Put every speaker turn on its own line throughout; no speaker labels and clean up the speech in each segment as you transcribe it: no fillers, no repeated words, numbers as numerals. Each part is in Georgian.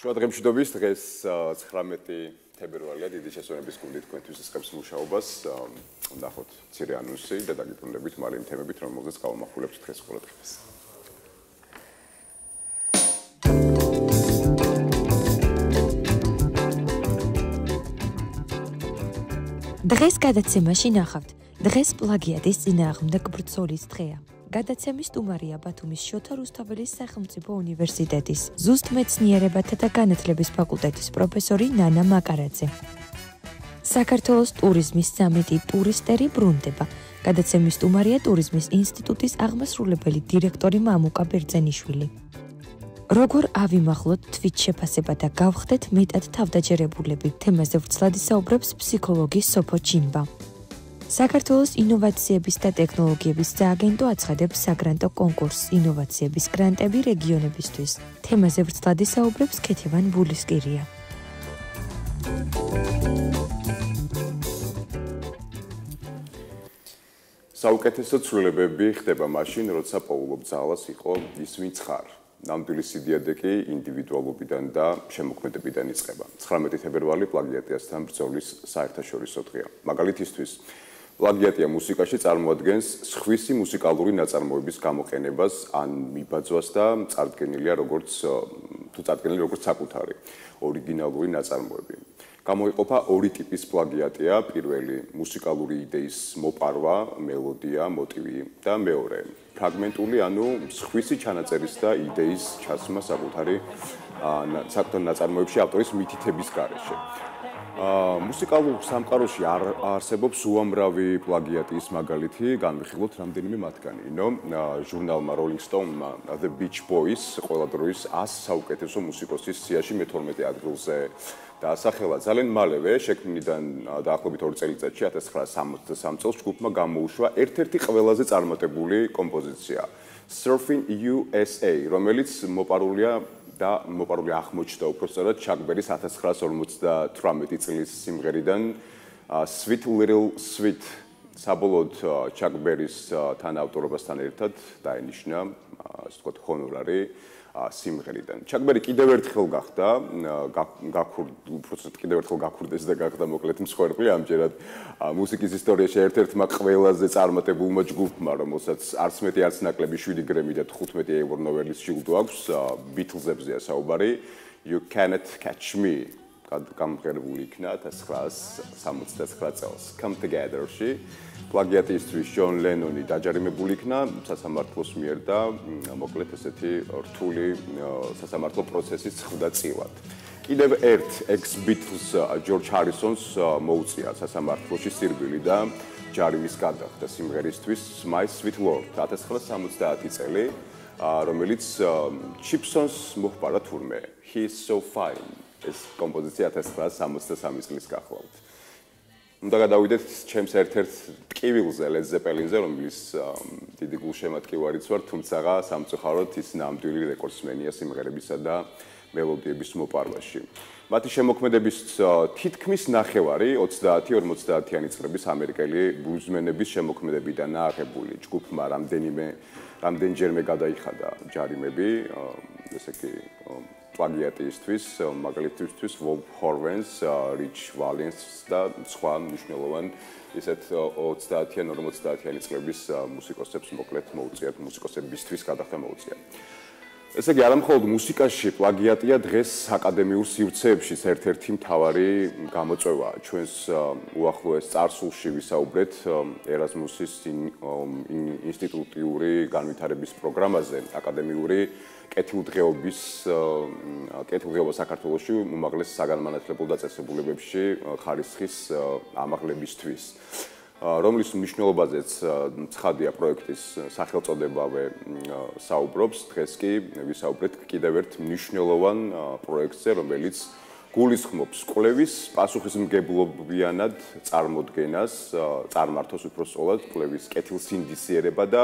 შუადღემშვიდობის დღეს 19 თებერვალია დიდი შესვენების გუნდი თქვენთვის ისყებს მუშაობას. ნახოთ მცირე ანონსი და დაგიბრუნდებით მალე იმ თემებით, რომელზეც გავამახვილებთ დღეს ყველა დღეს.
დღეს გადაცემაში ნახავთ. დღეს პლაგიატის წინააღმდეგ ბრძოლის დღეა. გადაცემის სტუმარია ბათუმის შოთა რუსთაველის სახელმწიფო უნივერსიტეტის ზუსტმეცნიერებათა და განათლების ფაკულტეტის პროფესორი ნანა მაკარაძე. საქართველოს ტურიზმის სამიტი ტურისტერი ბრუნდება. გადაცემის სტუმარია ტურიზმის ინსტიტუტის აღმასრულებელი დირექტორი მამუკა ბერძენიშვილი. როგორ ავიმახლოთ თვით შეფასება და გავხდეთ მეტად თავდაჯერებულები. თემაზე ვრცლად ისაუბრებს ფსიქოლოგი სოფო ჩიმბა. საქართველოს ინოვაციების და ტექნოლოგიების სააგენტო აცხადებს საგრანტო კონკურსს ინოვაციების გრანტები რეგიონებისთვის. თემაზე ვრცლად ისაუბრებს ქეთევან ბულისკირია.
საუკეთესო ცვლილებები ხდება მაშინ, როცა პოულობ ძალას იყო ის, ვინც ხარ. ნამდვილი სიდიადე კი ინდივიდუალობიდან და შემოქმედებიდან იწყება. 19 თებერვალი პლაგიატიასთან ბრძოლის საერთაშორისო დღეა. მაგალითისთვის პლაგიატია მუსიკაში წარმოადგენს სხვისი მუსიკალური ნაწარმოების გამოყენებას ან მიბაძვას და წარდგენილია როგორც საკუთარი ორიგინალური ნაწარმოები. გამოიყოფა ორი ტიპის პლაგიატია: პირველი მუსიკალური იდეის მოპარვა, მელოდია, მოტივი და მეორე ფრაგმენტული, ანუ სხვისი ჩანაწერის და იდეის ჩასმა საკუთარ ნაწარმოებში ავტორის მითითების გარეშე. მუსიკალურ სამყაროში არსებობს უამრავი პლაგიატის მაგალითი, განვიხილოთ რამდენიმე მათგანი. ჟურნალმა Rolling Stone-მა The Beach Boys ყველა დროის 100 საუკეთესო მუსიკოსის სიაში მე-12 ადგილზე დაასახელა. ძალიან მალევე, შექმნიდან დაახლოებით 2 წელიწადში 1963 წელს ჯგუფმა გამოუშვა ერთ-ერთი ყველაზე წარმატებული კომპოზიცია Surfing USA, რომელიც მოპარული აღმოჩნდა უпростоრად Chuck Berry-ის 1958 წლის სიმღერიდან Sweet Little Sweet. საბოლოოდ Chuck Berry-ის თანაავტორობასთან ერთად დაენიშნა, ასე ვთქვათ, ჰონორარი სიმღერიდან. Chuck Berry კიდევ ერთხელ გაქურდეს და გახდა მოკლედ მსხვერპლი ამჯერად მუსიკის ისტორიაში ერთ-ერთმა ყველაზე წარმატებულმა ჯგუფმა, რომელსაც არც მეტი არც ნაკლები 7 გრემი და 15 ეივორ ნოველის ჯილდო აქვს, ბიტლზებზეა საუბარი. You Cannot Catch Me გამღერებული იქნა 1969 წელს. Come Together-ში პლაგიატისთვის ჯონ ლენონი დაჯარიმებული იქნა სასამართლოს მიერ და მოკლედ ესეთი რთული სასამართლო პროცესის ხვდა-წილად. კიდევ ერთ ex-Beatles ჯორჯ ჰარისონს მოუწია სასამართლოში სირბილი და ჯარიმის გადახდა სიმღერისთვის My Sweet Lord 1970 წელი, რომელიც ჩიპსონს მოჰყარა თურმე He's So Fine. ეს კომპოზიცია 1963 წლის გახლავთ. უნდა გადავიდეთ ჩემს ერთ-ერთ ტკივილზე, Led Zeppelin-ზე, რომლის დიდი გულშემატკივარიც ვარ, თუმცა სამწუხაროდ ის ნამდვილი რეკორდსმენია სიმღერებისა და მელოდიების მოპარვაში. მათი შემოქმედების თითქმის ნახევარი 30-50-იანი წლების ამერიკელი ბლუზმენების შემოქმედებიდანაა აღებული. ჯგუფმა რამდენჯერმე გადაიხადა ჯარიმები, ესე იგი პლაგიატისთვის, მაგალითისთვის Wolf Horvens, Rich Valens და სხვა მნიშვნელოვან ისეთ 30-იან 50-იანი წლების მუსიკოსებს მოკლედ მოუწიათ, მუსიკოსებისთვის გადახდა მოუწიათ. ესე იგი, არა მხოლოდ მუსიკაში პლაგიატია დღეს აკადემიურ სივრცეებში ერთ-ერთი მთავარი გამოწვევა. ჩვენს უახლოეს წარსულში ვისაუბრეთ ერაზმუსის ინსტიტუტიური განვითარების პროგრამაზე, აკადემიური კეთილდღეობა საქართველოში უმაღლეს საგანმანათლებლო დაწესებულებებში ხარისხის ამაღლებისთვის, რომლის მნიშვნელობაზეც ცხადია პროექტის სახელწოდებავე საუბრობს. დღეს კი ვისაუბრეთ კიდევ ერთ მნიშვნელოვან პროექტზე, რომელიც გულისხმობს კვლევის პასუხისმგებლობიანად წარმოდგენას, წარმართოს უпростоრად კვლევის კეთილსინდისიერება და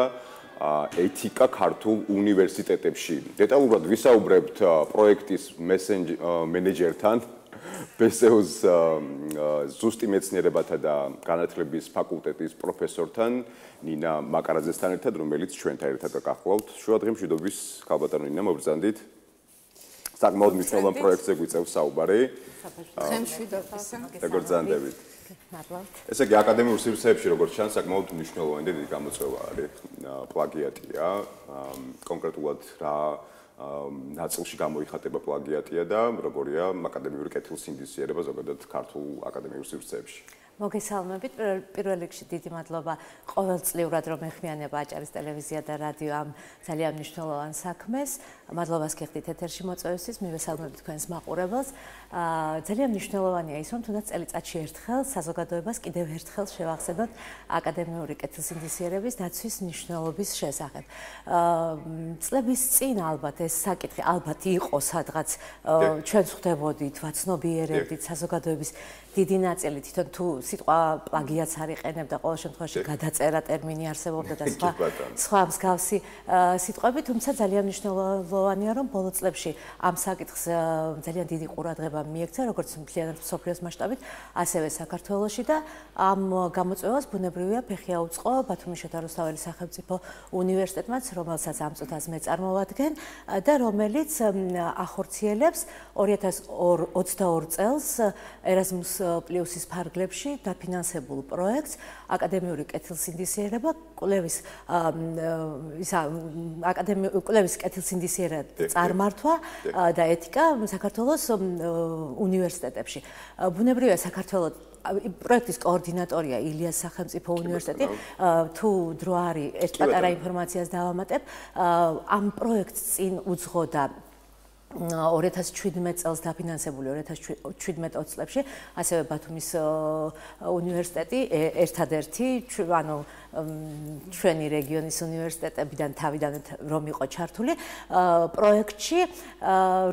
ეთიკა ქართულ უნივერსიტეტებში. დეტალურად ვისაუბრებთ პროექტის მენეჯერთან, ბესეუს ზუსტი მეცნიერებათა და განათლების ფაკულტეტის პროფესორთან, ნინა მაკარაძესთან ერთად, რომელიც ჩვენთან ერთად გახლავთ. შუადღემშვიდობის ქალბატონო ნინა, მოგბრძანდით. საკმაოდ მნიშვნელოვან პროექტზე გვიწევს საუბარი.
ხემშვიდობისა.
დაგრძანდებით. ესე იგი აკადემიურ სივრცეებში როგორც ჩანს საკმაოდ მნიშვნელოვანი და დიდი გამოწვევა არის პლაგიატია. კონკრეტულად რა ნაწილში გამოიხატება პლაგიატია და როგორია აკადემიური კეთილსინდისიერება ზოგადად ქართულ აკადემიურ სივრცეებში.
მოგესალმებით. პირველ რიგში დიდი მადლობა ყოველწლიურად რომ ეხმიანება აჭარის ტელევიზია და რადიო ამ ძალიან მნიშვნელოვან საქმეს. მადლობას გიხდით ეთერში მოწვევისთვის, მივესალმებით თქვენს მაყურებელს. ძალიან მნიშვნელოვანია ის, რომ თუნდაც წელიწადში ერთხელ საზოგადოებას კიდევ ერთხელ შევახსენოთ აკადემიური კეთილსინდისიერების დაცვის მნიშვნელობის შესახებ. წლების წინ ალბათ ეს საკითხი ალბათ იყო სადღაც ჩვენ ხვდებოდით, ვაცნობიერებდით საზოგადოების დიდი ნაწილი თვითონ თუ სიტყვა პლაგიატს არ იყენებდა, ყოველ შემთხვევაში გადაწერა ტერმინი არსებობდა და სხვა მსგავსი სიტყვები, თუმცა ძალიან მნიშვნელოვანია, რომ ბოლო წლებში ამ საკითხს ძალიან დიდი ყურადღება მიექცა, როგორც მთლიანად მსოფლიოს მასშტაბით, ასევე საქართველოში და ამ გამოწვევას ბუნებრივია ფეხი აუწყო ბათუმის შოთა რუსთაველის სახელმწიფო უნივერსიტეტმაც, რომელსაც ამ წუთას მე წარმოვადგენ და რომელიც ახორციელებს 2022 წელს ერაზმუს პლუსის ფარგლებში დაფინანსებულ პროექტს აკადემიური კეთილსინდისიერება კვლევის კვლევის კეთილსინდისიერება წარმართვა და ეთიკა საქართველოს უნივერსიტეტებში. ბუნებრივია საქართველოს პროექტის კოორდინატორია ილიას სახელმწიფო უნივერსიტეტი. თუ დრო არის ერთ პატარა ინფორმაციას დავამატებ, ამ პროექტს წინ უძღოდა 2017 წელს დაფინანსებული 2017-20 წლებში, ასევე ბათუმის უნივერსიტეტი ერთადერთი, ანუ ჩვენი რეგიონის უნივერსიტეტებიდან თავიდან რომ იყო ჩართული პროექტში,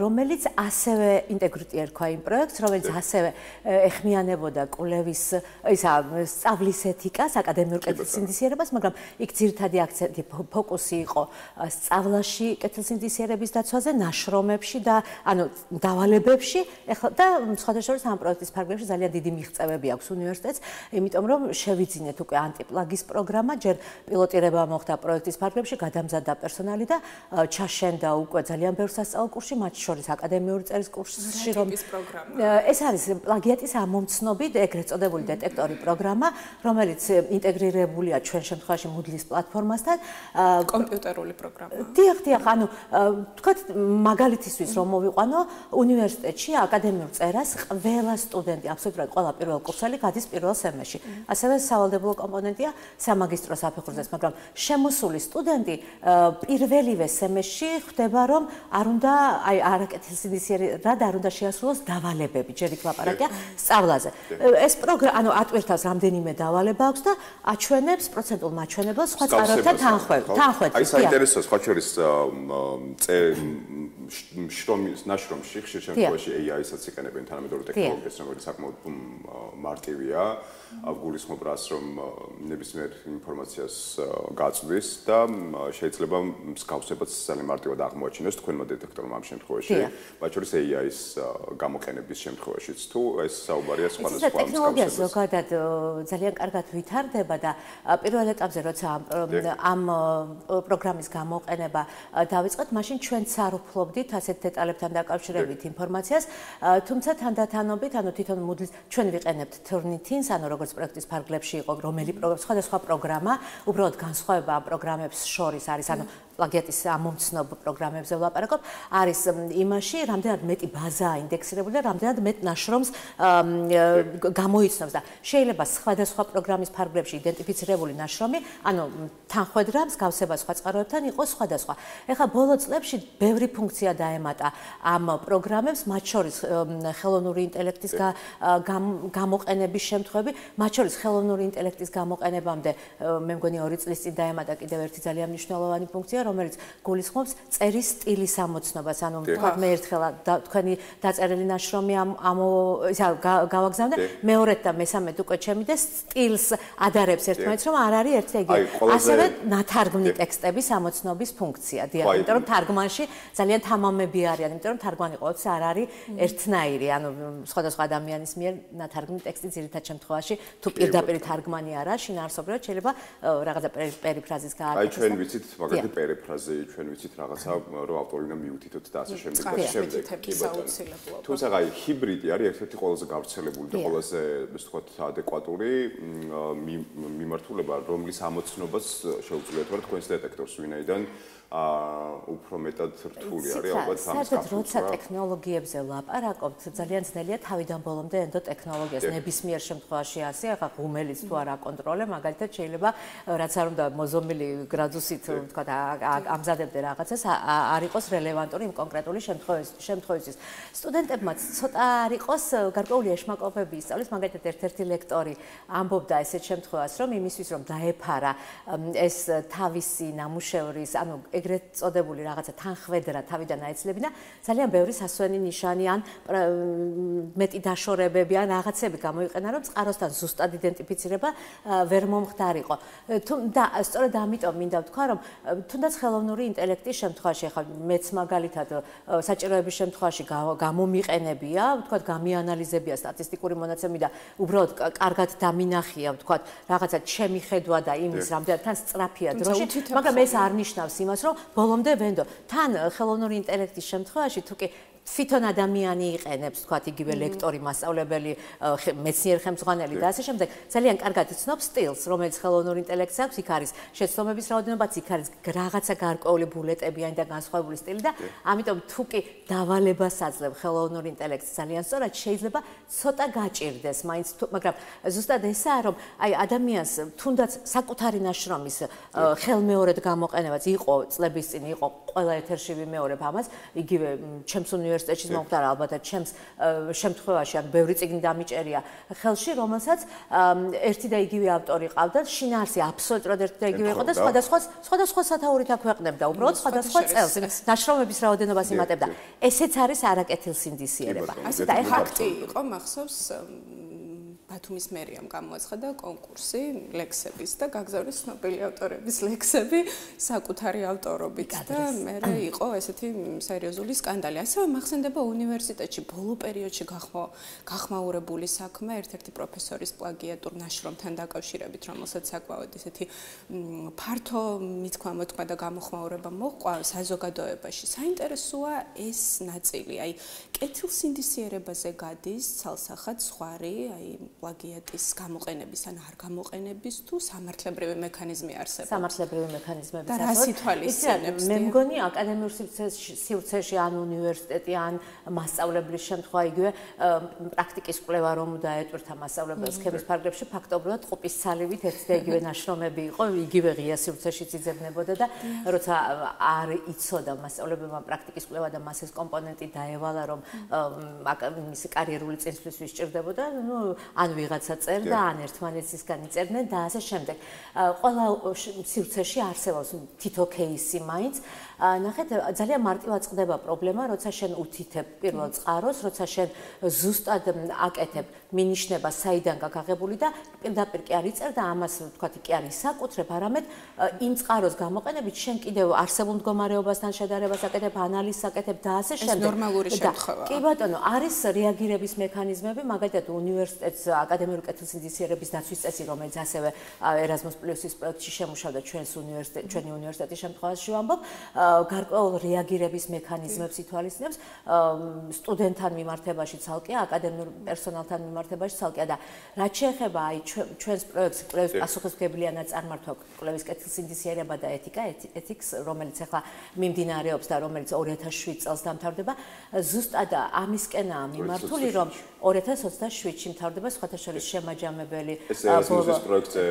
რომელიც ასევე ინტეგრიტი ერქვა იმ პროექტს, რომელიც ასევე ეხმიანებოდა კვლევის სწავლის ეთიკას, აკადემიურ კეთილსინდისიერებას, მაგრამ იქ ძირითადი აქცენტი ფოკუსი იყო სწავლაში კეთილსინდისიერების დაცვაზე, ნაშრომებში და ანუ დავალებებში. და სხვადასხვა ამ პროექტის ფარგლებში ძალიან დიდი მიღწევები აქვს უნივერსიტეტს, იმიტომ რომ შევიძინეთ უკვე ანტიპლაგის პროგრამა, ჯერ პილოტირება მოხდა პროექტის ფარგლებში, გადამზადდა პერსონალი და ჩაშენდა უკვე ძალიან ბევრ სასწავლო კურსში, მათ შორის აკადემიური წერის კურსში, რომ ეს არის პლაგიატის ამომცნობით ეგრეთ წოდებული დეტექტორი პროგრამა, რომელიც ინტეგრირებულია ჩვენ შემთხვევაში Moodle-ის პლატფორმასთან.
კომპიუტერული პროგრამა.
დიახ, ანუ თქვათ მაგალითისთვის რომ მოვიყვანო, უნივერსიტეტში აკადემიურ წერას ყველა სტუდენტი, აბსოლუტურად ყველა პირველ კურსელი გადის პირველ სემესტრში. ასევე სავალდებულო კომპონენტია სამაგისტრო საფეხურზეც, მაგრამ შემოსული სტუდენტი პირველივე სემესტრში ხვდება, რომ არ უნდა არაკეთილსინდისიერად არ უნდა შეასრულოს დავალებები, ჯერ იქ ლაპარაკია სწავლაზე. ეს პროგრამა, ანუ ატვირთავს რამდენიმე დავალება აქვს და აჩვენებს პროცენტულ მაჩვენებელს სხვა წყაროებთან თანხვეწით.
აი საინტერესოა სხვა შორის ნაშრომში ხშირ შემთხვევაში AI-საც იყენებენ თანამედროვე ტექნოლოგიას, რომელიც საკმაოდ მარტივია, გულისხმობ რას, რომ ნებისმიერ ინფორმაციას გაწვდის და შეიძლება მსგავსებაც ძალიან მარტივად აღმოაჩინოს თქვენმა დეტექტორმა ამ შემთხვევაში, მათ შორის AI-ის გამოყენების შემთხვევაშიც, თუ ეს საუბარია სხვადასხვა
ტექნოლოგიას ზოგადად ძალიან კარგად ვითარდება და პირველ ეტაპზე როცა ამ პროგრამის გამოყენება დავიწყეთ, მაშინ ჩვენც არ ვფლობდით ასეთ დეტალებთან დაკავშირებით ინფორმაციას, თუმცა თანდათანობით, ანუ თვითონ Moodle-ს ჩვენ ვიყენებთ Turnitin-ს, ანუ როგორც პროექტის ფარგლებში იყო რომელი სხვადასხვა პროგრამა, უბრალოდ განსხვავება ამ პროგრამებს შორის არის, ანუ პლაგიატის ამომცნობ პროგრამებზე ვლაპარაკობ, არის იმაში, რამდენად მეტი ბაზაა ინდექსირებული და რამდენად მეტ ნაშრომს გამოიცნობს და შეიძლება სხვადასხვა პროგრამის ფარგლებში იდენტიფიცირებული ნაშრომი, ანუ თანხვედრა მსგავსება სხვა წყაროებთან იყოს სხვადასხვა. ეხლა ბოლო წლებში ბევრი ფუნქცია დაემატა ამ პროგრამებს, მათ შორის ხელოვნური ინტელექტის გამოყენების შემთხვევები, მათ შორის ხელოვნური ინტელექტის გამოყენებამდე მე მგონი 2 წლის წინ დაემატა კიდევ ერთი ძალიან მნიშვნელოვანი ფუნქცია, რომელიც გულისხმობს წერის სტილის ამოცნობას, ანუ თქვათ მე ერთხელ თქვენი დაწერილი ნაშრომი გავაგზავნე, მეორედ და მესამედ უკვე ჩემი და სტილს ადარებს ერთმანეთს, რომ არ არის ერთი ეგ. ასევე ნათარგმნი ტექსტების ამოცნობის ფუნქცია, დიახ, იმიტომ რომ თარგმანში ძალიან თამამები არიან, იმიტომ რომ თარგმანი ყოველთვის არ არის ერთნაირი, ანუ სხვადასხვა ადამიანის მიერ ნათარგმნი ტექსტი ძირითად შემთხვევაში თუ პირდაპირ თარგმანი არა, შინაარსობრივად შეიძლება რაღაცა პერიფრაზის გააკეთოს.
აი ჩვენ ვიცით მაგალითად პერიფრაზე ჩვენ ვიცით რაღაცა რომ ავტორი უნდა მიუთითოთ და ასე შემდეგ და შემდეგ. თუმცა აი ჰიბრიდი არის ერთ-ერთი ყველაზე გავრცელებული და ყველაზე ესე ვთქვათ ადეკვატური მიმართულება, რომლის ამოცნობას შეუძლიათ ვარ თქვენს დეტექტორს, ვინაიდან უფრო მეტად რთული არის ალბათ ამის
გაფუძნა. როცა ტექნოლოგიებზე ვლაპარაკობთ, ძალიან ძნელია თავიდან ბოლომდე ენდოტექნოლოგიას ნებისმიერ შემთხვევაში ასე, ახლა ღუმელიც თუ არ აკონტროლე, მაგალითად შეიძლება რაც არ უნდა მოზომილი გრადუსით ვთქვათ ამზადებდე რაღაცას, არ იყოს რელევანტური იმ კონკრეტული შემთხვევისთვის. სტუდენტებმაც ცოტა არ იყოს გარკვეული ეშმაკობები ისწავლის, მაგალითად ერთ-ერთი ლექტორი ამბობდა ესეთ შემთხვევას, რომ იმისთვის რომ დაეფარა ეს თავისი ნამუშევრის, ანუ ეგრეთ წოდებული რაღაცა თანხwebdriver თავიდან აეცლებინა, ძალიან ბევრი სასვენი ნიშანი ან მეტი დაშორებები ან რაღაცები გამოიყენა, რომ წყაროსთან ზუსტად იდენტიფიცირება ვერ მომხდარიყო. და სწორედ ამიტომ მინდა ვთქვა, რომ თუნდაც ხელოვნური ინტელექტის შემთხვევაში, ახლა მეც მაგალითად საჭიროების შემთხვევაში გამომიყენებია, ვთქვათ, გამიანალიზებია სტატისტიკური მონაცემები და უბრალოდ კარგად დამინახია, ვთქვათ, რაღაცა ჩემი ხედვა და იმის რამდენად თან სწრაფია დროში, მაგრამ ეს არ ნიშნავს იმას, რომ ბოლომდე ვენდო. თან ხელოვნური ინტელექტის შემთხვევაში თუ კი თვითონ ადამიანი იყენებს, თქვათ, იგივე ლექტორი, მასწავლებელი, მეცნიერ ხელმძღვანელი და ასე შემდეგ, ძალიან კარგად იცნობს სტილს, რომელიც ხელოვნურ ინტელექტს აქვს, იქ არის შეცდომების რაოდენობაც, იქ არის რაღაცა გარკვეული ბულეტებიანი და განსხვავებული სტილი და ამიტომ თუ კი დავალებას აძლევ ხელოვნურ ინტელექტს ძალიან სწორად შეიძლება ცოტა გაჭირდეს, მაინც მაგრამ ზუსტად ესაა, რომ აი ადამიანს თუნდაც საკუთარი ნაშრომის ხელმეორედ გამოყენებაც იყო წლების წინ იყო ყველა ეთერში ვიმეორებ ამას, იგივე ჩემს უნივერსიტეტში მომხდარა ალბათ ჩემს შემთხვევაში ან ბევრი წიგნი დამიჭერია ხელში, რომელსაც ერთი და იგივე ავტორი ყავდა, შინაარსი აბსოლუტურად ერთი და იგივე იყო და სხვადასხვა სათაურით აქვეყნებდა, უბრალოდ სხვადასხვა წელს ნაშრომების რაოდენობას იმატებდა. ესეც არის არაკეთილსინდისიერება.
ასე და ფაქტი იყო, მახსოვს ბათუმის მერიამ გამოაცხადა კონკურსი ლექსების და გაგზავნეს ცნობილი ავტორების ლექსები საკუთარი ავტორობით და მერე იყო ესეთი სერიოზული სკანდალი. ასევე მახსენდება უნივერსიტეტში ბოლო პერიოდში გახმაურებული საქმე ერთ-ერთი პროფესორის პლაგიატურ ნაშრომთან დაკავშირებით, რომელსაც საკმაოდ ესეთი ფართო მithქმა-მოთქმა და გამოხმაურება მოჰყვა საზოგადოებაში. საინტერესოა ეს ნაწილი, აი კეთილსინდისიერებაზე გადის ცალსახად ზღვარი, აი პლაგიატის გამოყენების ან არ გამოყენების თუ სამართლებრივი მექანიზმი არსებობს.
სამართლებრივი მექანიზმები
და რას ითვალისწინებს?
მე მგონი აკადემიურ სივრცეში ან უნივერსიტეტი ან მასწავლებლის შემთხვევა იგივე პრაქტიკის კვლევა რომ დაეტვირთა მასწავლებელს სქემის ფარგლებში ფაქტობრივად ყუპის ცალივით ერთი და იგივე ნაშრომები იყო, იგივე ღია სივრცეში იძებნებოდა და როცა არ იცოდა მასწავლებელმა პრაქტიკის კვლევა და მას ეს კომპონენტი დაევალა რომ მისი კარიერული წინსვლისთვის სჭირდებოდა, ნუ ან ვიღაცა წერდა, ან ერთმანეთისგან იწერდნენ და ასე შემდეგ. ყველა სივრცეში არსებობს თითო кейსი მაინც. ნახეთ, ძალიან მარტივად წყდება პრობლემა, როცა შენ უთითებ პირველ წყაროს, როცა შენ ზუსტად აკეთებ მინიშნება საიდან გაგაღებული და პირდაპირ კი არ იწერ და ამას ვთქვათ კი არ ისაკუთრებ, არამედ იმ წყაროს გამოყენებით შენ კიდევ არსებულ მდგომარეობასთან შედარებას აკეთებ, ანალიზს აკეთებ და ასე შემდეგ.
ეს ნორმალური შემთხვევაა.
კი ბატონო, არის რეაგირების მექანიზმები, მაგალითად უნივერსიტეტს აკადემიური კეთილსინდისიერების დაცვის წესი, რომელიც ასევე ერაზმუს პლუსის პროექტში შემუშავდა ჩვენი უნივერსიტეტის შემთხვევაში ვამბობ, გარკვეულ რეაგირების მექანიზმებს ითვალისწინებს სტუდენტთან მიმართებაში ცალკე, აკადემიურ პერსონალთან მიმართებაში ცალკე და რაც შეეხება აი ჩვენს პროექტს კვლევის პასუხისმგებლია ნაწარმართვა კვლევის კეთილსინდისიერება და ეთიკს, რომელიც ახლა მიმდინარეობს და რომელიც 2007 წელს დამთავრდება, ზუსტად ამისკენაა მიმართული, რომ 2027-ში მთავრდება სხვათა შორის შემაჯამებელი
ბოლო პროექტზე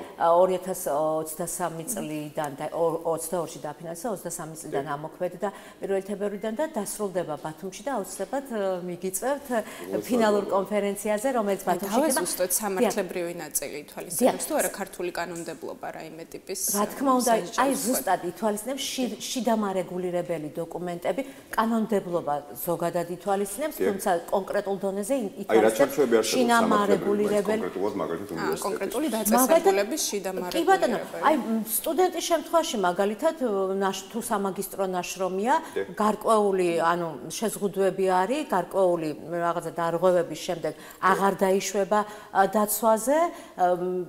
2023 წლიდან და 22-ში დაფინანსდა, 23 წლიდან ამოქმედდა პირველი თებერვლიდან და დასრულდება ბათუმში და აუცილებლად მიგიწევთ ფინალურ კონფერენციაზე, რომელიც ბათუმში ხდება.
დავესუსტოთ სამართლებრივი ნაწილი ითვალისწინებს თუ არა ქართული კანონმდებლობა რაიმე ტიპის.
რა თქმა უნდა, აი ზუსტად ითვალისწინებს შიდამარეგულირებელი დოკუმენტები, კანონმდებლობა ზოგადად ითვალისწინებს, თუმცა კონკრეტულ დონეზე ითვალისწინებს დამარეგულირებელი
კონკრეტულად მაგალითად უნივერსიტეტის
კონკრეტული დაწესებულების შიდა
კი ბატონო,
მარეგულირებელი.
აი სტუდენტის შემთხვევაში მაგალითად თუ სამაგისტრო ნაშრომია, გარკვეული, ანუ შეზღუდვები არის, გარკვეული რაღაცა დარღვევების შემდეგ აღარ დაიშვება დაცვაზე,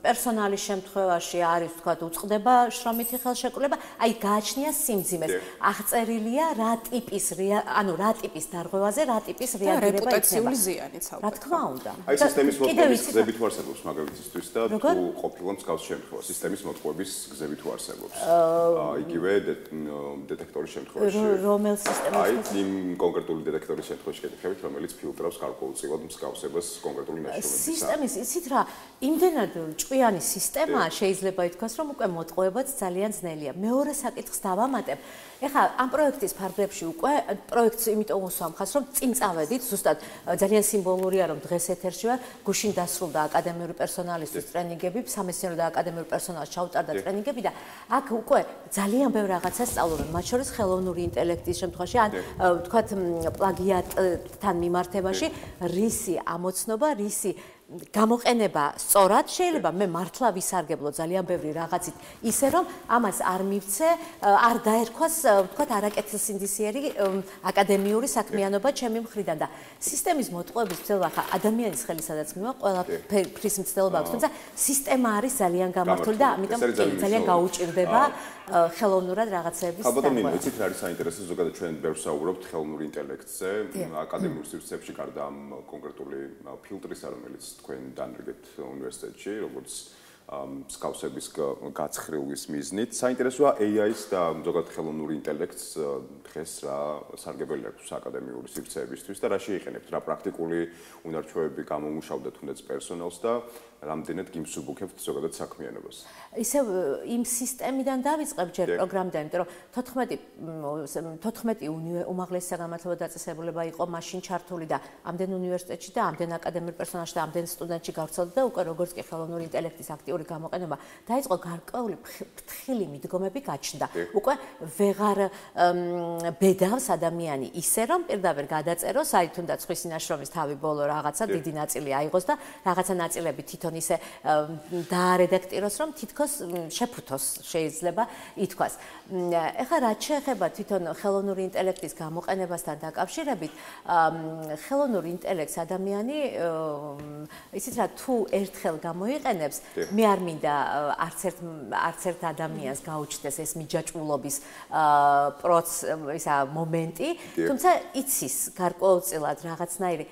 პერსონალის შემთხვევაში არის თქვა უწყდება შრომითი ხელშეკრულება, აი გააჩნია სიმძიმეს. აღწერილია რა ტიპის დარღვევაზე, რა ტიპის რეაგირება იქნება.
რეპუტაციული ზიანიც ალბათ.
რა თქმა უნდა.
აი სისტემის მოტყუების გზები თუ არსებობს მაგალითისთვის და თუ ყოფილა მსგავს შემთხვევა სისტემის მოტყუების გზები თუ არსებობს. იგივე დეტექტორის შემთხვევაში.
რომელ სისტემას?
აი იმ კონკრეტული დეტექტორის შემთხვევაში გეკითხებით, რომელიც ფილტრავს გარკვეულწილად მსგავსებას კონკრეტული ნაშრომებისა.
სისტემის იცით რა, იმდენად ჭკვიანი სისტემაა, შეიძლება ითქვას, რომ უკვე მოტყუებაც ძალიან ძნელია. მეორე საკითხს დავამატებ. ეხლა ამ პროექტის ფარგლებში უკვე პროექტს იმიტომ უსვამხას, რომ წინ წავედით, ზუსტად ძალიან სიმბოლურია, რომ დღეს ეთერში ვარ, გუშინ დასრულდა აკადემიური პერსონალისთვის ტრენინგები, სამეცნიერო და აკადემიურ პერსონალს ჩაუტარდა ტრენინგები და აქ უკვე ძალიან ბევრ რაღაცას სწავლობენ, მათ შორის ხელოვნური ინტელექტის შემთხვევაში, ან ვთქვათ პლაგიატთან მიმართებაში, რისი ამოცნობა, რისი გამოყენება სწორად შეიძლება მე მართლა ვისარგებლო ძალიან ბევრი რაღაცით ისე რომ ამას არ მივცე არ დაერქვას ვთქვათ არაკეთილსინდისიერი აკადემიური საქმიანობა ჩემი მხრიდან და სისტემის მოტყუების მცდელობა ხა ადამიანის ხელისადაც მივა ყველაფრის მცდელობა აქვს თუმცა სისტემა არის ძალიან გამართული და ამიტომ ძალიან გაუჭირდება ხელოვნურად რაღაცეების
ალბათ იცით რა არის საინტერესო ზოგადად ჩვენ ბევრს საუბრობთ ხელოვნურ ინტელექტზე აკადემიურ სივრცეებში გარდა ამ კონკრეტული ფილტრისა რომელიც თქვენ დანერგეთ უნივერსიტეტში როგორც მსგავსების გაცხრილის მიზნით საინტერესოა AI-ს და ზოგადად ხელოვნურ ინტელექტს დღეს რა სარგებელი აქვს აკადემიური სივრცეებისთვის და რა შეიყენებთ რა პრაქტიკული უნარჩვევები გამომუშავდეთ თუნდაც პერსონალს და რამდენად გიმსუბუქებთ ზოგადად საქმიანობას
ისევ იმ სისტემიდან დავიწყებ ჯერ პროგრამიდან იმიტომ რომ 14 უმაღლესი საგამართლებო დაწესებულება იყო მაშინ ჩართული და ამდენ უნივერსიტეტში და ამდენ აკადემიურ პერსონალში და ამდენ სტუდენტში გავრცელდა და უკვე როგორც კი ხელოვნური ინტელექტის აქტიური გამოყენება დაიწყო გარკვეული ფრთხილი მიდგომები გაჩნდა უკვე ვეღარ ბედავს ადამიანი ისე რომ პირდაპირ გადაწეროს აი თუნდაც ხვის ნაშრომის თავი ბოლო რაღაცა დიდი ნაწილი აიღოს და რაღაცა ნაწილები თვითონ ისე დაარედაქტიროს რომ თითქოს შეფუთოს შეიძლება ითქვას. ეხლა რაც შეეხება თვითონ ხელოვნური ინტელექტის გამოყენებასთან დაკავშირებით, ხელოვნურ ინტელექტს ადამიანი ისიც რა თუ ერთხელ გამოიყენებს, მე არ მინდა არც ერთ ადამიანს გაუჩნდეს ეს მიჯაჭვულობის მომენტი, თუმცა იცის გარკვეულწილად რაღაცნაირი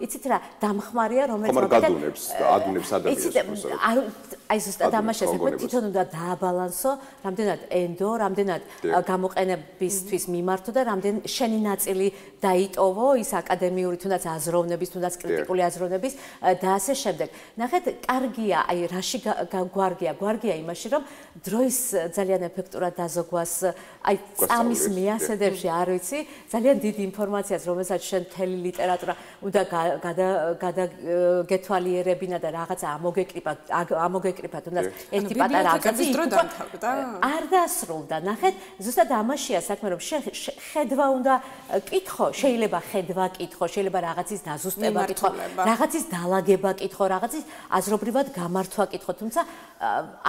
იცით რა დამხმარია რომელიც
ადუნებს ადამიანს
აი ზუსტად ამაშია საქმე თვითონ უნდა დააბალანსო რამდენად ენდო რამდენად გამოყენებისთვის მიმართო და რამდენ შენი ნაწილი დაიტოვო ის აკადემიური თუნდაც აზროვნების თუნდაც კრიტიკული აზროვნების და ასე შემდეგ ნახეთ კარგია აი რაში გვარგია იმაში რომ დროის ძალიან ეფექტურად დაზოგვას აი წამის მეასედებში არ ვიცი ძალიან დიდი ინფორმაციას რომელსაც შენ მთელი ლიტერატურა უნდა გადაგეთვალიერებინა და რაღაცა ამოგეკრიფა თუნდაც ერთი პატარა აბზაცი არ დასრულდა ნახეთ ზუსტად ამაშია საქმე რომ ხედვა უნდა კითხო შეიძლება ხედვა კითხო შეიძლება რაღაცის დაზუსტება კითხო რაღაცის დალაგება კითხო რაღაცის აზრობრივად გამართვა კითხო თუმცა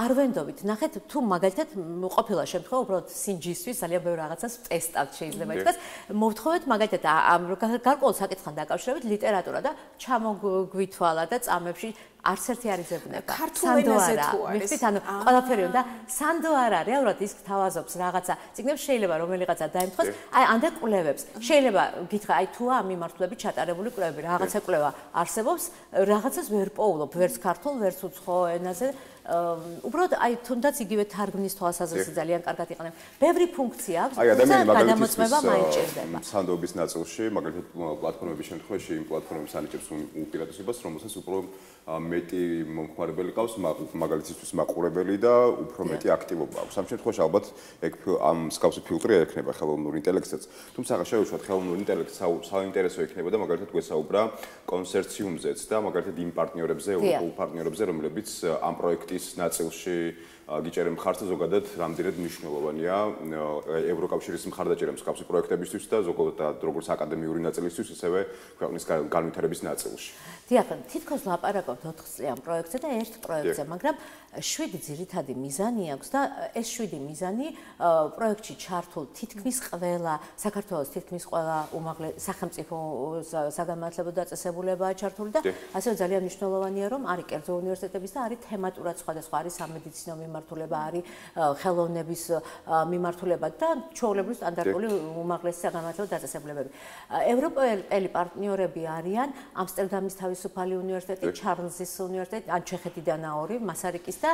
არ ვენდობით ნახეთ თუ მაგალითად ყოფილა შემთხვევა უბრალოდ სინჯისთვის ძალიან ბევრ რაღაცას ტესტავთ შეიძლება ითქვას მოვთხოვეთ მაგალითად გარკვეულ საკითხთან დაკავშირებით ლიტერატურა და ჩამოგვითვალა და წამებში არც ერთი არ იძებნება.
ქართულ ენაზე თუ არის.
მიხდით, ანუ ყველაფერი უნდა სანდო არ არის, რეალურად ის თავაზობს რაღაცა. ციგნებს შეიძლება რომელიღაცა დაემთხოს, აი ამდე კვლევებს. შეიძლება გითხრა, აი თუა ამ მიმართულებით ჩატარებული კვლევები, რაღაცა კვლევა არსებობს, რაღაცას ვერ პოულობ, ვერც ქართულ, ვერც უცხო ენაზე. უბრალოდ აი თუნდაც იგივე თარგმნის თვალსაზრისი ძალიან კარგად იყენებ. ბევრი ფუნქცია აქვს, თუმცა გადამოწმება მაინც ჭირდება.
სანდოების ნაწილში, მაგალითად პლატფორმების შემთხვევაში იმ პლატფორმებს ანიჭებს უპირატესობას, რომელსაც უფრო მეტი მომხმარებელი ყავს, მაგალითისთვის მაყურებელი და უფრო მეტი აქტივობა აქვს. ამ შემთხვევაში ალბათ ამ მსგავსი ფილტრი ექნება ხელოვნურ ინტელექტსაც. თუმცა შევეშვათ ხელოვნურ ინტელექტს საინტერესო ექნება და მაგალითად გვესაუბრა კონსორციუმზეც და მაგალითად იმ პარტნიორებზე, ევროპულ პარტნიორებზე, რომლებიც ამ პროექტის ნაწილში გიჭერენ მხარს და ზოგადად რამდენად მნიშვნელოვანია ევროკავშირის მხარდაჭერა მსგავსი პროექტებისთვის და ზოგადად როგორც აკადემიური ნაწილისთვის, ისევე ქვეყნის განვითარების ნაწილში.
დიახ, თითქოს ლაპარაკობთ 4 წლიან პროექტზე და ერთ პროექტზე, მაგრამ 7 ძირითადი მიზანი აქვს და ეს 7 მიზანი პროექტში ჩართულ თითქმის ყველა საქართველოს თითქმის ყველა სახელმწიფო საგანმანათლებლო დაწესებულებაა ჩართული და ასევე ძალიან მნიშვნელოვანია, რომ არის კერძო უნივერსიტეტების და არის თემატურად სხვადასხვა, არის სამედიცინო მიმართულება, არის ხელოვნების მიმართულება და ჩვეულებრივი სტანდარტული უმაღლესი საგანმანათლებლო დაწესებულებები. ევროპელი პარტნიორები არიან ამსტერდამის თავისუფალი უნივერსიტეტი, ჩარლზის უნივერსიტეტი, ან ჩეხეთიდანაა ორი, მასარიკის და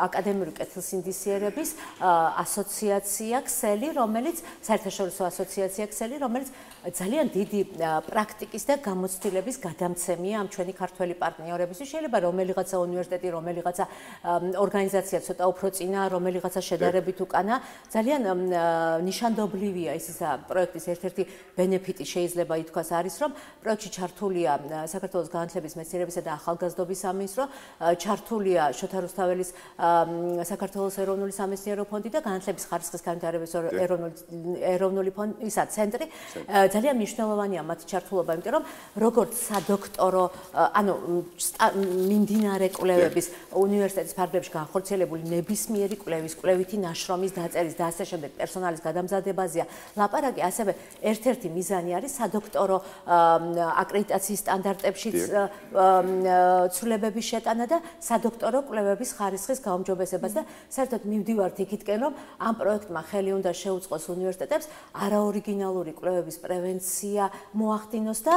აკადემიური კეთილსინდისიერების ასოციაცია ქსელი, რომელიც საერთაშორისო ასოციაცია ქსელი, რომელიც ძალიან დიდი პრაქტიკის და გამოცდილების გადამცემია ამ ჩვენი ქართველი პარტნიორებისთვის. შეიძლება რომელიღაცა უნივერსიტეტი, რომელიღაცა ორგანიზაცია ცოტა უფრო წინა, რომელიღაცა შედარებით უკანა, ძალიან ნიშანდობლივია ის პროექტის ერთ-ერთი ბენეფიტი შეიძლება ითქვას არის, რომ პროექტში ჩართულია საქართველოს განათლების, მეცნიერებისა და ახალგაზრდობის სამინისტრო, ჩართულია შოთა რუსთაველის საქართველოს ეროვნული სამეცნიერო ფონდი და განათლების ხარისხის განვითარების ეროვნული ფონდის ცენტრი. ძალიან მნიშვნელოვანია მათ ჩართულობა, იმიტომ რომ როგორც სადოქტორო, ანუ მიმდინარე კვლევების უნივერსიტეტის ფარგლებში განხორციელებული ნებისმიერი კვლევითი ნაშრომის დაწერის და ასე შემდეგ პერსონალის გადამზადებაზეა ლაპარაკი, ასევე ერთ-ერთი მიზანი არის სადოქტორო აკრედიტაციის სტანდარტებშიც ცვლილებების შეტანა და სადოქტორო კვლევების ხარისხის გაუმჯობესებას და საერთოდ მივდივართ იქითკენ, რომ ამ პროექტმა ხელი უნდა შეუწყოს უნივერსიტეტებს არაორიგინალური კვლევების პრევენცია მოახდინოს და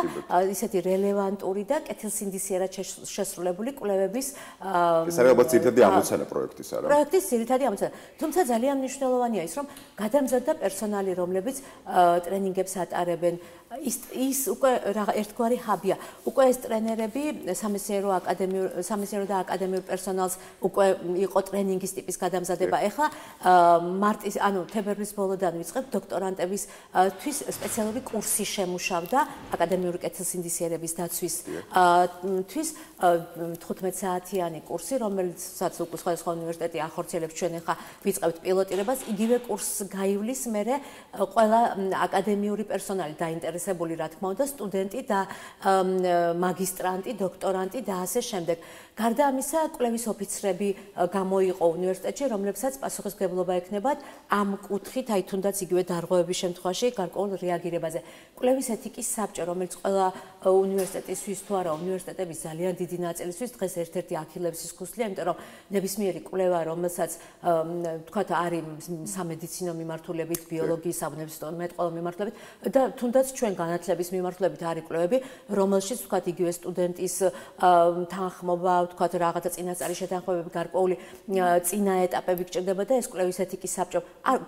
ისეთი რელევანტური და კეთილსინდისიერად შესრულებული კვლევების
ეს არის ალბათ ძირითადი ამოცანა პროექტის, არა?
პროექტის ძირითადი ამოცანა. თუმცა ძალიან მნიშვნელოვანია ის, რომ გადამზადდა პერსონალი, რომლებიც ტრენინგებს ატარებენ, ის უკვე ერთგვარი ჰაბია. უკვე ეს ტრენერები სამეცნიერო და აკადემიურ პერსონალს უკვე იყო ტრენინგის ტიპის გადამზადება. ეხლა მარტის, ანუ თებერვლის ბოლოდან ვიწყებთ დოქტორანტებისთვის სპეციალური კურსი შემუშავდა აკადემიური კეთილსინდისიერების დაცვისთვის 15 საათიანი კურსი, რომელსაც უკვე სხვადასხვა უნივერსიტეტი ახორციელებს. ჩვენ ეხლა ვიწყებთ პილოტირებას. იგივე კურსს გაივლის მერე ყველა აკადემიური პერსონალი დაინტერესებული, რა თქმა უნდა, სტუდენტი და მაგისტრანტი, დოქტორანტი და ასე შემდეგ. გარდა ამისა, კვლევის ოფიცრები გამოიყო უნივერსიტეტში, რომლებსაც პასუხისმგებლობა ექნებათ ამ კუთხით, აი თუნდაც იგივე დარღვევების შემთხვევაში გარკვეულ რეაგირებაზე. კვლევის ეთიკის საბჭო, რომელიც ყველა უნივერსიტეტისთვის თუ არა უნივერსიტეტების ძალიან დიდი ნაწილისთვის დღეს ერთ-ერთი ახილევსის ქუსლია, იმიტომ რომ ნებისმიერი კვლევა, რომელსაც თქვათ არის სამედიცინო მიმართულებით, ბიოლოგიის, საბუნებისმეტყველო მიმართულებით და თუნდაც ჩვენ განათლების მიმართულებით არის კვლევები, რომელშიც თქვათ იგივე სტუდენტის თანხმობა, თქვათ რაღაცა წინასწარი შეთანხმებები, გარკვეული წინა ეტაპები გჭირდება და ეს კვლევის ეთიკის საბჭო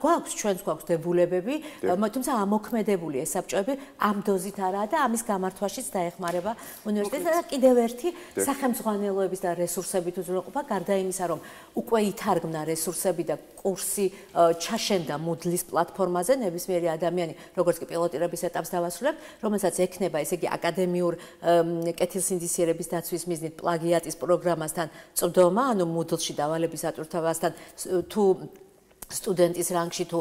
გვაქვს, ჩვენს გვაქვს დებულებები, თუმცა ამოქმედებული ეს საბჭოები ამ დოზით არაა და ამის გამართვაშიც დაეხმარება უნივერსიტეტს და კიდევ ერთი სახელმძღვანელოების და რესურსებით უზრუნველყოფა, გარდა იმისა, რომ უკვე ითარგმნა რესურსები და კურსი ჩაშენდა Moodle-ის პლატფორმაზე, ნებისმიერი ადამიანი, როგორც კი პილოტირების ეტაპს დავასრულებთ, რომელსაც ექნება, ესე იგი, აკადემიურ კეთილსინდისიერების დაცვის მიზნით პლაგიატის პროგრამასთან წვდომა, ანუ Moodle-ში დავალების ატვირთვასთან თუ სტუდენტის რანგში თუ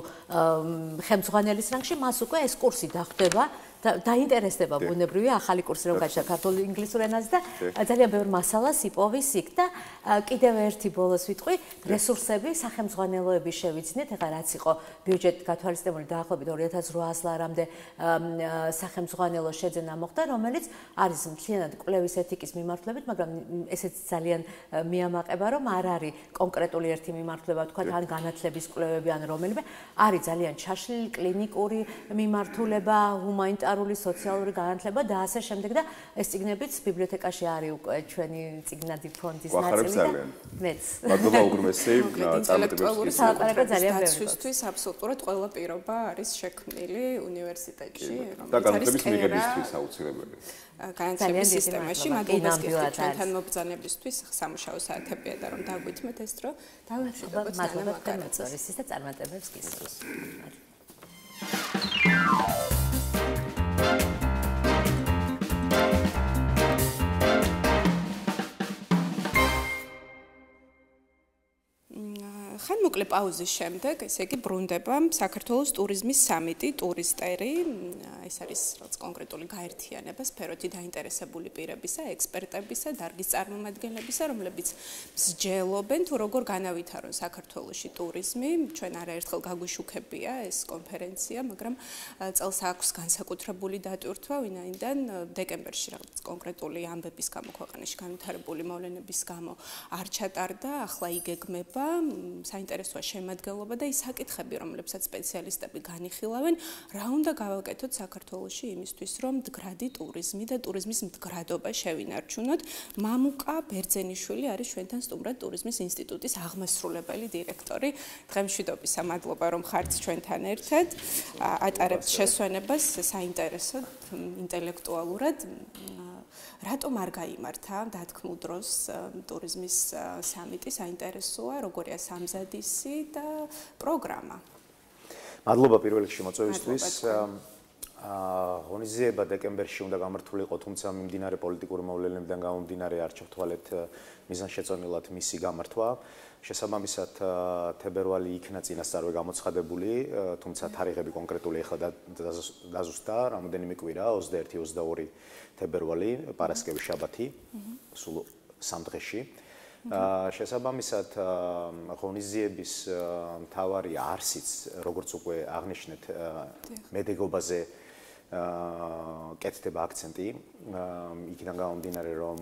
ხელმძღვანელის რანგში, მას უკვე ეს კურსი დახვდება დაინტერესდება ბუნებრივია ახალი კურსი რომ გაჩნდა ქართულ ინგლისურ ენაზე და ძალიან ბევრ მასალას იპოვის იქ და კიდევ ერთი ბოლოს ვიტყვი რესურსები სახელმძღვანელოების შევიძინეთ ეხლა რაც იყო ბიუჯეტ გათვალისწინებული დაახლოებით 2800 ლარამდე სახელმძღვანელო შეძენა მოხდა რომელიც არის მთლიანად კვლევის ეთიკის მიმართულებით მაგრამ ესეც ძალიან მიამაყება რომ არ არის კონკრეტული ერთი მიმართულება თქვა ან განათლების კვლევები ან რომელიმე არის ძალიან ჩაშლილი კლინიკური მიმართულება ჰუმანიტარული სოციალური განათლება და ასე შემდეგ და ეს წიგნებიც ბიბლიოთეკაში არის უკვე ჩვენი წიგნადი ფონდის ნაწილი და მეც
მადლობა უგრმესი
ინტელექტუალური საკუთრების ძალიან ბევრისთვის აბსოლუტურად ყველა პირობა არის შექმნილი უნივერსიტეტში
რომელიც არის მიღებისთვის აუცილებელი
განათლების სისტემაში მაგალითად ჩვენთან მობრძანებისთვის სამუშაო საათებია და რომ დაგვითმეთ ეს დრო დავამშვიდობოთ
მადლობა თემაწორისის და წარმატებებს გისურვებთ
ხანმოკლე პაუზის შემდეგ, ესე იგი ბრუნდება საქართველოს ტურიზმის სამიტი, ტურისტერი, ეს არის რაღაც კონკრეტული გაერთიანება, სფეროთი დაინტერესებული პირებისა, ექსპერტებისა, დარგის წარმომადგენლებისა, რომლებიც მსჯელობენ თუ როგორ განავითარონ საქართველოში ტურიზმი. ჩვენ არაერთხელ გაგვიშუქებია ეს კონფერენცია, მაგრამ წელს აქვს განსაკუთრებული დატვირთვა, ვინაიდან დეკემბერში რაღაც კონკრეტული ამბების გამო ქვეყანაში განვითარებული მოვლენების გამო არ ჩატარდა, ახლა იგეგმება საინტერესოა შემადგენლობა და ის საკითხები, რომლებსაც სპეციალისტები განიხილავენ, რა უნდა გავაკეთოთ საქართველოში იმისთვის, რომ მდგრადი ტურიზმი და ტურიზმის მდგრადობა შევინარჩუნოთ. მამუკა ბერძენიშვილი არის ჩვენთან სტუმრად ტურიზმის ინსტიტუტის აღმასრულებელი დირექტორი. დღემშვიდობისა, მადლობა რომ ხართ ჩვენთან ერთად. ატარებთ შესვენებას საინტერესოდ, ინტელექტუალურად. რატომ არ გაიმართა დათქმულ დროს ტურიზმის სამიტი, საინტერესოა, როგორია სამზადისი და პროგრამა?
მადლობა პირველ რიგში მოწვევისთვის. ღონისძიება დეკემბერში უნდა გამართულიყო, თუმცა მიმდინარე პოლიტიკური მოვლენებიდან გამომდინარე არ ჩავთვალეთ მიზანშეწონილად მისი გამართვა. შესაბამისად, თებერვალი იქნა წინასწარვე გამოცხადებული, თუმცა თარიღები კონკრეტული ახლა დაზუსტდა, რამოდენიმე კვირა, 21-22 თებერვალი, პარასკევი, შაბათი, სულ 3 დღეში. შესაბამისად, ღონისძიების მთავარი არსიც, როგორც უკვე აღნიშნეთ, მედეგობაზე კეთდება აქცენტი, იქიდან გამომდინარე, რომ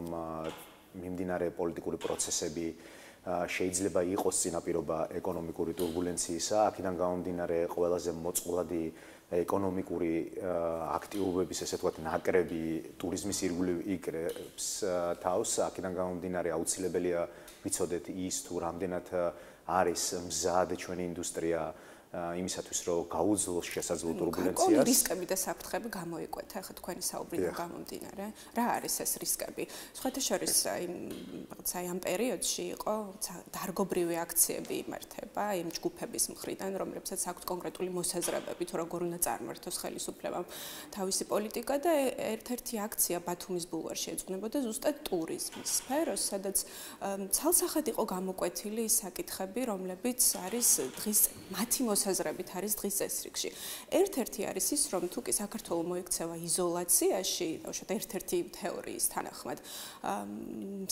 მიმდინარე პოლიტიკური პროცესები შეიძლება იყოს წინაპირობა ეკონომიკური ტურბულენციისა, აქედან გამომდინარე ყველაზე მოწყვლადი ეკონომიკური აქტივობების, ესე ვთქვათ, ნაკრები ტურიზმის ირგვლივ იკრებს თავს, აქედან გამომდინარე აუცილებელია ვიცოდეთ ის თუ რამდენად არის მზად ჩვენი ინდუსტრია იმისათვის, რომ გაუძლოს შესაძლო ტურბულენციას.
კონკრეტული რისკები და საფრთხები გამოიკვეთა ახლა თქვენი საუბრიდან გამომდინარე. რა არის ეს რისკები? სხვათა შორის აი ამ პერიოდში იყო დარგობრივი აქციები იმართება იმ ჯგუფების მხრიდან, რომლებსაც აქვთ კონკრეტული მოსაზრებები თუ როგორ უნდა წარმართოს ხელისუფლებამ თავისი პოლიტიკა და ერთ-ერთი აქცია ბათუმის ბულვარში ეძღვნებოდა ზუსტად ტურიზმის სფეროს, სადაც ცალსახად იყო გამოკვეთილი ის საკითხები, რომლებიც არის დღის მათი მოსაზრებით არის დღის წესრიგში. ერთ-ერთი არის ის, რომ თუ კი საქართველო მოიქცევა იზოლაციაში, ბავშვად, ერთ-ერთი თეორიის თანახმად,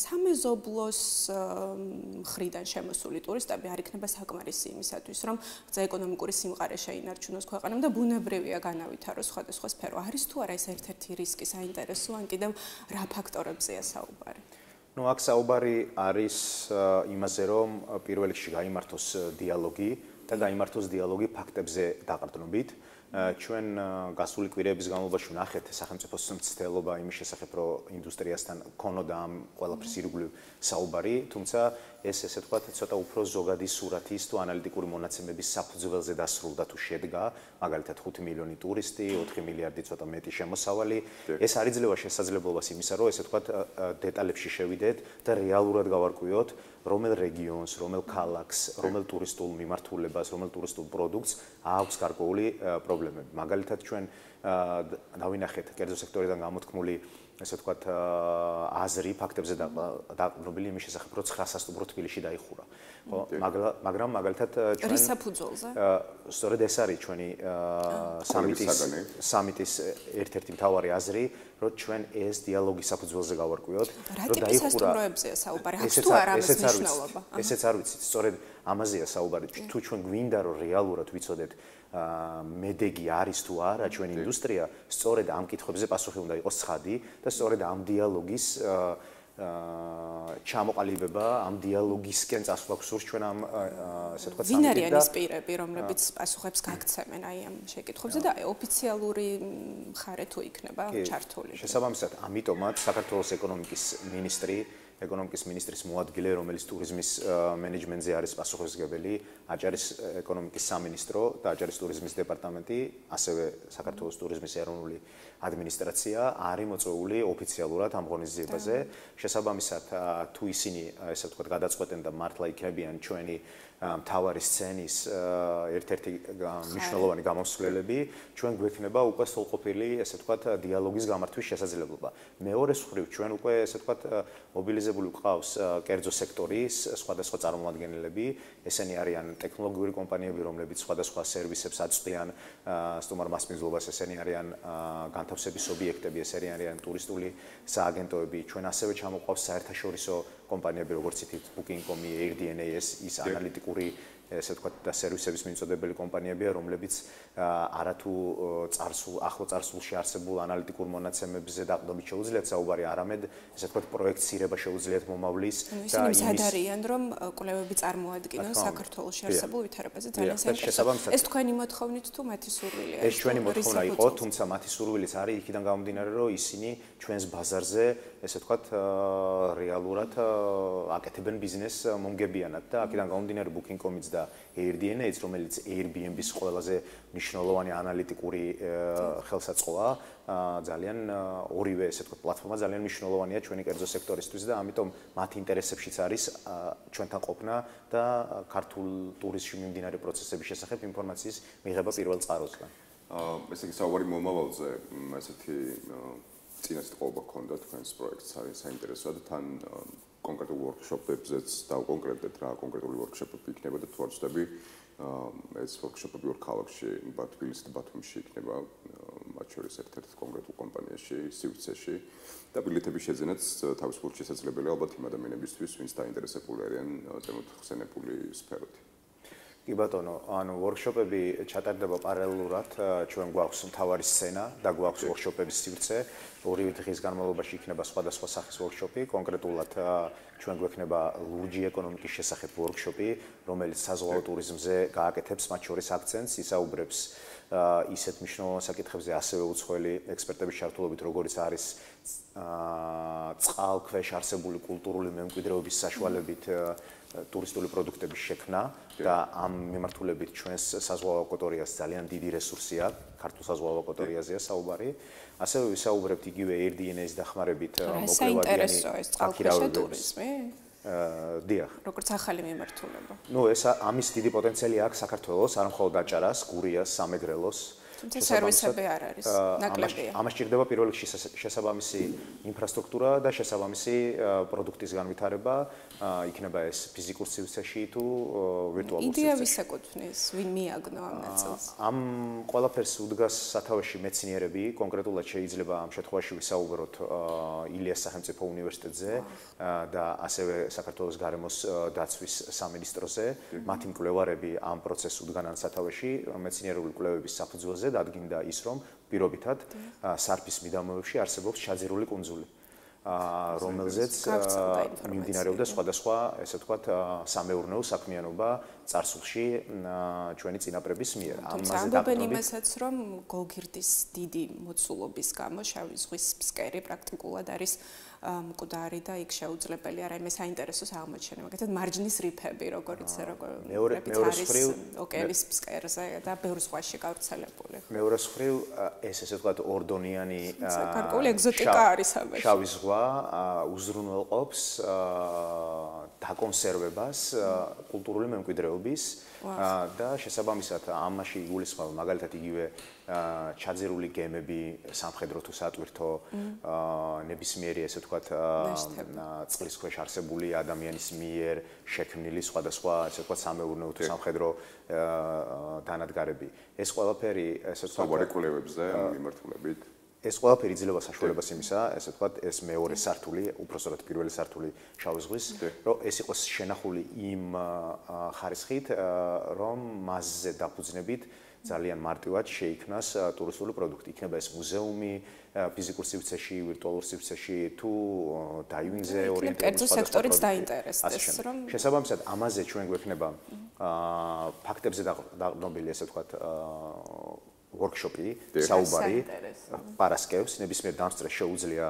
სამეზობლოს მხრიდან შემოსული ტურისტები არ იქნება საკმარისი იმისათვის, რომ ეკონომიკური სიმყარე შეინარჩუნოს ქვეყანამ და ბუნებრივია განავითაროს სხვადასხვა სფერო. არის თუ არა ეს ერთ-ერთი რისკი საინტერესო, ან კიდევ რა ფაქტორებზეა საუბარი?
აქ საუბარი არის იმაზე, რომ პირველ რიგში გაიმართოს დიალოგი და გაიმართოს დიალოგი ფაქტებზე დაყრდნობით. ჩვენ გასული კვირების განმავლობაში ვნახეთ სახელმწიფოს მცდელობა იმის შესახებ, რომ ინდუსტრიასთან ქონოდა ამ ყველაფრის ირგვლივ საუბარი, თუმცა ეს ესე ვთქვათ, ცოტა უფრო ზოგადი სურათის თუ ანალიტიკური მონაცემების საფუძველზე დასრულდა თუ შედგა, მაგალითად 5 მილიონი ტურისტი, 4 მილიარდი ცოტა მეტი შემოსავალი. ეს არ იძლევა შესაძლებლობას იმისა, რომ ესე ვთქვათ, დეტალებში შევიდეთ და რეალურად გავარკვიოთ, რომელ რეგიონს, რომელ ქალაქს, რომელ ტურისტულ მიმართულებას, რომელ ტურისტულ პროდუქტს აქვს გარკვეული პრობლემები. მაგალითად, ჩვენ დავინახეთ კერძო სექტორიდან გამოთქმული, ესე ვთქვათ, აზრი ფაქტებზე დაყრდნობილი იმის შესახებ, რომ 900 სტუმრო თბილისში დაიხურა. ხო, მაგრამ მაგალითად ჩვენ
რის საფუძველზე?
სწორედ ეს არის ჩვენი სამიტის ერთ-ერთი მთავარი აზრი, რომ ჩვენ ეს დიალოგის საფუძველზე გავარკვიოთ,
რომ დაიხურა სასტუმროებზეა საუბარი, აქვს თუ არა ამის მნიშვნელობა?
ესეც არ ვიცით, სწორედ ამაზეა საუბარი. თუ ჩვენ გვინდა რომ რეალურად ვიცოდეთ მედეგი არის თუ არა ჩვენი ინდუსტრია, სწორედ ამ კითხვებზე პასუხი უნდა იყოს ცხადი და სწორედ ამ დიალოგის ჩამოყალიბება, ამ დიალოგისკენ წასვლა გვსურს ჩვენ ამ ასე ვთქვათ
ვინ არიან ის პირები, რომლებიც პასუხებს გაგცემენ აი ამ შეკითხვებზე და ოფიციალური მხარე თუ იქნება ჩართული?
შესაბამისად, ამიტომაც საქართველოს ეკონომიკის მინისტრის მოადგილე, რომელიც ტურიზმის მენეჯმენტზე არის პასუხისმგებელი, აჭარის ეკონომიკის სამინისტრო და აჭარის ტურიზმის დეპარტამენტი, ასევე საქართველოს ტურიზმის ეროვნული ადმინისტრაცია არის მოწვეული ოფიციალურად ამ ღონისძიებაზე. შესაბამისად, თუ ისინი, ესე ვთქვათ, გადაწყვეტენ და მართლა იქნებიან ჩვენი მთავარი სცენის ერთ-ერთი მნიშვნელოვანი გამოსვლელები, ჩვენ გვექნება უკვე სრულყოფილი, ესე ვთქვათ, დიალოგის გამართვის შესაძლებლობა. მეორე მხრივ, ჩვენ უკვე, ესე ვთქვათ, მობილიზაცია სპეციალიზებული ყავს კერძო სექტორის სხვადასხვა წარმომადგენლები, ესენი არიან ტექნოლოგიური კომპანიები, რომლებიც სხვადასხვა სერვისებს აწვდიან სტუმარ მასპინძლობას, ესენი არიან განთავსების ობიექტები, ესენი არიან ტურისტული სააგენტოები, ჩვენ ასევე ჩამოყავს საერთაშორისო კომპანიები, როგორც ითით Booking.com, Airbnb, ის ანალიტიკური ესე ვთქვათ და სერვისების მიმწოდებელი კომპანიებია, რომლებიც არათუ ახლო წარსულში არსებულ ანალიტიკურ მონაცემებზე დაყრდნობით შეუძლიათ საუბარი, არამედ ესე ვთქვათ პროექცირება შეუძლიათ მომავლის
და იმის არიან, რომ კვლევები წარმოადგენენ საქართველოში არსებულ ვითარებაზე ძალიან საინტერესო. ეს თქვენი მოთხოვნით თუ მათი სურვილია?
ეს ჩვენი მოთხოვნა იყო, თუმცა მათი სურვილიც არის იქიდან გამომდინარე, რომ ისინი ჩვენს ბაზარზე ესე ვთქვათ რეალურად აკეთებენ ბიზნესს მომგებიანად და აქედან გამომდინარე Booking.com-იც და Airbnb-იც, რომელიც Airbnb-ის ყველაზე მნიშვნელოვანი ანალიტიკური ხელსაწყოა, ძალიან ორივე ესე ვთქვათ პლატფორმა ძალიან მნიშვნელოვანია ჩვენი კერძო სექტორისთვის და ამიტომ მათ ინტერესებშიც არის ჩვენთან ყოფნა და ქართულ ტურიზმში მიმდინარე პროცესების შესახებ ინფორმაციის მიღება პირველ წყაროსგან.
ესე იგი საუბარი მომავალზე, ესეთი წინასწრაფობა გქონდა თქვენს პროექტს არის საინტერესოა და თან კონკრეტულ ვორქშოპებზეც დავკონკრეტეთ რა კონკრეტული ვორქშოპები იქნება და თუ არ ვცდები ეს ვორქშოპები ორ ქალაქში თბილისში და ბათუმში იქნება მათ შორის ერთ-ერთ კონკრეტულ კომპანიაში სივრცეში და ბილეთების შეძენაც თავისუფლად შესაძლებელია ალბათ იმ ადამიანებისთვის ვინც დაინტერესებული არიან ზემოთ ხსენებული სფეროთი.
კი ბატონო, ანუ ვორქშოპები ჩატარდება პარალელურად, ჩვენ გვაქვს მთავარი სცენა და გვაქვს ვორქშოპების სივრცე. ორივე დღის განმავლობაში იქნება სხვადასხვა სახის ვორქშოპი, კონკრეტულად ჩვენ გვექნება ლურჯი ეკონომიკის შესახებ ვორქშოპი, რომელიც საზღვაო ტურიზმზე გააკეთებს მათ შორის აქცენტს, ისაუბრებს ისეთ მნიშვნელოვან საკითხებზე ასევე უცხოელი ექსპერტების ჩართულობით, როგორც არის წყალქვეშ არსებული კულტურული მემკვიდრეობის საშუალებით ტურისტული პროდუქტების შექმნა და ამ მიმართულებით ჩვენს საზღვაო აკვატორიას ძალიან დიდი რესურსი აქვს, ქართულ საზღვაო აკვატორიაზეა საუბარი. ასევე ვისაუბრებთ იგივე Airbnb-ის დახმარებით
მოკლევადიანი წყალქვეშა ტურიზმი.
დიახ.
როგორც ახალი მიმართულება.
ეს ამის დიდი პოტენციალი აქვს საქართველოს, არ მხოლოდ აჭარას, გურიას, სამეგრელოს.
თუმცა სერვისები არ არის ნაკლებია.
ამას ჭირდება პირველ რიგში შესაბამისი ინფრასტრუქტურა და შესაბამისი პროდუქტის განვითარება, იქნება ეს ფიზიკურ სივრცეში თუ ვირტუალურ სივრცეში.
იდეა ვის ეკუთვნის, ვინ მიაგნო ამ ნაწილს?
ამ ყველაფერს უდგას სათავეში მეცნიერები, კონკრეტულად შეიძლება ამ შემთხვევაში ვისაუბროთ ილიას სახელმწიფო უნივერსიტეტზე და ასევე საქართველოს გარემოს დაცვის სამინისტროზე. მათი მკვლევარები ამ პროცესს უდგანან სათავეში მეცნიერული კვლევების საფუძველზე დადგინდა ის, რომ პირობითად სარფის მიდამოებში არსებობს ჩაძირული კუნძული, რომელზეც მიმდინარეობდა სხვადასხვა, ესე ვთქვათ, სამეურნეო საქმიანობა წარსულში ჩვენი წინაპრების მიერ.
ამბობენ იმასაც, რომ გოგირდის დიდი მოცულობის გამო შავი ზღვის ფსკერი პრაქტიკულად არის მკვდარი და იქ შეუძლებელი არ არის საინტერესოს აღმოჩენა. მაგალითად, მარჯნის რიფები, როგორც არის ოკეანის ფსკერზე და ბევრ ზღვაში გავრცელებული.
მეორე მხრივ, ეს ესე ვთქვათ, ორდონიანი
გარკვეული ეგზოტიკა არის ამაში.
შავი ზღვა უზრუნველყოფს დაკონსერვებას კულტურული მემკვიდრეობის და შესაბამისად ამაში იგულისხმება მაგალითად იგივე ჩაძირული გემები სამხედრო თუ სატვირთო ნებისმიერი ესე ვთქვათ წყლის ქვეშ არსებული ადამიანის მიერ შექმნილი სხვადასხვა ესე ვთქვათ სამეურნეო თუ სამხედრო დანადგარები. ეს ყველაფერი ესე ვთქვათ
საბარეკულევებზე მიმართულებით
ეს ყველაფერი იძლევა საშუალებას იმისა, ესე ვთქვათ, ეს მეორე სართული, უпроსტად პირველი სართული შავი ზღვის, რომ ეს იყოს შენახული იმ ხარისხით, რომ მასზე დაფუძნებით ძალიან მარტივად შეიქმნას ტურისტული პროდუქტი. იქნება ეს მუზეუმი ფიზიკურ სივრცეში, ვირტუალურ სივრცეში თუ დაივინგზე ორიენტირებული
სექტორიც დაინტერესდეს, რომ
შესაბამისად ამაზე ჩვენ გვექნება ფაქტებზე დაყრდნობილი, ესე ვთქვათ, ვორქშოპი, საუბარი, პარასკევს, ნებისმიერ დამსწრეს შეუძლია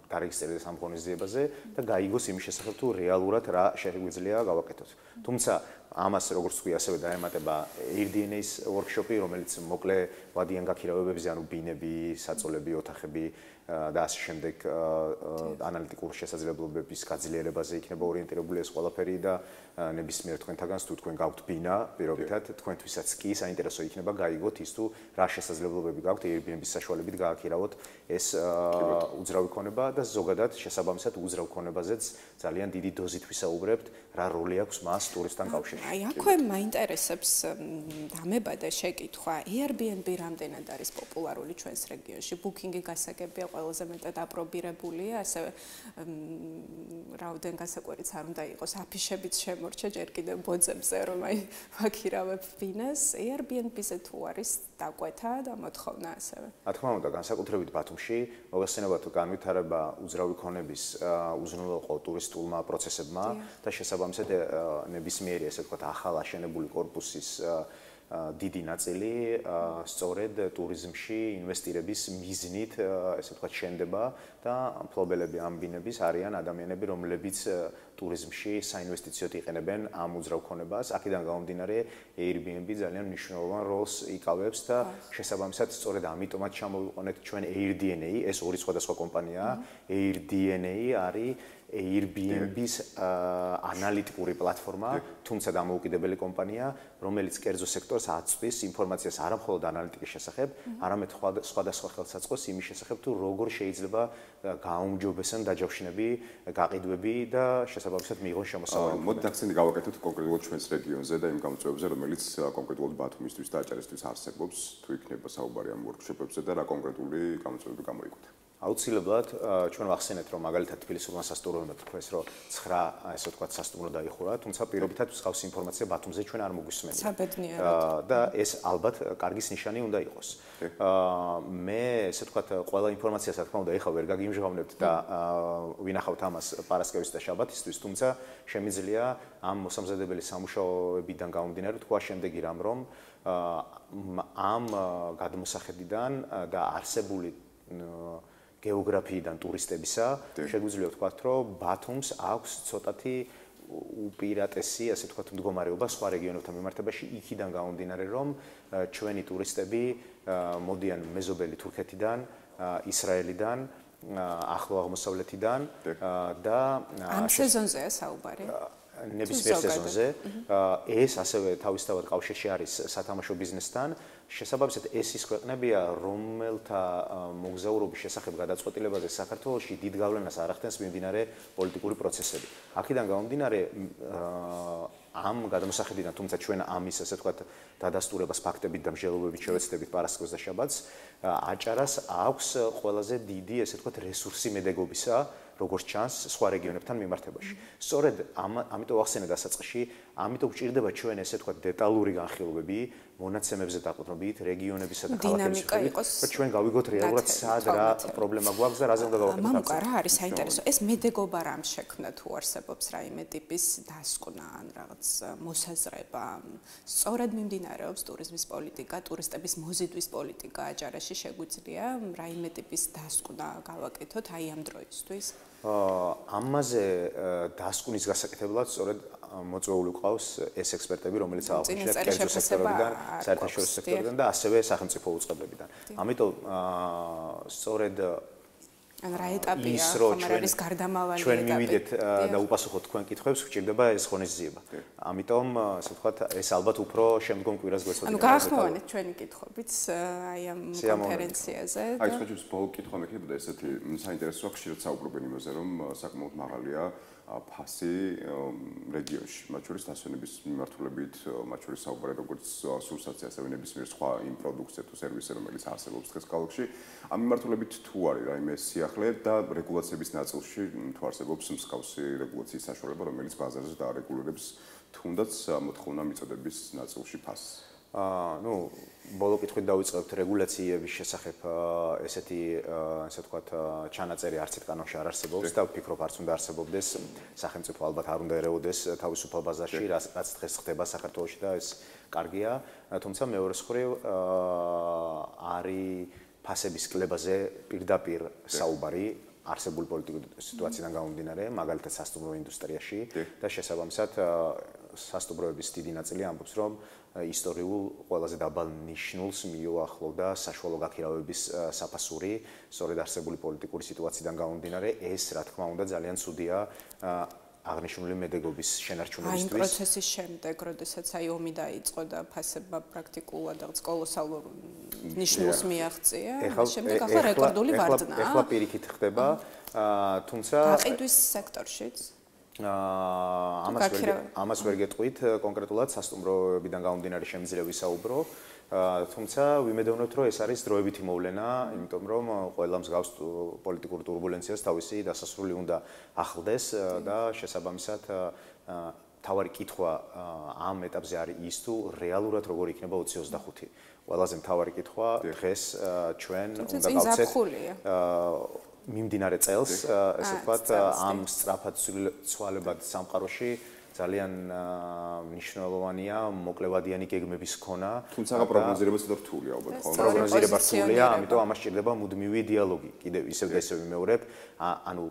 დარეგისტრირდეს ამ ღონისძიებაზე და გაიგოს იმის შესახებ თუ რეალურად რა შეგვიძლია გავაკეთოთ. თუმცა ამას როგორც თქვი ასევე დაემატება Airbnb-ის ვორქშოპი, რომელიც მოკლე ვადიან გაქირავებებზე, ანუ ბინები, საწოლები, ოთახები და ასე შემდეგ ანალიტიკური შესაძლებლობების გაძლიერებაზე იქნება ორიენტირებული ეს ყველაფერი და ნებისმიერ თქვენთაგანს თუ თქვენ გაქვთ ბინა, პირობითად თქვენთვისაც კი საინტერესო იქნება გაიგოთ ის თუ რა შესაძლებლობები გაქვთ Airbnb-ის საშუალებით გააქირავოთ ეს უძრავი ქონება და ზოგადად შესაბამისად უძრავ ქონებაზეც ძალიან დიდი დოზით ვისაუბრებთ, რა როლი აქვს მას ტურისტთან კავშირში.
აი, აქვე მაინტერესებს დამებადა შეკითხვა, Airbnb რამდენად არის პოპულარული ჩვენს რეგიონში? Booking-ი გასაგებია ყველაზე მეტად აპრობირებულია, ასევე რაოდენ გასაკვირიც არ უნდა იყოს, აფიშებიც შემორჩა ჯერ კიდევ ბოძებზე, რომ აი ვაქირავებ ბინას. Airbnb-ზე თუ არის დაკვეთა და მოთხოვნა ასევე.
რა თქმა უნდა, განსაკუთრებით ბათუმში მოგესწრებათ განვითარება უძრავი ქონების უზრუნველყო ტურისტულმა პროცესებმა და შესაბამისად ნებისმიერი ესე ვთქვათ ახალ აშენებული კორპუსის დიდი ნაწილი სწორედ ტურიზმში ინვესტირების მიზნით ესე ვთქვათ შენდება და მფლობელები ამ ბინების არიან ადამიანები, რომლებიც ტურიზმში საინვესტიციოდ იყენებენ ამ უძრავ ქონებას. აქედან გამომდინარე Airbnb ძალიან მნიშვნელოვან როლს იკავებს და შესაბამისად სწორედ ამიტომაც ჩამოვიყვანეთ ჩვენ AirDNA, ეს ორი სხვადასხვა კომპანიაა. AirDNA არის Airbnb-ის ანალიტიკური პლატფორმა, თუმცა დამოუკიდებელი კომპანია, რომელიც კერძო სექტორს აწვდის ინფორმაციას არა მხოლოდ ანალიტიკის შესახებ, არამედ სხვადასხვა ხელსაწყოს იმის შესახებ, თუ როგორ შეიძლება გააუმჯობესონ დაჯავშნები, გაყიდვები და შესაბამისად მიიღონ შემოსავალი.
მოდი აქცენტი გავაკეთოთ კონკრეტულად ჩვენს რეგიონზე და იმ გამოწვევებზე, რომელიც კონკრეტულად ბათუმისთვის და აჭარისთვის არსებობს, თუ იქნება საუბარი ამ ვორქშოპებზე და რა კონკრეტული გამოწვევები გამოიკვეთა.
აუცილებლად ჩვენ ვახსენეთ, რომ მაგალითად თბილისურმა სასტუმროებმა თქვეს, რომ 9 ესე ვთქვათ სასტუმრო დაიხურა, თუმცა პირობითად მსგავსი ინფორმაცია ბათუმზე ჩვენ არ მოგვისმენია.
საბედნიეროდ.
და ეს ალბათ კარგის ნიშანი უნდა იყოს. მე ესე ვთქვათ ყველა ინფორმაციას რა თქმა უნდა ეხლა ვერ გაგიმჟღავნებთ და ვინახავთ ამას პარასკევის და შაბათისთვის, თუმცა შემიძლია ამ მოსამზადებელი სამუშაოებიდან გამომდინარე თქვა შემდეგი რამ, რომ ამ გადმოსახედიდან და არსებული გეოგრაფიიდან ტურისტებისა შეგვიძლია ვთქვათ, რომ ბათუმს აქვს ცოტათი უპირატესი, ასე ვთქვათ, მდგომარეობა სხვა რეგიონებთან მიმართებაში, იქიდან გამომდინარე, რომ ჩვენი ტურისტები მოდიან მეზობელი თურქეთიდან, ისრაელიდან, ახლო აღმოსავლეთიდან და
ამ სეზონზეა საუბარი.
ნებისმიერ სეზონზე ეს ასევე თავისთავად კავშირში არის სათამაშო ბიზნესთან. შესაბამისად ეს ის ქვეყნებია, რომელთა მოგზაურობის შესახებ გადაწყვეტილებაზე საქართველოში დიდ გავლენას არ ახდენს მიმდინარე პოლიტიკური პროცესები. აქედან გამომდინარე ამ გადამოსახედიდან, თუმცა ჩვენ ამის ასე ვთქვათ დადასტურებას ფაქტებით და მსჯელობებით შევეცდებით პარასკევს და შაბათს, აჭარას აქვს ყველაზე დიდი ასე ვთქვათ რესურსი მედეგობისა, როგორც ჩანს სხვა რეგიონებთან მიმართებაში. სწორედ ამიტომ ვახსენე დასაწყისში, ამიტომ გვჭირდება ჩვენ ესე ვთქვათ დეტალური განხილვები მონაცემებზე დაყრდნობით, რეგიონებისა და ქალაქების შესახებ, რომ ჩვენ გავიგოთ რეალურად სად რა პრობლემა გვაქვს და რაზე უნდა გავაკეთოთ.
მამუკა, რა არის საინტერესო? ეს მედეგობა რამ შექმნა თუ არსებობს რაიმე ტიპის დასკვნა ან რაღაც მოსაზრება? სწორედ მიმდინარეობს ტურიზმის პოლიტიკა, ტურისტების მოზიდვის პოლიტიკა აჭარაში შეგვიძლია რაიმე ტიპის დასკვნა გავაკეთოთ აი ამ დროისთვის?
ამაზე დასკვნის გასაკეთებლად სწორედ მოწვეული ყავს ეს ექსპერტები, რომელიც აღნიშნეთ კერძო სექტორებიდან, საერთაშორისო სექტორებიდან და ასევე სახელმწიფო უწყებლებიდან. ამიტომ სწორედ
ან რა ეტაპია, ხომ არის გარდამავალი ეტაპი.
ჩვენ მივიდეთ და უპასუხოთ თქვენ კითხვებს, გვჭირდება ეს ღონისძიება. ამიტომ, ასე ვთქვათ, ეს ალბათ უფრო შემდგომ კვირას გვეცოდება.
ანუ გაახმოვანეთ ჩვენი კითხვებიც აი ამ კონფერენციაზე.
აი, სხვაჯერს ბოლო კითხვა მექნებოდა ესეთი საინტერესოა, ხშირად საუბრობენ იმაზე, რომ საკმაოდ მაღალია ფასი რეგიონში, მათ შორის დასვენების მიმართულებით, მათ შორის საუბარი როგორც სურსათზე, ასევე ნებისმიერ სხვა იმ პროდუქტზე თუ სერვისზე, რომელიც არსებობს დღეს ქალაქში. ამ მიმართულებით თუ არის რაიმე სიახლე და რეგულაციების ნაწილში თუ არსებობს მსგავსი რეგულაციის საშუალება, რომელიც ბაზარზე დაარეგულირებს თუნდაც მოთხოვნა მიწოდების ნაწილში ფასს.
ну, ბოლო კითხვით დავიწყებთ რეგულაციების შესახებ ესეთი, ასე ვთქვათ, ჩანაწერი არც ერთ კანონში არ არსებობს და ვფიქრობ არც უნდა არსებობდეს, სახელმწიფო ალბათ არ უნდა ერეოდეს თავისუფალ ბაზარში, რაც დღეს ხდება საქართველოში და ეს კარგია, თუმცა მეორე მხრივ არის ფასების კლებაზე პირდაპირ საუბარი არსებული პოლიტიკური სიტუაციიდან გამომდინარე, მაგალითად სასტუმრო ინდუსტრიაში და შესაბამისად სასტუმროების დიდი ნაწილი ამბობს, რომ ისტორიულ ყველაზე დაბალ ნიშნულს მიუახლოვდა საშუალო გაქირავების საფასური, სწორედ არსებული პოლიტიკური სიტუაციიდან გამომდინარე, ეს რა თქმა უნდა ძალიან ცუდია აღნიშნული მედეგობის შენარჩუნებისთვის.
აი პროცესის შემდეგ, როდესაც ომი დაიწყო და ფასებმა პრაქტიკულად კოლოსალურ ნიშნულს მიაღწია, შემდეგ ახლა რეკორდული ვარდნაა.
ეხლა პირიქით ხდება, თუმცა
გაყიდვის სექტორშიც
ამას ვერ გეტყვით კონკრეტულად სასტუმროებიდან გამომდინარე შემიძლია ვისაუბრო, თუმცა ვიმედოვნებთ, რომ ეს არის დროებითი მოვლენა, იმიტომ რომ ყველა მსგავს პოლიტიკურ ტურბულენციას თავისი დასასრული უნდა ახლდეს და შესაბამისად თავარი კითხვა ამ ეტაპზე არის ის თუ რეალურად როგორ იქნება 2025. ყველაზე მთავარი კითხვა დღეს ჩვენ უნდა გავცეთ მიმდინარე წელს, ესე ვთქვათ, ამ სწრაფად ცვალებად სამყაროში ძალიან მნიშვნელოვანია მოკლევადიანი გეგმების ქონა.
თუმცა პროგნოზირება ცოტა რთულია ალბათ.
პროგნოზირება რთულია, ამიტომ ამას სჭირდება მუდმივი დიალოგი. კიდევ ისევ და ისევ ვიმეორებ, ანუ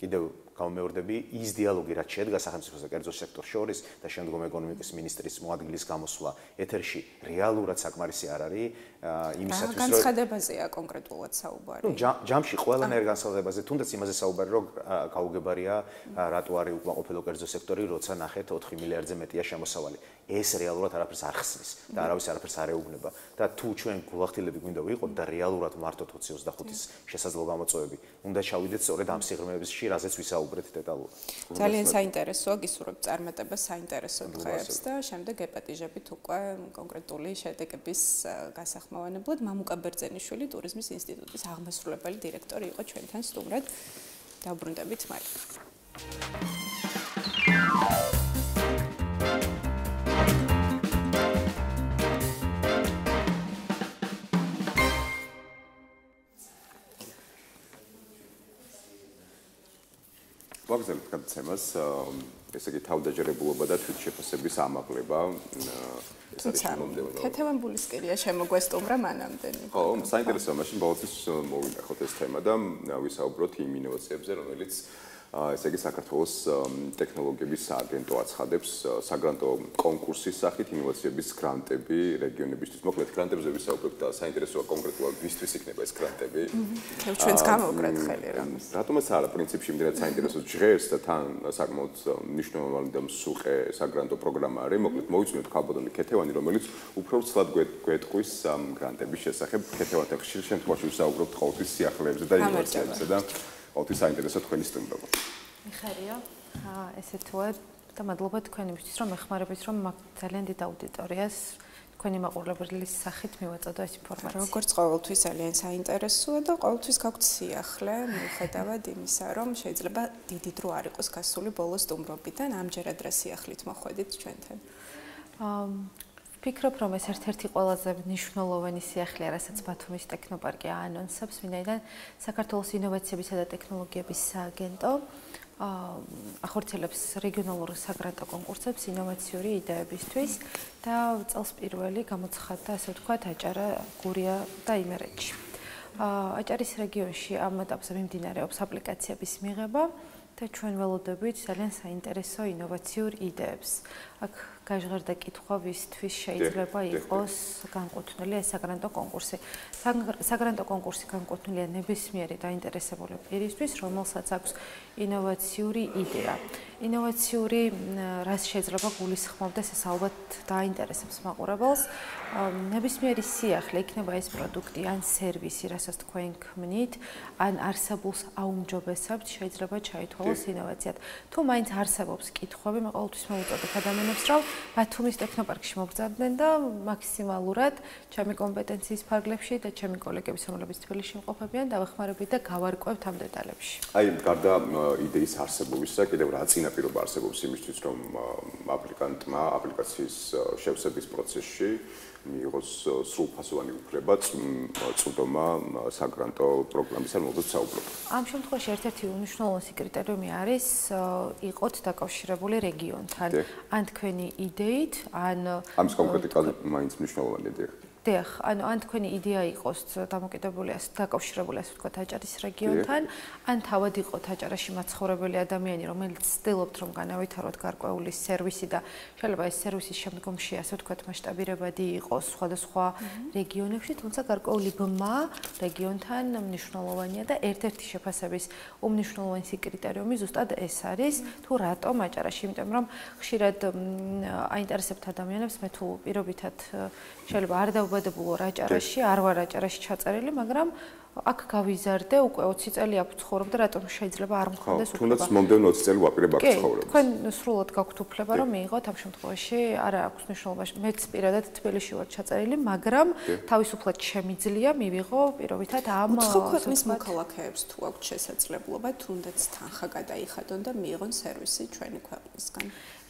კიდევ გამომეორდები ის დიალოგი, რაც შედგა სახელმწიფოს და კერძო სექტორს შორის და შემდგომ ეკონომიკის მინისტრის მოადგილის გამოსვლა ეთერში რეალურად საკმარისი არ არის იმისათვის, რომ
განცხადებაზეა კონკრეტულად საუბარი.
ნუ ჯამში ყველანაირ განცხადებაზე, თუნდაც იმაზე საუბარი, რომ გაუგებარია რატო არის უკმაყოფილო კერძო სექტორი, როცა ნახეთ 4 მილიარდზე მეტია შემოსავალი. ეს რეალურად არაფერს არ ხსნის და არავის არაფერს არ ეუბნება და თუ ჩვენ გულახდილები გვინდა ვიყოთ და რეალურად მართოთ 2025-ის შესაძლო გამოწვევები, უნდა ჩავიდეთ სწორედ ამ სიღრმეებში, რაზეც ვისაუბრეთ დეტალურად.
ძალიან საინტერესოა, გისურვებთ წარმატებას საინტერესო დღეებს და შემდეგ ეპატიჟებით უკვე კონკრეტული შედეგების გასახმოვანებლად. მამუკა ბერძენიშვილი ტურიზმის ინსტიტუტის აღმასრულებელი დირექტორი იყო ჩვენთან სტუმრად. დავბრუნდებით მალე.
ვაგზავნებთ გადაცემას, ესე იგი თავდაჯერებულობა და თვითშეფასების ამაღლება.
ქეთევანბულისკირია შემოგვესტუმრა მანამდე.
ხო, საინტერესოა, მაშინ ბოლოსთვის მოვინახოთ ეს თემა და ვისაუბროთ იმ ინოვაციებზე, რომელიც ესე იგი საქართველოს ტექნოლოგიების სააგენტო აცხადებს საგრანტო კონკურსის სახით ინოვაციების გრანტები რეგიონებისთვის. მოკლედ გრანტებზე ვისაუბრებთ და საინტერესოა კონკრეტულად ვისთვის იქნება ეს გრანტები.
ჩვენც გამოვკრათ ხელი რამის.
რატომაც არა პრინციპში იმდენად საინტერესო ჟღერს და თან საკმაოდ მნიშვნელოვანი და მსუყე საგრანტო პროგრამა არის. მოკლედ მოვიწვიოთ ქალბატონი ქეთევანი, რომელიც უფრო ცლად გვეტყვის გრანტების შესახებ. ქეთევანთან ხშირ შემთხვევაში ვისაუბრებთ ყოველთვის სიახლეებზე და ინოვაციებზე და ყოველთვის საინტერესო თქვენი სტუმრობა.
მიხარია, ესე თუე და მადლობა თქვენისთვის, რომ ეხმარებით, რომ ძალიან დიდ აუდიტორიას თქვენი მაყურებლის სახით მივაწოდო ეს ინფორმაცია.
როგორც ყოველთვის ძალიან საინტერესოა და ყოველთვის გაგვთ სიახლე, მიუხედავად იმისა, რომ შეიძლება დიდი დრო არ იყოს გასული ბოლო სტუმრობიდან, ამჯერად რა სიახლით მოხვედით ჩვენთან.
ვფიქრობ, რომ ეს ერთ-ერთი ყველაზე მნიშვნელოვანი სიახლეა, რასაც ბათუმის ტექნოპარკი აანონსებს, ვინაიდან საქართველოს ინოვაციებისა და ტექნოლოგიების სააგენტო ახორციელებს რეგიონალურ საგრანტო კონკურსებს ინოვაციური იდეებისთვის და წელს პირველი გამოცხადდა, ასე ვთქვათ, აჭარა, გურია და იმერეთში. აჭარის რეგიონში ამ ეტაპზე მიმდინარეობს აპლიკაციების მიღება და ჩვენ ველოდებით ძალიან საინტერესო ინოვაციურ იდეებს. აქ გაჟღერდა კითხვა, ვისთვის შეიძლება იყოს განკუთვნილი ეს საგრანტო კონკურსი. საგრანტო კონკურსი განკუთვნილია ნებისმიერი დაინტერესებული პირისთვის, რომელსაც აქვს ინოვაციური იდეა. ინოვაციური რას შეიძლება გულისხმობდეს, ეს ალბათ დაინტერესებს მაყურებელს. ნებისმიერი სიახლე, იქნება ეს პროდუქტი ან სერვისი, რასაც თქვენ ქმნით, ან არსებულს აუმჯობესებთ, შეიძლება ჩაითვალოს ინოვაციად. თუ მაინც არსებობს კითხვები, მე ყოველთვის მოვუწოდებ ადამიანებს, რომ ბათუმის ტექნოპარკში მოგზავნდნენ და მაქსიმალურად ჩემი კომპეტენციის ფარგლებში და ჩემი კოლეგების, რომლებიც თბილისში იმყოფებიან, დავეხმარებით და გავარკვევთ ამ დეტალებში.
აი, გარდა იდეის არსებობისა, კიდევ რა წინაპირობა არსებობს იმისთვის, რომ აპლიკანტმა აპლიკაციის შევსების პროცესში მიიღოს სრულფასოვანი უფლება წვდომა საგრანტო პროგრამის არ მოგწევს საუბრობ.
ამ შემთხვევაში ერთ-ერთი უმნიშვნელოვანესი კრიტერიუმი არის იყოთ დაკავშირებული რეგიონთან. ან თქვენი იდეით, ან
ამის კონკრეტიკაზე მაინც მნიშვნელოვანია.
დიახ, ანუ ან თქვენი იდეა იყოს დამოკიდებული დაკავშირებული ასე ვთქვათ აჭარის რეგიონთან, ან თავად იყოთ აჭარაში მაცხოვრებელი ადამიანი, რომელიც ცდილობთ რომ განავითაროთ გარკვეული სერვისი და შეიძლება ეს სერვისი შემდგომში ასე ვთქვათ მასშტაბირებადი იყოს სხვადასხვა რეგიონებში, თუმცა გარკვეული ბმა რეგიონთან მნიშვნელოვანია და ერთ-ერთი შეფასების უმნიშვნელოვანესი კრიტერიუმი ზუსტად ეს არის, თუ რატომ აჭარაში, იმიტომ რომ ხშირად აინტერესებთ ადამიანებს მე თუ პირობითად შეიძლება არ დავბადებულო აჭარაში, არ ვარ აჭარაში ჩაწერილი, მაგრამ აქ გავიზარდე უკვე 20 წელი აქ ვცხოვრობ და რატომ შეიძლება არ მქონდეს უფლება.
თუნდაც მომდევნო 20 წელი ვაპირებ აქ ცხოვრებას.
თქვენ სრულად გაქვთ უფლება რომ მიიღოთ ამ შემთხვევაში არა აქვს მნიშვნელობა. მეც პირადად თბილისში ვარ ჩაწერილი, მაგრამ თავისუფლად შემიძლია მივიღო პირობითად ამ
უცხო ქვეყნის მოქალაქეებს თუ აქვთ შესაძლებლობა თუნდაც თანხა გადაიხადონ და მიიღონ სერვისი ჩვენი ქვეყნისგან.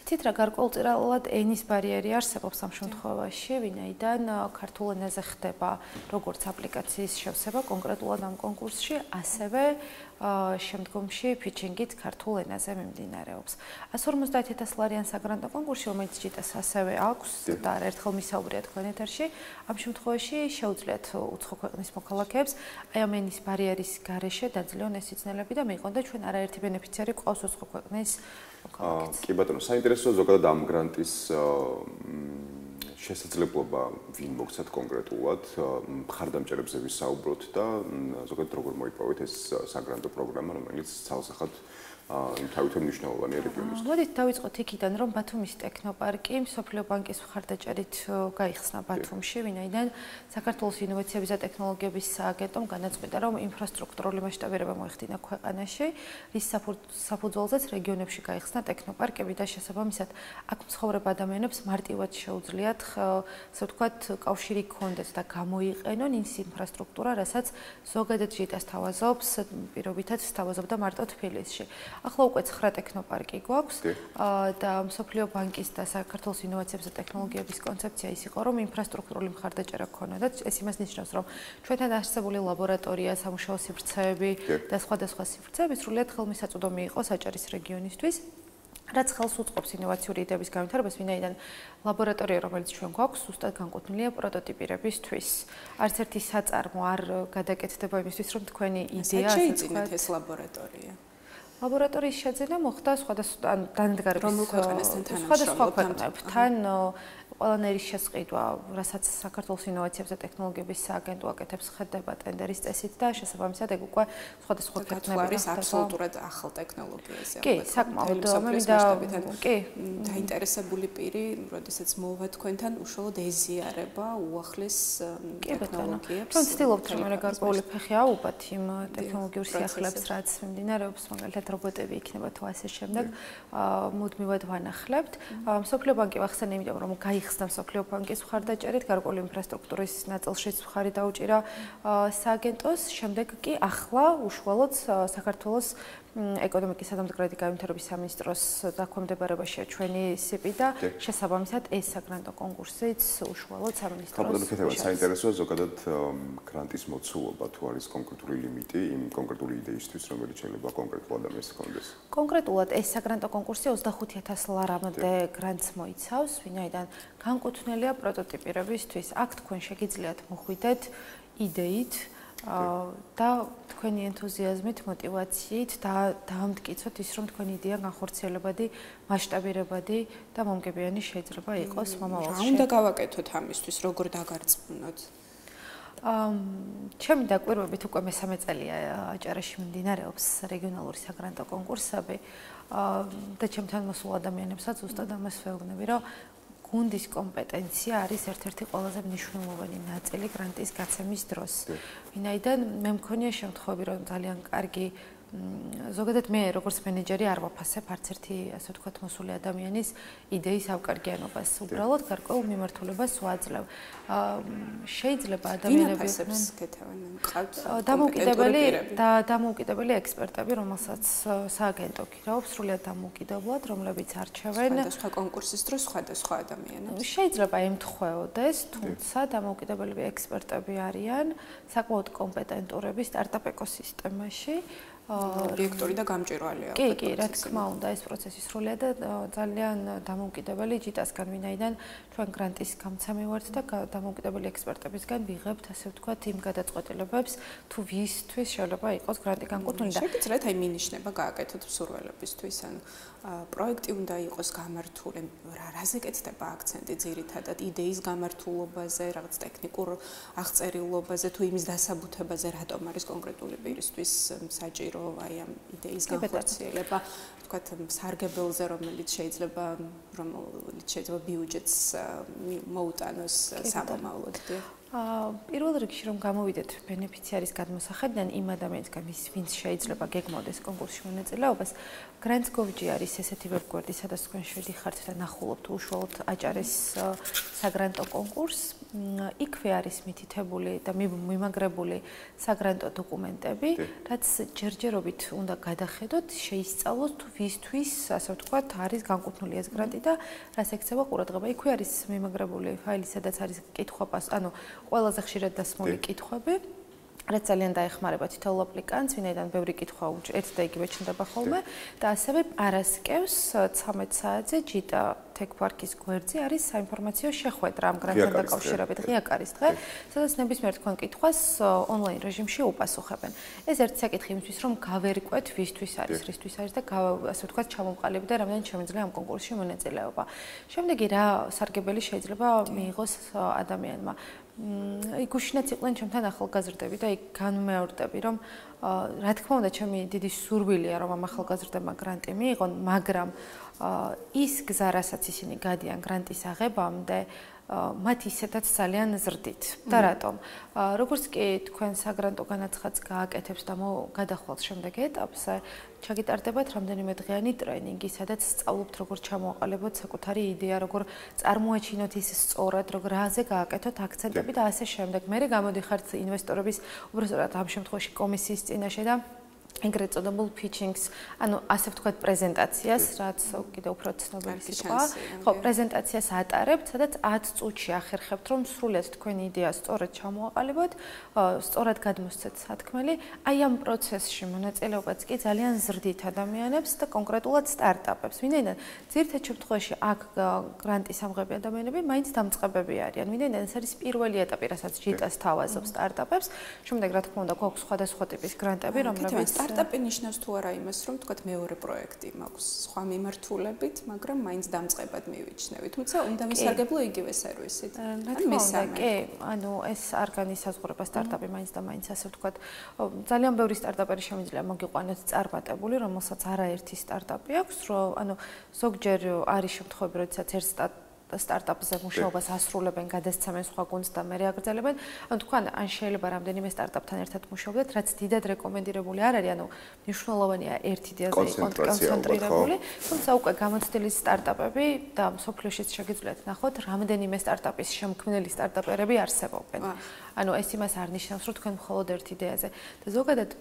იცით რა გარკვეულწილად ენის ბარიერი არსებობს ამ შემთხვევაში, ვინაიდან ქართულ ენაზე ხდება როგორც აპლიკაციის შევსება კონკრეტულად ამ კონკურსში, ასევე შემდგომში ფიჩინგით ქართულ ენაზე მიმდინარეობს. 150,000 ლარიან საგრანტო კონკურსი, რომელიც ჯიტას ასევე აქვს და ერთხელ მისაუბრია თქვენ ეთერში, ამ შემთხვევაში შეუძლიათ უცხო ქვეყნის მოქალაქეებს აი ამ ენის ბარიერის გარეშე დაძლიონ ეს სიცნელები და მიიღონ და ჩვენ არაერთი ბენეფიციარი ყავს უცხო ქვეყნის
კი ბატონო, საინტერესოა ზოგადად ამ გრანტის შესაძლებლობა ვინ მოგცათ კონკრეტულად მხარდამჭერებზე ვისაუბროთ და ზოგადად როგორ მოიპოვეთ ეს საგრანტო პროგრამა, რომელიც ცალსახად თავითვე მნიშვნელოვანია რეგიონისთვის.
მოდით დავიწყოთ იქიდან, რომ ბათუმის ტექნოპარკი მსოფლიო ბანკის მხარდაჭერით გაიხსნა ბათუმში, ვინაიდან საქართველოს ინოვაციების და ტექნოლოგიების სააგენტომ განაწყვეტა, რომ ინფრასტრუქტურული მასშტაბირება მოეხდინა ქვეყანაში, რის საფუძველზეც რეგიონებში გაიხსნა ტექნოპარკები და შესაბამისად აქ მცხოვრებ ადამიანებს მარტივად შეუძლიათ, ასე ვთქვათ, კავშირი გქონდეთ და გამოიყენონ ის ინფრასტრუქტურა, რასაც ზოგადად ჯიტას თავაზობს, პირობითად თავაზობდა მარტო თბილისში. ახლა უკვე 9 ტექნოპარკი გვაქვს და მსოფლიო ბანკის და საქართველოს ინოვაციების და ტექნოლოგიების კონცეფცია ის იყო, რომ ინფრასტრუქტურული მხარდაჭერა გქონოდათ. ეს იმას ნიშნავს, რომ ჩვენთან არსებული ლაბორატორია, სამუშაო სივრცეები და სხვადასხვა სივრცეები სრულიად ხელმისაწვდომი იყოს აჭარის რეგიონისთვის. რაც ხელს უწყობს ინოვაციური იდეების განვითარებას, ვინაიდან ლაბორატორია, რომელიც ჩვენ გვაქვს, ზუსტად განკუთვნილია პროტოტიპირებისთვის. არც ერთი საწარმო არ გადაკეთდება იმისთვის, რომ თქვენი იდეა
ასე შეიძინეთ ეს ლაბორატორია.
ლაბორატორიის შეძენა მოხდა სხვადასხვა დანადგარების
სხვადასხვა
ქვეყნებთან ყველანაირი შესყიდვა, რასაც საქართველოს ინოვაციების და ტექნოლოგიების სააგენტო აკეთებს, ხდება ტენდერის წესით და შესაბამისად ეგ უკვე სხვადასხვა ქვეყნებში
არის აბსოლუტურად ახალ ტექნოლოგიაზე.
კი, საკმაოდ კი,
დაინტერესებული პირი, როდესაც მოვა თქვენთან, უშუალოდ ეზიარება უახლის ტექნოლოგიებს.
ჩვენ ვცდილობთ რომ გარკვეული ფეხი აუვბათ იმ ტექნოლოგიურ სიახლეებს, რაც მიმდინარეობს, მაგალითად რობოტები იქნება თუ ასე შემდეგ, მუდმივად ვანახლებთ. მსოფლიო ბანკი ვახსენე, იმიტომ რომ გაიხსნა მსოფლიო ბანკის მხარდაჭერით, გარკვეული ინფრასტრუქტურის ნაწილშიც მხარი დაუჭირა სააგენტოს, შემდეგ კი ახლა უშუალოდ საქართველოს ეკონომიკის სადამდგრადი განვითარების სამინისტროს დაქვემდებარებაშია ჩვენი სიპი და შესაბამისად ეს საგრანტო კონკურსიც უშუალოდ სამინისტროს.
ხალხურად საინტერესოა ზოგადად გრანტის მოცულობა, თუ არის კონკრეტული ლიმიტი იმ კონკრეტული იდეისთვის, რომელიც შეიძლება კონკრეტულ ადამიანს ჰქონდეს.
კონკრეტულად ეს საგრანტო კონკურსი 25,000 ლარამდე გრანტს მოიცავს, ვინაიდან განკუთვნილია პროტოტიპირებისთვის. აქ თქვენ შეგიძლიათ მოხვიდეთ იდეით და თქვენი ენთუზიაზმით, მოტივაციით და დაამტკიცოთ ის, რომ თქვენი იდეა განხორციელებადი, მასშტაბირებადი და მომგებიანი შეიძლება იყოს მომავალში.
რა უნდა გავაკეთოთ ამისთვის, როგორ დაგარწმუნოთ?
ჩემი დაკვირვებით უკვე მესამე წელია აჭარაში მიმდინარეობს რეგიონალური საგრანტო კონკურსები და ჩემთან მოსულ ადამიანებსაც ზუსტად ამას ვეუბნები, რომ გუნდის კომპეტენცია არის ერთ-ერთი ყველაზე მნიშვნელოვანი ნაწილი გრანტის გაცემის დროს. ვინაიდან მე მქონია შემთხვევები, რომ ძალიან კარგი ზოგადად მე როგორც მენეჯერი არ ვაფასებ არც ერთი ასე ვთქვათ მოსული ადამიანის იდეის ავკარგიანობას. უბრალოდ გარკვეულ მიმართულებას ვაძლევ. შეიძლება ადამიანები დამოუკიდებელი ექსპერტები, რომელსაც სააგენტო გირაობს, სრულიად დამოუკიდებლად, რომლებიც არჩევენ
სხვადასხვა კონკურსის დროს სხვადასხვა ადამიანებს.
შეიძლება ემთხვეოდეს, თუმცა დამოუკიდებელი ექსპერტები არიან საკმაოდ კომპეტენტურები სტარტაპ ეკოსისტემაში.
დირექტორი და გამჭვირვალეა.
კი, რა თქმა უნდა, ეს პროცესი სრულიად ძალიან დამოუკიდებელი ჯიტასგან, ვინაიდან ჩვენ ჩვენ გრანტის გამცემი ვართ და დამოუკიდებელი ექსპერტებისგან ვიღებთ, ასე ვთქვათ, იმ გადაწყვეტილებებს, თუ ვისთვის შეიძლება იყოს გრანტი განკუთვნილი და
შეგიძლიათ აი მინიშნება გააკეთოთ მსურველებისთვის, ანუ პროექტი უნდა იყოს გამართული, რაზე კეთდება აქცენტი ძირითადად იდეის გამართულობაზე, რაღაც ტექნიკურ აღწერილობაზე, თუ იმის დასაბუთებაზე, რატომ არის კონკრეტული პირისთვის საჭირო აი ამ იდეის განხორციელება, ვთქვათ, სარგებელზე, რომელიც შეიძლება ბიუჯეტს მოუტანოს სამომავლოდ.
პირველ რიგში რომ გამოვიდეთ ბენეფიციარის გადმოსახედიდან იმ ადამიანისგან, ვინც შეიძლება გეგმავდეს კონკურსში მონაწილეობას, Grants.gov არის ესეთი ვებგვერდი, სადაც თქვენ შედიხართ და ნახულობთ უშუალოდ აჭარის საგრანტო კონკურსს. იქვე არის მითითებული და მიმაგრებული საგრანტო დოკუმენტები, რაც ჯერჯერობით უნდა გადახედოთ, შეისწავლოთ თუ ვისთვის, ასე ვთქვათ, არის განკუთვნილი ეს გრანტი და რას ექცევა ყურადღება. იქვე არის მიმაგრებული ფაილი, სადაც არის კითხვა, ანუ ყველაზე ხშირად დასმული კითხვები, რაც ძალიან დაეხმარება თითოეულ აპლიკანტს, ვინაიდან ბევრი კითხვა ერთ და იგივე ჩნდება ხოლმე და ასევე პარასკევს 13 საათზე ჯიტა თექპარკის გვერდზე არის საინფორმაციო შეხვედრა ამ გრანტთან დაკავშირებით, ღიაკარის დღე, სადაც ნებისმიერ თქვენ კითხვას ონლაინ რეჟიმში უპასუხებენ. ეს ერთი საკითხი იმისთვის, რომ გავერკვეთ ვისთვის არის, რისთვის არის და ასე ვთქვათ, ჩამომყალიბდეთ და რამდენად შემიძლია ამ კონკურსში მონაწილეობა. შემდეგი რა სარგებელი შეიძლება მიიღოს ადამიანმა? იგუშინაც იყვნენ ჩემთან ახალგაზრდები და იქ განმეორდები, რომ რა თქმა უნდა, ჩემი დიდი სურვილია, რომ ამ ახალგაზრდებმა გრანტი მიიღონ, მაგრამ ის გზა, რასაც ისინი გადიან გრანტის აღებამდე, მათ ისედაც ძალიან ზრდით. და რატომ? როგორც კი თქვენ საგრანტო განაცხადს გააკეთებს და გადახვალთ შემდეგ ეტაპზე, ჩაგიტარდებათ რამდენიმე დღიანი ტრენინგი, სადაც სწავლობთ როგორ ჩამოაყალიბოთ საკუთარი იდეა, როგორ წარმოაჩინოთ ის სწორად, როგორ რაზე გააკეთოთ აქცენტები და ასე შემდეგ. მერე გამოდიხართ ინვესტორების, უბრალოდ ამ შემთხვევაში კომისიის წინაშე და ეგრეთ წოდებულ pitching-ს, ანუ ასე ვთქვათ პრეზენტაციას, რაც კიდევ უფრო ცნობილი სიტყვა. ხო, პრეზენტაციას ატარებთ, სადაც 10 წუთში ახერხებთ, რომ სრულად თქვენი იდეა სწორად ჩამოაყალიბოთ, სწორად გადმოსცეთ სათქმელი. აი ამ პროცესში მონაწილეობაც კი ძალიან ზრდით ადამიანებს და კონკრეტულად სტარტაპებს. ვინაიდან ძირითად შემთხვევაში აქ გრანტის ამღები ადამიანები მაინც დამწყებები არიან. ვინაიდან ეს არის პირველი ეტაპი, რასაც ჯიტას თავაზობს სტარტაპებს. შემდეგ რა თქმა უნდა, გვაქვს სხვადასხვა ტიპის გრანტები, რომლებიც
სტარტაპი ნიშნავს თუ არა იმას, რომ თქვათ მეორე პროექტი მაქვს სხვა მიმართულებით, მაგრამ მაინც დამწყებად მივიჩნევი. თუმცა უნდა ვისარგებლო იგივე სერვისით.
კი, ანუ ეს არ განისაზღვრება სტარტაპი მაინც და მაინც, ასე ვთქვათ, ძალიან ბევრი სტარტაპერი შემიძლია მოგიყვანოთ წარმატებული, რომელსაც არაერთი სტარტაპი აქვს, ანუ ზოგჯერ არის შემთხვევები, როდესაც ერთ სტარტაპზე მუშაობას ასრულებენ, გადასცემენ სხვა გუნდს და მერე აგრძელებენ. ანუ თქვენ ან შეიძლება რამდენიმე სტარტაპთან ერთად მუშაობდეთ, რაც დიდად რეკომენდირებული არ არის, ანუ მნიშვნელოვანია ერთ იდეაზე კონცენტრირებული, თუმცა უკვე გამოცდილი სტარტაპები და სოფლიოშიც შეგიძლიათ ნახოთ, რამდენიმე სტარტაპის შემქმნელი სტარტაპერები არსებობენ. ანუ ეს იმას არ ნიშნავს, რომ თქვენ მხოლოდ ერთ იდეაზე და ზოგადად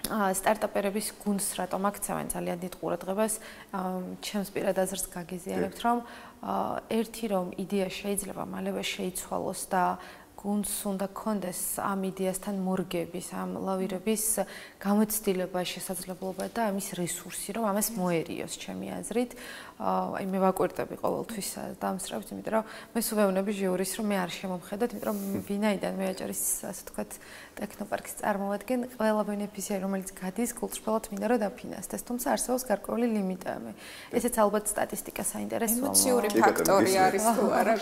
სტარტაპერების გუნდს რატომ აქცევენ ძალიან დიდ ყურადღებას, ჩემს პირად აზრს გაგიზიარებთ, რომ ერთი რომ იდეა შეიძლება მალევე შეიცვალოს და გუნდს უნდა კონდეს ამ იდეასთან მორგების, ამ ლავირების გამოცდილება, შესაძლებლობა და ამის რესურსი, რომ ამას მოერიოს, ჩემი აზრით. აი მე ვაკვირდები ყოველთვის დამსწრებს, იმიტომ რომ მე სუვეუნები ჟიურის, რომ მე არ შემომხედოთ, იმიტომ რომ ვინაიდან მე აჭარის, ასე ვთქვათ, ტექნოპარკს წარმოვადგენ, ყველა ბენეფიციარი, რომელიც გადის, გულწრფელად მინდა რომ დაფინანსდეს, თუმცა არსებობს გარკვეული ლიმიტები. ესეც ალბათ სტატისტიკა საინტერესოა.
ემოციური ფაქტორი არის თუ არა?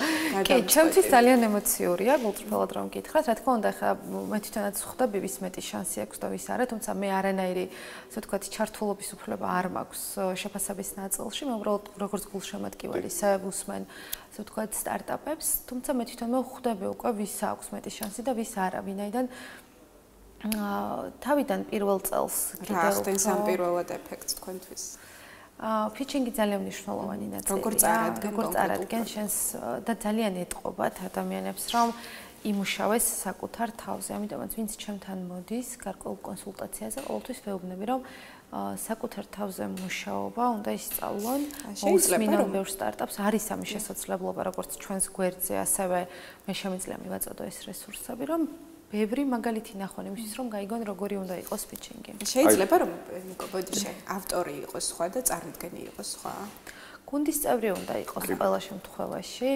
კი, ჩემთვის ძალიან ემოციურია, გულწრფელად რომ გითხრათ, რა თქმა უნდა, ხა მე თვითონაც ხვდები, ვის მეტი შანსი აქვს და ვის არა, თუმცა მე არანაირი, ასე ვთქვათ, ჩართულობის უფლება არ მაქვს შეფასების ნაწილში, მე უბრალოდ როგორც გულშემატკივარი ისე ვუსმენ, ასე ვთქვათ, სტარტაპებს, თუმცა მე თვითონმე ხვდები უკვე ვის აქვს მეტი შანსი და ვის არა, ვინაიდან თავიდან პირველ წელს
კიდევ რა ხდება ამ პირველად ეფექტს თქვენთვის?
pitching-ი ძალიან მნიშვნელოვანი ნაწილია. როგორ წარადგენ შენს და ძალიან ეტყობათ ადამიანებს, რომ იმუშავეს საკუთარ თავზე. ამიტომაც ვინც ჩემთან მოდის გარკვეულ კონსულტაციაზე, ყოველთვის ვეუბნები, რომ საკუთარ თავზე მუშაობა უნდა ისწავლონ. მოусმინონ ბევრ სტარტაპს, არის ამის შესაძლებლობა, როგორც ჩვენს გვერდზე, ასევე მე შემიძლია მივაწოდო ეს რესურსები, რომ ბევრი მაგალითი ნახონ იმისთვის, რომ გაიგონ როგორი უნდა იყოს pitching-ი.
შეიძლება რომ ნიკო ბოდიში ავტორი იყოს სხვა და წარმოდგენი იყოს სხვა.
გუნდის წევრი უნდა იყოს ყველა შემთხვევაში.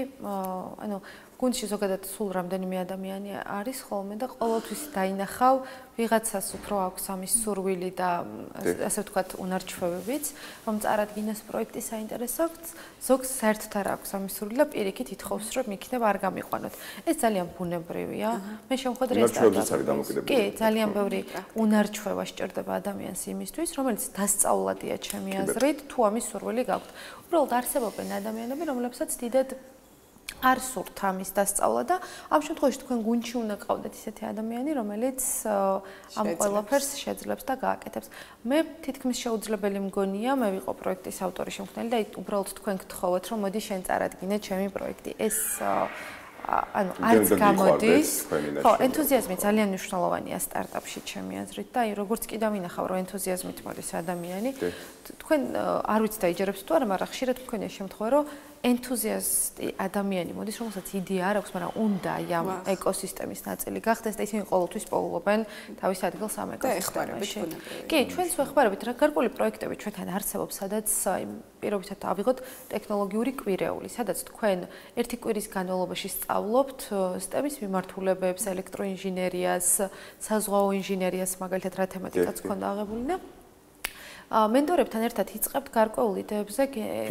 ანუ გუნდში ზოგადად სულ რამდენიმე ადამიანი არის ხოლმე და ყოველთვის დაინახავ ვიღაცას უფრო აქვს ამის სურვილი და ასე ვთქვათ უნარჩვევებიც, რომ წარადგინოს პროექტი საინტერესო აქვს, ზოგს საერთოდ არ აქვს ამის სურვილი და პირიქით ითხოვს, რომ იქნება არ გამიყვანოთ. ეს ძალიან ბუნებრივია. მე შემოხვედრე ეს კი, ძალიან ბევრი უნარჩვევა სჭირდება ადამიანს იმისთვის, რომელიც დასწავლადია ჩემი აზრით, თუ ამის სურვილი გაქვთ. უბრალოდ არსებობენ ადამიანები, რომლებსაც დიდად არ სურთ ამის დასწავლა და ამ შემთხვევაში თქვენ გუნდში უნდა ყავდეთ ისეთი ადამიანი, რომელიც ამ ყველაფერს შეძლებს და გააკეთებს. მე თითქმის შეუძლებელი მგონია, მე ვიყო პროექტის ავტორი შემქმნელი და უბრალოდ თქვენ გთხოვოთ, რომ მოდი შენ წარადგინე ჩემი პროექტი. ეს ანუ არც გამოდის. ხო, ენთუზიაზმი ძალიან მნიშვნელოვანია სტარტაპში ჩემი აზრით და როგორც კი დავინახავ, რომ ენთუზიაზმით მოდის ადამიანი, თქვენ არ ვიცით დაიჯერებს თუ არა, მაგრამ ხშირად მქონია შემთხვევა, რომ ენთუზიასტი ადამიანი მოდის, რომელსაც იდეა არ აქვს, მაგრამ უნდა ამ ეკოსისტემის ნაწილი გახდეს და ისინი ყოველთვის პოულობენ თავის ადგილს ამ ეკოსისტემაში. კი, ჩვენც ვეხმარებით რა გარკვეული პროექტები ჩვენთან არსებობს, სადაც პირობითად ავიღოთ ტექნოლოგიური კვირეული, სადაც თქვენ ერთი კვირის განმავლობაში სწავლობთ STEM-ის მიმართულებებს, ელექტროინჟინერიას, საზღვაო ინჟინერიას, მაგალითად რა თემატიკაც გქონდა აღებული და მენტორებთან ერთად იწყებთ გარკვეულ იდეებზე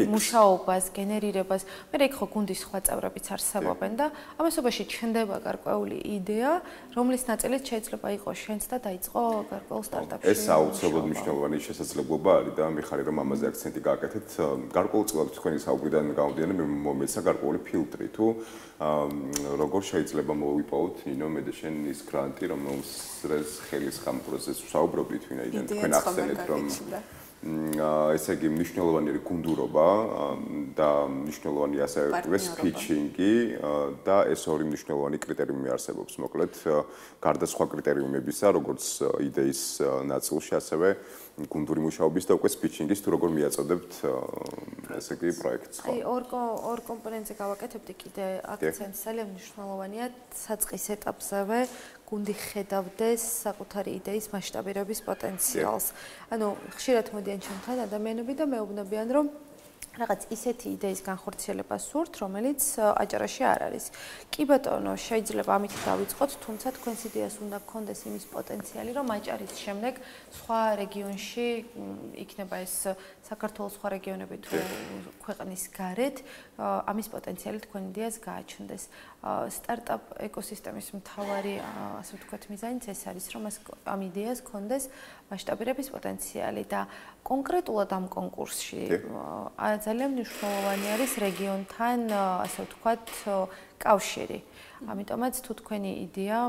მუშაობას, გენერირებას. მე იქ ხო გუნდის სხვა წევრებიც არსებობენ და ამასობაში ჩნდება გარკვეული იდეა, რომლის ნაწილიც შეიძლება იყოს შენც და დაიწყო გარკვეულ სტარტაპში.
ეს აუცილებლად მნიშვნელოვანი შესაძლებლობა არის და მიხარი რომ ამაზე აქცენტი გააკეთეთ. გარკვეულწილად თქვენი საუბრიდან გამომდინარე მე მომეცა გარკვეული ფილტრი თუ როგორ შეიძლება მოვიპოვოთ ნინო მე და შენ ის გრანტი რომელსაც ხელის ხამ პროცესს ვსაუბრობთ ვინაიდან თქვენ ახსენეთ რომ ესე იგი მნიშვნელოვანი არის გუნდურობა და მნიშვნელოვანი ასევე სპიჩინგი და ეს ორი მნიშვნელოვანი კრიტერიუმი არსებობს მოკლედ გარდა სხვა კრიტერიუმებისა როგორც იდეის ნაწილში ასევე გუნდური მუშაობის და უკვე სპიჩინგის თუ როგორ მიაწოდებთ ესე იგი პროექტს ხო
აი ორ კომპონენტზე გავაკეთებდი კიდე აქცენტს ძალიან მნიშვნელოვანია საწყის ეტაპზევე გუნდი ხედავდეს საკუთარი იდეის მასშტაბირების პოტენციალს. ანუ ხშირად მოდიან ჩემთან ადამიანები და მეუბნებიან რომ რაღაც ისეთი იდეის განხორციელება სურთ, რომელიც აჭარაში არ არის. კი ბატონო, შეიძლება ამით დავიწყოთ, თუმცა თქვენს იდეას უნდა გქონდეს იმის პოტენციალი, რომ აჭარის შემდეგ სხვა რეგიონში იქნება ეს საქართველოს სხვა რეგიონები თუ ქვეყნის გარეთ, ამის პოტენციალი თქვენ იდეას გააჩნდეს. სტარტაპ ეკოსისტემის მთავარი, ასე ვთქვათ, მიზანიც ეს არის, რომ ამ იდეას გქონდეს მასშტაბირების პოტენციალი და კონკრეტულად ამ კონკურსში ძალიან მნიშვნელოვანი არის რეგიონთან, ასე ვთქვათ, კავშირი. ამიტომაც თუ თქვენი იდეა,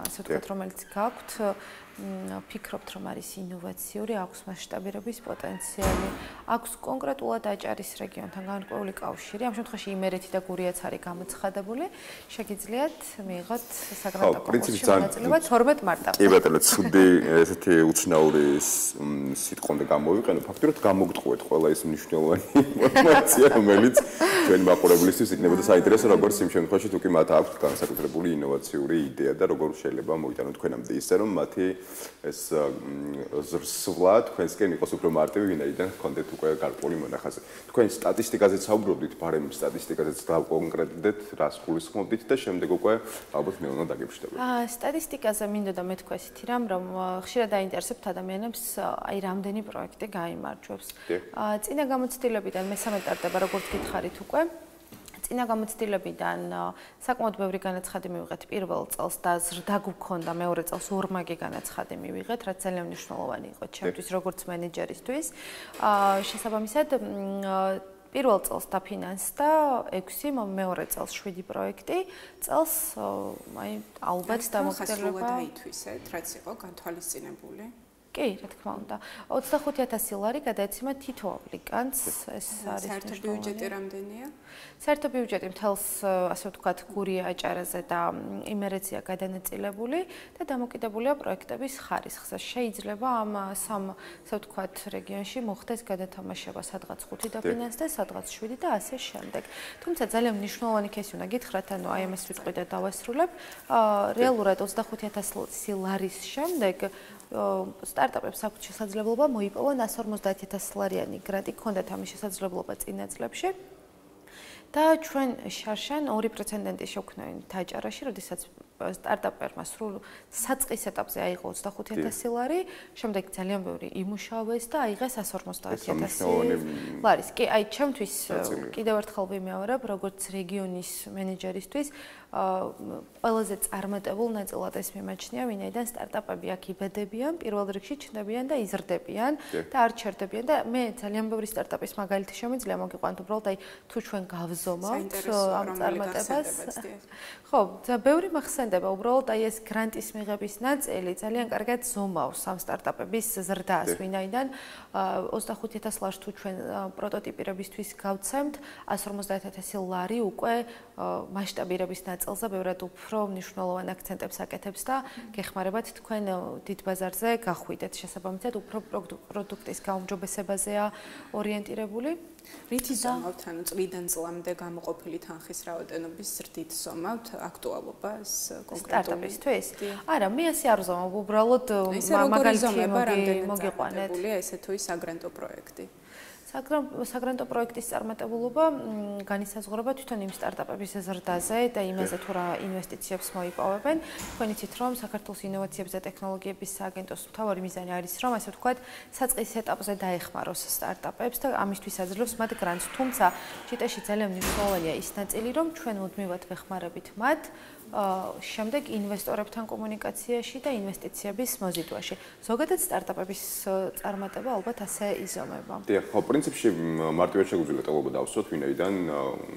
ასე ვთქვათ, რომელიც გაქვთ, ფიქრობთ, რომ არის ინოვაციური, აქვს მასშტაბირების პოტენციალი, აქვს კონკრეტულად აჭარის რეგიონთან განკვეული კავშირი, ამ შემთხვევაში იმერეთი და გურიაც არის გამოცხადებული, შეგიძლიათ მიიღოთ საგრანტო კონკურსში მონაწილეობა 12 მარტამდე.
კი ბატონო, ცუდი ესეთი უცნაური სიტყვა უნდა გამოვიყენო, ფაქტობრივად გამოგტყუეთ ყველა ეს მნიშვნელოვანი ინფორმაცია, რომელიც თქვენ მაყურებლისთვის იქნებოდა საინტერესო, როგორც იმ შემთხვევაში თუ კი მათ აქვთ განსაკუთრებული ინოვაციური იდეა და როგორ შეიძლება მოიტანოთ თქვენამდე ისე, რომ მათი ეს ზრსვლა თქვენსკენ იყოს უფრო მარტივი, ვინაიდან გქონდეთ უკვე გარკვეული მონახაზი. თქვენ სტატისტიკაზეც საუბრობდით, ბარემ სტატისტიკაზეც დავკონკრეტდეთ, რას გულისხმობდით და შემდეგ უკვე ალბათ ნელ-ნელა დაგებშდებოდეთ.
სტატისტიკაზე მინდოდა მეთქვა ისეთი რამ, რომ ხშირად დაინტერესებთ ადამიანებს აი რამდენი პროექტი გაიმარჯვებს. წინა გამოცდილებიდან მესამე ტარდება, როგორც გითხარით უკვე. წინა გამოცდილებიდან საკმაოდ ბევრი განაცხადი მივიღეთ პირველ წელს და ზრდა გვქონდა მეორე წელს ორმაგი განაცხადი მივიღეთ, რაც ძალიან მნიშვნელოვანი იყო ჩემთვის როგორც მენეჯერისთვის. შესაბამისად პირველ წელს დაფინანსდა 6, მეორე წელს 7 პროექტი. წელს აი ალბათ დამოკიდებულება
დაითვისეთ, რაც იყო განთვალისწინებული.
კი, რა თქმა უნდა. 25000 ლარი გადაეცემა თითო აპლიკანტს. ეს არის
საერთო ბიუჯეტი რამდენია?
საერთო ბიუჯეტი მთელს, ასე ვთქვათ, გურია აჭარაზე და იმერეთზეა გადანაწილებული და დამოკიდებულია პროექტების ხარისხზე. შეიძლება ამ სამ, ასე ვთქვათ, რეგიონში მოხდეს გადათამაშება, სადღაც 5 დაფინანსდეს, სადღაც 7 და ასე შემდეგ. თუმცა ძალიან მნიშვნელოვანი кейსი უნდა გითხრათ, ანუ აი ამას ვიტყვი და დავასრულებ. რეალურად 25000 ლარის შემდეგ სტარტაპებს აქვთ შესაძლებლობა მოიპოვონ 150,000 ლარიანი გრანტი, ჰქონდათ ამის შესაძლებლობა წინა წლებში. და ჩვენ შარშან 2 პრეცედენტი შევქმნით დაჭარაში, როდესაც სტარტაპერმა სრულ საწყის ეტაპზე აიღო 25,000 ლარი, შემდეგ ძალიან ბევრი იმუშავეს და აიღეს 150,000 ლარის. კი, აი ჩემთვის კიდევ ერთხელ ვიმეორებ, როგორც რეგიონის მენეჯერისთვის, ყველაზე წარმატებულ ნაწილად ეს მიმაჩნია, ვინაიდან სტარტაპები აქ იბედებიან, პირველ რიგში ჩნდებიან და იზრდებიან და არ ჩერდებიან და მე ძალიან ბევრი სტარტაპის მაგალითი შემიძლია მოგიყვანთ, უბრალოდ აი თუ ჩვენ გავზომავთ ამ წარმატებას. ხო, ბევრი მახსენდება, უბრალოდ აი ეს გრანტის მიღების ნაწილი ძალიან კარგად ზომავს ამ სტარტაპების ზრდას, ვინაიდან 25,000 ლარს თუ ჩვენ პროტოტიპირებისთვის გავცემთ, 150,000 ლარი უკვე მასშტაბირების ნაწილზე ბევრად უფრო მნიშვნელოვან აქცენტებს აკეთებს და გეხმარებათ თქვენ დიდ ბაზარზე გახვიდეთ. შესაბამისად, უფრო პროდუქტის გაუმჯობესებაზეა ორიენტირებული.
რითი ზომავთ, ანუ წლიდან წლამდე გამოყოფილი თანხის რაოდენობის ზრდით ზომავთ აქტუალობას კონკრეტულად
სტარტაპისთვის? არა, მე ასე არ ვზომავ, უბრალოდ მაგალითი მოგიყვანეთ.
ესე თუ ის აგრანტო პროექტი.
საგრანტო პროექტის წარმატებულობა განისაზღვრება თვითონ იმ სტარტაპების ზრდაზე და იმაზე თუ რა ინვესტიციებს მოიპოვებენ. თქვენ იცით, რომ საქართველოს ინოვაციების და ტექნოლოგიების სააგენტოს მთავარი მიზანი არის, რომ ასე ვთქვათ, საწყის ეტაპზე დაეხმაროს სტარტაპებს და ამისთვის აძლევს მათ გრანტს. თუმცა, ჩიტაში ძალიან მნიშვნელოვანია ის ნაწილი, რომ ჩვენ მუდმივად ვეხმარებით მათ შემდეგ ინვესტორებთან კომუნიკაციაში და ინვესტიციების მოზიდვაში. ზოგადად სტარტაპების წარმატება ალბათ ასე იზომება.
დიახ, ხო, პრინციპში მარტივად შეგვიძლია ტოლობა დავსვათ, ვინაიდან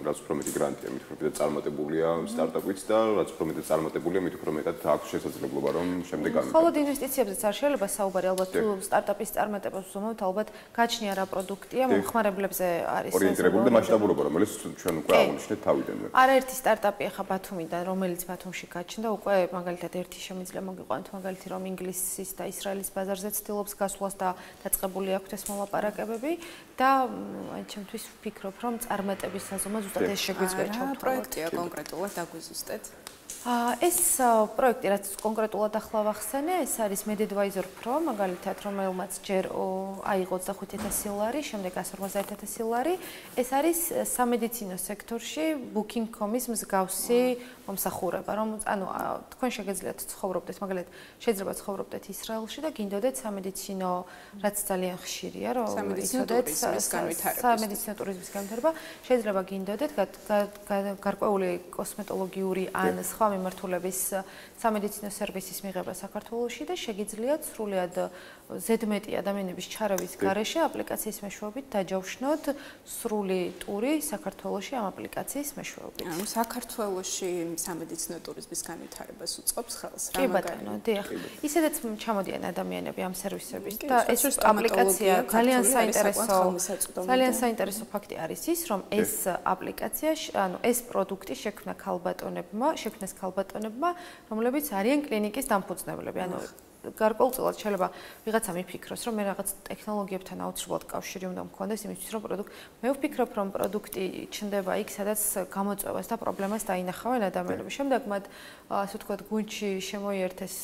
რაც უფრო მეტი გრანტია, მით უფრო მეტად წარმატებულია სტარტაპიც და რაც უფრო მეტად წარმატებულია, მით უფრო მეტად აქვს შესაძლებლობა, რომ შემდეგ გამიგოს.
მხოლოდ ინვესტიციებზეც არ შეიძლება საუბარი, ალბათ თუ სტარტაპის წარმატებას ვზომავთ, ალბათ გაჩნია რა პროდუქტია, მომხმარებლებზე არის
ორიენტირებული და მასშტაბურობა, რომელიც ჩვენ უკვე აღვნიშნეთ თავიდანვე.
არაერთი სტარტაპი ახლა ბათუმიდან, რომელიც ბათუმში გაჩნდა, უკვე მაგალითად ერთი შემიძლია მოგიყვანთ მაგალითი, რომ ინგლისის და ისრაელის ბაზარზე ცდილობს გასვლას და დაწყებული აქვს ეს მოლაპარაკებები და აი ჩემთვის ვფიქრობ, რომ წარმატების საზომად ზუსტად ეს შეგვიძლია ჩავთვალოთ.
რა პროექტია კონკრეტულად დაგვიზუსტეთ?
ეს პროექტი, რაც კონკრეტულად ახლა ვახსენე, ეს არის MedAdvisor Pro, მაგალითად, რომელმაც ჯერ აიღო 25,000 ლარი, შემდეგ 150,000 ლარი. ეს არის სამედიცინო სექტორში Booking.com-ის მსგავსი მომსახურება, რომ ანუ თქვენ შეგეძლიათ ცხოვრობდეთ, მაგალითად, შეიძლება ცხოვრობდეთ ისრაელში და გინდოდეთ სამედიცინო, რაც ძალიან ხშირია, რომ
იცოდეთ
სამედიცინო ტურიზმის განვითარება, შეიძლება გინდოდეთ გარკვეული კოსმეტოლოგიური ან სხვა მიმართულების სამედიცინო სერვისის მიღება საქართველოში და შეგიძლიათ სრულად ზედმეტი ადამიანების ჩარევის გარეშე აპლიკაციის მეშვეობით დაჯავშნოთ სრული ტური საქართველოში ამ აპლიკაციის მეშვეობით.
ანუ საქართველოში სამედიცინო ტურიზმის განვითარებას უწყობს ხელს რა
მაგალითად? კი ბატონო, დიახ. ისედაც ჩამოდიან ადამიანები ამ სერვისების და ეს აპლიკაცია ძალიან საინტერესო ფაქტი არის ის, რომ ეს აპლიკაცია, ანუ ეს პროდუქტი შექმნეს ქალბატონებმა, რომლებიც არიან კლინიკის დამფუძნებლები, ანუ გარკვეულწილად შეიძლება ვიღაცა მიფიქროს, რომ მე რაღაც ტექნოლოგიებთან აუცილებლად კავშირი უნდა მქონდეს იმისთვის, რომ მე ვფიქრობ, რომ პროდუქტი ჩნდება იქ, სადაც გამოწვევას და პრობლემას დაინახავენ ადამიანები. შემდეგ მათ ასე ვთქვათ, გუნდში შემოიერთეს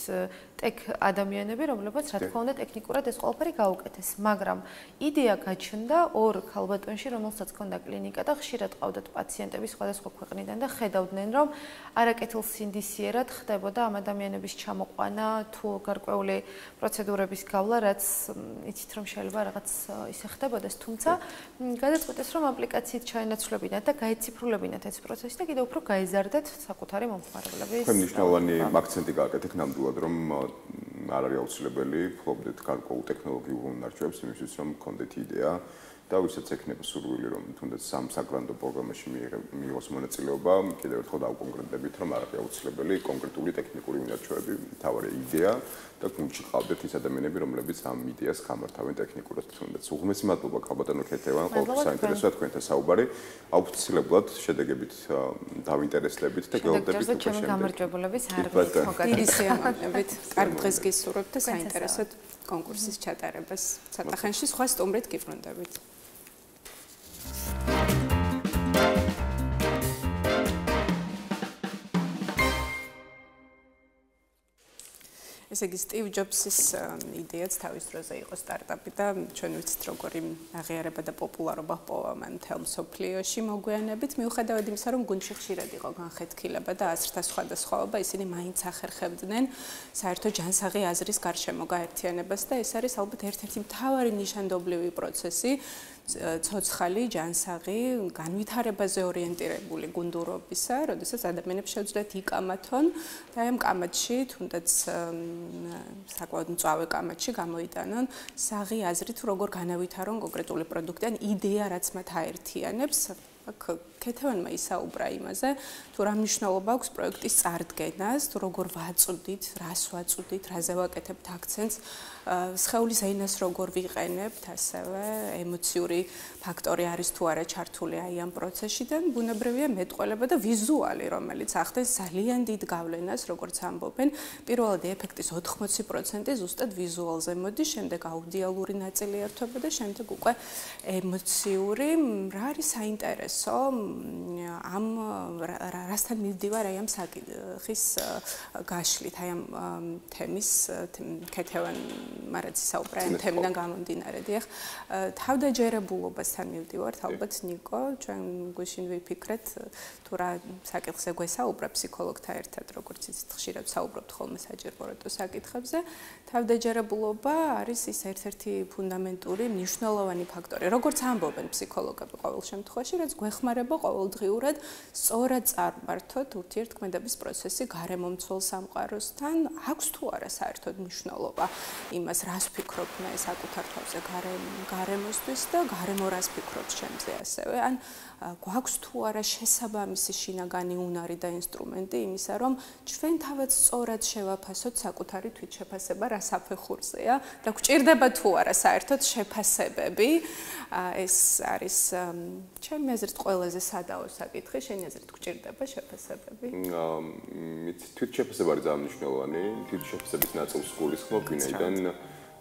ტექ ადამიანები, რომლებიც რა თქმა უნდა ტექნიკურად ეს ყველაფერი გაუკეთეს, მაგრამ იდეა გაჩნდა ორ ქალბატონში, რომელსაც ჰქონდა კლინიკა და ხშირად ყავდათ პაციენტები სხვადასხვა ქვეყნიდან და ხედავდნენ, რომ არაკეთილსინდისიერად ხდებოდა ამ ადამიანების ჩამოყვანა თუ გარკვეული პროცედურების გავლა, რაც იცით რომ შეიძლება რაღაც ისე ხდებოდეს, თუმცა გადაწყვეტეს, რომ აპლიკაციით ჩაენაცვლებინათ და გაეციფრულებინათ ეს პროცესი და კიდევ უფრო გაეზარდეთ საკუთარი მომხმარებლების.
თქვენ მნიშვნელოვანი აქცენტი გააკეთეთ ნამდვილად, რომ არ არის აუცილებელი ფლობდეთ გარკვეულ ტექნოლოგიურ უნარჩვებს იმისთვის, რომ გქონდეთ იდეა და ვისაც ექნება სურვილი, რომ თუნდაც სამ საგრანტო პროგრამაში მიიღოს მონაწილეობა, კიდევ ერთხელ დავკონკრეტებით, რომ არ არის აუცილებელი კონკრეტული ტექნიკური უნარჩვები, მთავარი იდეა და გუნდში ყავდეთ ის ადამიანები, რომლებიც ამ იდეას გამართავენ ტექნიკურად თუნდაც. უღმესი მადლობა ქალბატონო ქეთევან, ყოველთვის საინტერესოა თქვენთან საუბარი. აუცილებლად შედეგებით დავინტერესდებით და გელოდებით
უკვე შემდეგ. გამარჯვებულების არგით
მოგაგებით. კარგ დღეს გისურვებთ და საინტერესოდ კონკურსის ჩატარებას. სათხანში სხვა სტუმრით გიბრუნდებით. ესე იგი სტივ ჯობსის იდეაც თავის დროზე იყო სტარტაპი და ჩვენ ვიცით როგორი აღიარება და პოპულარობა ჰპოვა მან მთელ მსოფლიოში მოგვიანებით მიუხედავად იმისა რომ გუნდში ხშირად იყო განხეთქილება და აზრთა სხვადასხვაობა ისინი მაინც ახერხებდნენ საერთო ჯანსაღი აზრის გარშემო გაერთიანებას და ეს არის ალბათ ერთ-ერთი მთავარი ნიშანდობლივი პროცესი ცოცხალი ჯანსაღი განვითარებაზე ორიენტირებული გუნდურობისა, როდესაც ადამიანებს შეუძლიათ იკამათონ და ამ კამათში, თუნდაც საკმაოდ მწვავე კამათში გამოიტანონ საღი აზრი თუ როგორ განავითარონ კონკრეტული პროდუქტი ან იდეა, რაც მათ აერთიანებს. აქ ქეთევანმა ისაუბრა იმაზე, თუ რა მნიშვნელობა აქვს პროექტის წარდგენას, თუ როგორ ვაწვდით, რას ვაწვდით, რაზე ვაკეთებთ აქცენტს, სხეულის ენას როგორ ვიყენებთ, ასევე ემოციური ფაქტორი არის თუ არა ჩართული აი ამ პროცესში და ბუნებრივია მეტყველება და ვიზუალი, რომელიც ახდენს ძალიან დიდ გავლენას, როგორც ამბობენ, პირველად ეფექტის 80% ზუსტად ვიზუალზე მოდის, შემდეგ აუდიალური ნაწილი ერთობა და შემდეგ უკვე ემოციური, რა არის საინტერესო ამ რასთან მივდივარ აი ამ საკითხის გაშლით, აი ამ თემის ქეთევან მარაც ისაუბრა ამ თემიდან გამომდინარე, დიახ, თავდაჯერებულობასთან მივდივართ, ალბათ ნიკო, ჩვენ გვიშინ ვიფიქრეთ, თუ რა საკითხზე გვესაუბრა ფსიქოლოგთა ერთად, როგორც იცით, ხშირად საუბრობთ ხოლმე საჭიროებო საკითხებზე, თავდაჯერებულობა არის ის ერთ-ერთი ფუნდამენტური მნიშვნელოვანი ფაქტორი, როგორც ამბობენ ფსიქოლოგები ყოველ შემთხვევაში, რაც გვეხმარება ყოველდღიურად სწორად წარმართოთ ურთიერთქმედების პროცესი გარემომცველ სამყაროსთან, აქვს თუ არა საერთოდ მნიშვნელობა იმას, რას ვფიქრობ მე საკუთარ თავზე გარემოსთვის და გარემო რას ფიქრობს ჩემზე ასევე, ან გვაქვს თუ არა შესაბამისი შინაგანი უნარი და ინსტრუმენტი იმისა, რომ ჩვენ თავად სწორად შევაფასოთ საკუთარი თვითშეფასება რა საფეხურზეა და გვჭირდება თუ არა საერთოდ შეფასებები. ეს არის ჩემი აზრით ყველაზე სადაო საკითხი, შენი აზრით გვჭირდება შეფასებები?
თვითშეფასება არის ძალიან მნიშვნელოვანი, თვითშეფასების ნაწილს გულისხმობ, ვინაიდან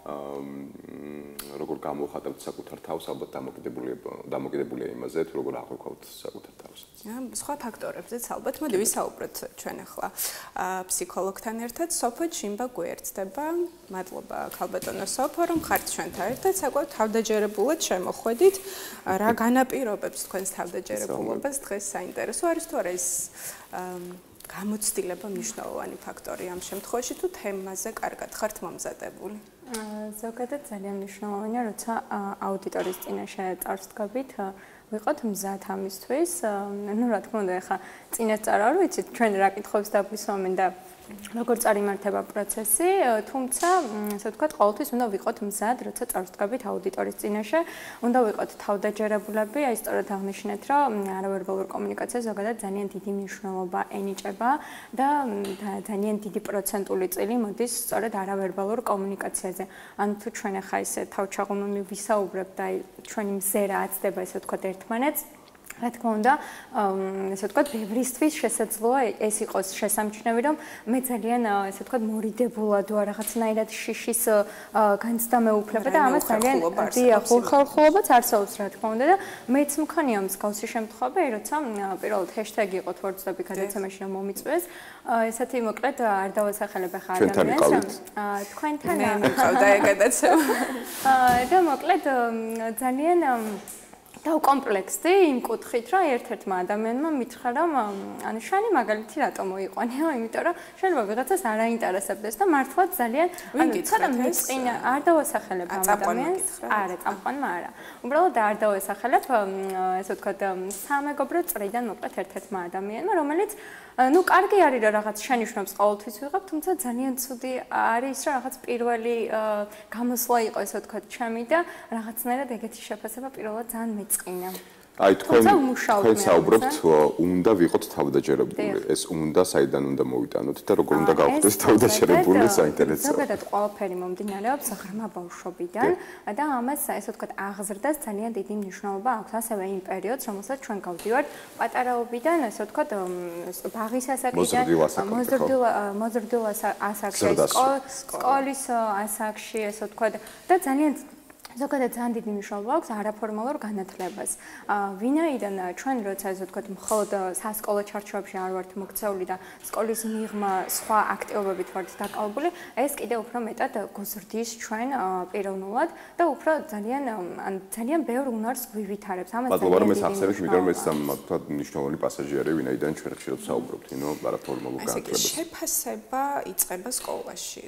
როგორ გამოვხატავთ საკუთარ თავს, ალბათ დამოკიდებულია იმაზე, თუ როგორ აღვიქვავთ საკუთარ თავს.
სხვა ფაქტორებზეც ალბათ მოდი ვისაუბროთ ჩვენ ახლა ფსიქოლოგთან ერთად. სოფო ჩიმბა გვერდდება. მადლობა ქალბატონო სოფო, რომ ხართ ჩვენთან ერთად. საკმაოდ თავდაჯერებულად შემოხვედით. რა განაპირობებს თქვენს თავდაჯერებულობას დღეს საინტერესო არის თუ არა ის გამოცდილება მნიშვნელოვანი ფაქტორი ამ შემთხვევაში თუ თემაზე კარგად ხართ მომზადებული?
ზოგადად ძალიან მნიშვნელოვანია, როცა აუდიტორის წინაშე წარსდგებით ვიყოთ მზად ამისთვის. ну, რა თქმა უნდა, ახლა წინასწარ არ ვიცით, ჩვენ რა კითხვებს დაგვისვამენ და როგორ წარიმართება პროცესი, თუმცა, ასე ვთქვათ, ყოველთვის უნდა ვიყოთ მზად, როცა წარსდგებით აუდიტორის წინაშე, უნდა ვიყოთ თავდაჯერებულები, აი სწორად აღნიშნეთ, რომ არავერბალური კომუნიკაცია ზოგადად ძალიან დიდი მნიშვნელობა ენიჭება და ძალიან დიდი პროცენტული წილი მოდის სწორად არავერბალურ კომუნიკაციაზე. ან თუ ჩვენ ახლა ისე თავჩაღუნული ვისაუბრებთ და აი ჩვენი მზერა აცდება, ასე ვთქვათ, ერთმანეთს, რა თქმა უნდა, ესე ვთქვათ, ბევრისთვის შესაძლოა ეს იყოს შესამჩნევი, რომ მე ძალიან, ესე ვთქვათ, მორიდებულად ვარ, რაღაცნაირად შიშის განცდა მეუფლება და ამას ძალიან დიახ, ხალხულობაც არსებობს, რა თქმა უნდა და მეც მქონია მსგავსი შემთხვევები, როცა პირველად ჰეშტეგი იყო თორცდები გადაცემაში რომ მომიწვეს, ესეთი მოკლედ არ დავასახელებ ახლა ადამიანს, თქვენთან
მიყავდა ეგ გადაცემა.
და მოკლედ ძალიან დავკომპლექსდი იმ კუთხით, რომ ერთ-ერთმა ადამიანმა მითხრა, რომ ანუ შენი მაგალითი რატო მოიყვანიო, იმიტომ რომ შეიძლება ვიღაცას არ აინტერესებდეს და მართლაც ძალიან ანუ ცოტა მეწყინა არ დავასახელებ ამ ადამიანს. არა, წამყვანმა არა. უბრალოდ არ დავასახელებ, ესე ვთქვათ, სამეგობრო წრიდან მოკლედ ერთ-ერთმა ადამიანმა, რომელიც ну, კარგი არის რა რაღაც შენიშვნებს ყოველთვის ვიღებ, თუმცა ძალიან ცუდი არის რა რაღაც პირველი გამოსვლა იყო, ესე ვთქვათ, ჩემი და რაღაცნაირად ეგეთი შეფასება პირველად ძალიან მეწყინა.
აი თქვენ საუბრობთ, უნდა ვიყოთ თავდაჯერებული. ეს უნდა საიდან უნდა მოვიტანოთ და როგორ უნდა გავხდეს თავდაჯერებული საინტერესო.
ზოგადად ყველაფერი მომდინარეობს ღრმა ბავშვობიდან და ამას ესე ვთქვათ აღზრდას ძალიან დიდი მნიშვნელობა აქვს. ასევე იმ პერიოდს, რომელსაც ჩვენ გავდივართ პატარაობიდან, ესე ვთქვათ ბაღის ასაკიდან, მოზრდილ ასაკში, სკოლის ასაკში, ესე ვთქვათ და ძალიან ზოგადად ძალიან დიდი მნიშვნელობა აქვს არაფორმალურ განათლებას. ვინაიდან ჩვენ როცა ასე ვთქვათ, მხოლოდ სასკოლო ჩარჩოებში არ ვართ მოქცეული და სკოლის მიღმა სხვა აქტივობებით ვართ დაკავებული, ეს კიდევ უფრო მეტად გოზრდის ჩვენ პიროვნულად და უფრო ძალიან ბევრ უნარს ვივითარებს. ამას
მადლობა რომ ეს ახსენეთ, იმიტომ რომ ეს თქვა მნიშვნელოვანი პასაჟიერი, ვინაიდან ჩვენ ხშირად ვსაუბრობთ, არაფორმალურ განათლებას.
შეფასება იწყება სკოლაში.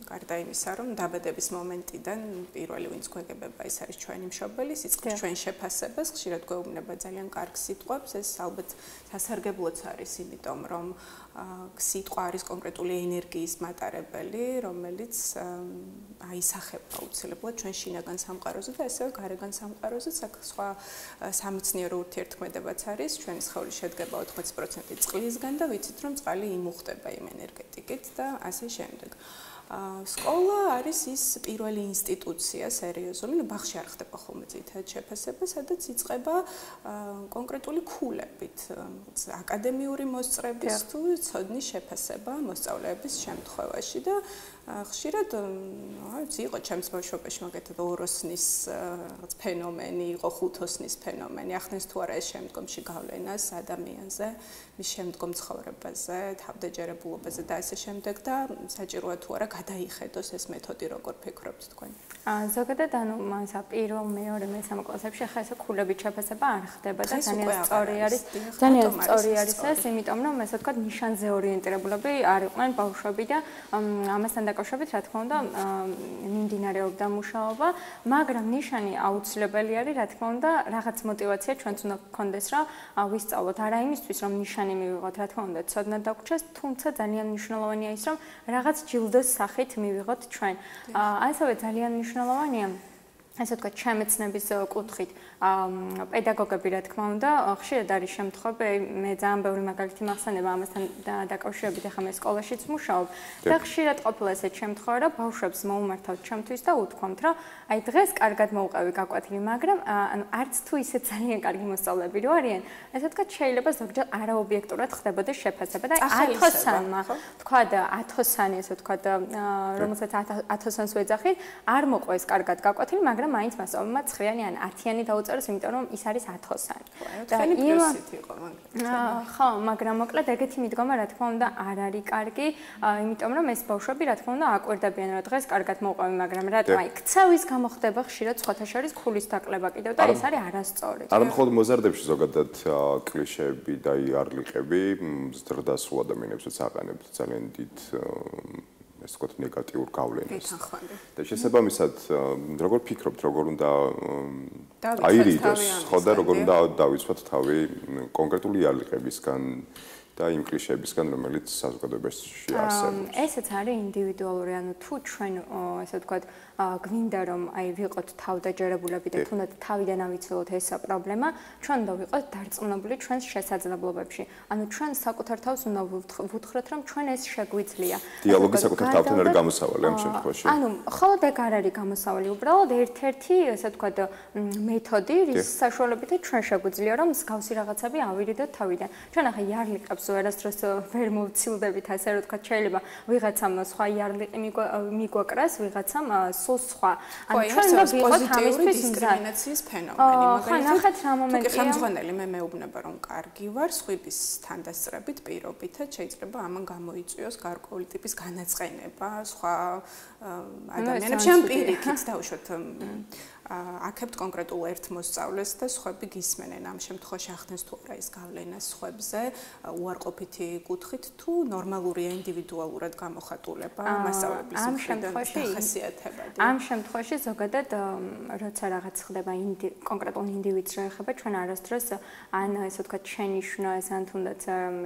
გარდა იმისა, რომ დაბადების მომენტიდან პირველი ვინც გვეგებება, ეს არის ჩვენი მშობელი, სიცხეს ჩვენ შეფასებას, ხშირად გვეუბნება ძალიან კარგ სიტყვებს, ეს ალბათ სასარგებლოც არის, იმიტომ რომ სიტყვა არის კონკრეტული ენერგიის მატარებელი, რომელიც აისახება აუცილებლად ჩვენ შინაგან სამყაროზე და ასევე გარეგან სამყაროზე, სხვა სამეცნიერო ურთიერთქმედებაც არის, ჩვენი სხეული შედგება 80% წყლისგან და ვიცით, რომ წყალი იმუხტება იმ ენერგეტიკით და ასე შემდეგ. სკოლა არის ის პირველი ინსტიტუცია სერიოზული, ბაღში არ ხდება ხოლმე ძირითადად შეფასება, სადაც იწყება კონკრეტული ქულებით, აკადემიური მოსწრების თუ ცოდნის შეფასება მოსწავლეების შემთხვევაში და ხშირად იყო ჩემს ბავშვობაში მაგათად ოროსნის ფენომენი, იყო ხუთოსნის ფენომენი, ახდენს თუ არა ეს შემდგომში გავლენას ადამიანზე, მის შემდგომ ცხოვრებაზე, თავდაჯერებულობაზე და ასე შემდეგ და საჭიროა თუ არა გადაიხედოს ეს მეთოდი, როგორ ფიქრობთ თქვენ?
ზოგადად მასა პირველ, მეორე, მესამე კლასებში ახლა ეს ქულებით შეფასება არ ხდება და ძალიან სწორი არის. ძალიან სწორი არის ეს, იმიტომ რომ ესე ვთქვათ, ნიშანზე ორიენტირებულები არ იყვნენ ბავშვები და ამასთან დაკავშირებით, რა თქმა უნდა, მიმდინარეობდა მუშაობა, მაგრამ ნიშანი აუცილებელი არის, რა თქმა უნდა, რაღაც мотиваცია ჩვენც უნდა გქონდეს, რომ ვისწავლოთ არა იმისთვის, რომ ნიშანი მივიღოთ, რა თქმა უნდა, ცოდნა დაგვრჩეს, თუმცა ძალიან მნიშვნელოვანია ის, რომ რაღაც ჯილდოს სახით მივიღოთ ჩვენ. ასევე ძალიან მნიშვნელოვანია ასე ვთქვათ, შემეცნების კუთხით პედაგოგები, რა თქმა უნდა, ხშირად არის შემთხვევები, მე ძალიან ბევრი მაგალითი მახსენდება ამასთან დაკავშირებით, ახლა მე სკოლაშიც მუშაობ და ხშირად ყოფილა ესეთ შემთხვევა, რომ ბავშვებს მოუმართავთ ჩემთვის და უთქვამთ, რომ აი დღეს კარგად მოვყევი გაკვეთილი, მაგრამ ანუ არც თუ ისე ძალიან კარგი მოსწავლეები რო არიან, ასე ვთქვათ, შეიძლება ზოგჯერ არაობიექტურად ხდებოდეს შეფასება და ათოსანმა, თქვა და ათოსანი, ასე ვთქვათ, რომელსაც ათოსანს ვეძახით, არ მოყვეს კარგად გაკვეთილი, მაგრამ მაინც მასწავლებელმა 9-იანი ან 10-იანი დაუწეროს, იმიტომ რომ ის არის 100-იანი.
და იმასით იყო
ხო, მაგრამ მოკლედ ეგეთი მიდგომა, რა თქმა უნდა, არ არის კარგი, იმიტომ რომ ეს ბავშვები, რა თქმა უნდა, აკვირდებიან, რომ დღეს კარგად მოვყევი, მაგრამ რატომ აი ქცევის გამო ხდება ხშირად სხვათა შორის ქულის დაკლება კიდევ და ეს არის არასწორი.
არა მხოლოდ მოზარდებში ზოგადად კლიშეები და იარლიყები ზრდასრულ ადამიანებსაც აყენებთ ძალიან დიდ ეს ვთქვათ ნეგატიურ გავლენას. და შესაბამისად, როგორ ფიქრობთ, როგორ უნდა აირიდოს, ხო და როგორ უნდა დავიცვათ თავი კონკრეტული იარლიყებისგან და იმ კლიშეებისგან, რომელიც საზოგადოებაში არსებობს.
ესეც არის ინდივიდუალური, ანუ თუ ჩვენ ესე ვთქვათ, გვინდა რომ აი ვიყოთ თავდაჯერებულები და თუნდაც თავიდან ავიცილოთ ეს პრობლემა, ჩვენ უნდა ვიყოთ დარწმუნებული ჩვენს შესაძლებლობებში. ანუ ჩვენ საკუთარ თავს უნდა ვუთხროთ, რომ ჩვენ ეს შეგვიძლია.
დიალოგი საკუთარ თავთან არის გამოსავალი ამ შემთხვევაში.
ანუ მხოლოდ ეგ არ არის გამოსავალი, უბრალოდ ერთ-ერთი ესე ვთქვათ მეთოდი, რის საშუალებითაც ჩვენ შეგვიძლია რომ მსგავსი რაღაცები ავირიდოთ თავიდან. ჩვენ ახლა იარლიყებს ვერასდროს ვერ მოვცილდებით, ასე რომ ვთქვათ, შეიძლება ვიღაცამ სხვა იარლიყი მიგვაკრას, ვიღაცამ სულ სხვა.
ანუ ჩვენ ვიყოთ ამისთვის დისკრიმინაციის ფენომენი, მაგრამ თუ ხელმძღვანელი მე მეუბნება რომ კარგი ვარ, სხვების თანდასწრებით პირობითად შეიძლება ამან გამოიწვიოს გარკვეული ტიპის განაწყენება, სხვა ადამიანებში ამ პირიქით დავუშვათ აქებთ კონკრეტულ ერთ მოსწავლეს და სხვები გისმენენ ამ შემთხვევაში ახდენს თუ არა ის გავლენას სხვებზე უარყოფითი კუთხით თუ ნორმალურია ინდივიდუალურად გამოხატულება მასწავლებლების მხრიდან ხასიათებადი.
ამ შემთხვევაში ზოგადად როცა რაღაც ხდება კონკრეტულ ინდივიდს შეეხება, ჩვენ არასდროს ან ესე ვთქვათ შენიშვნა ეს ან თუნდაც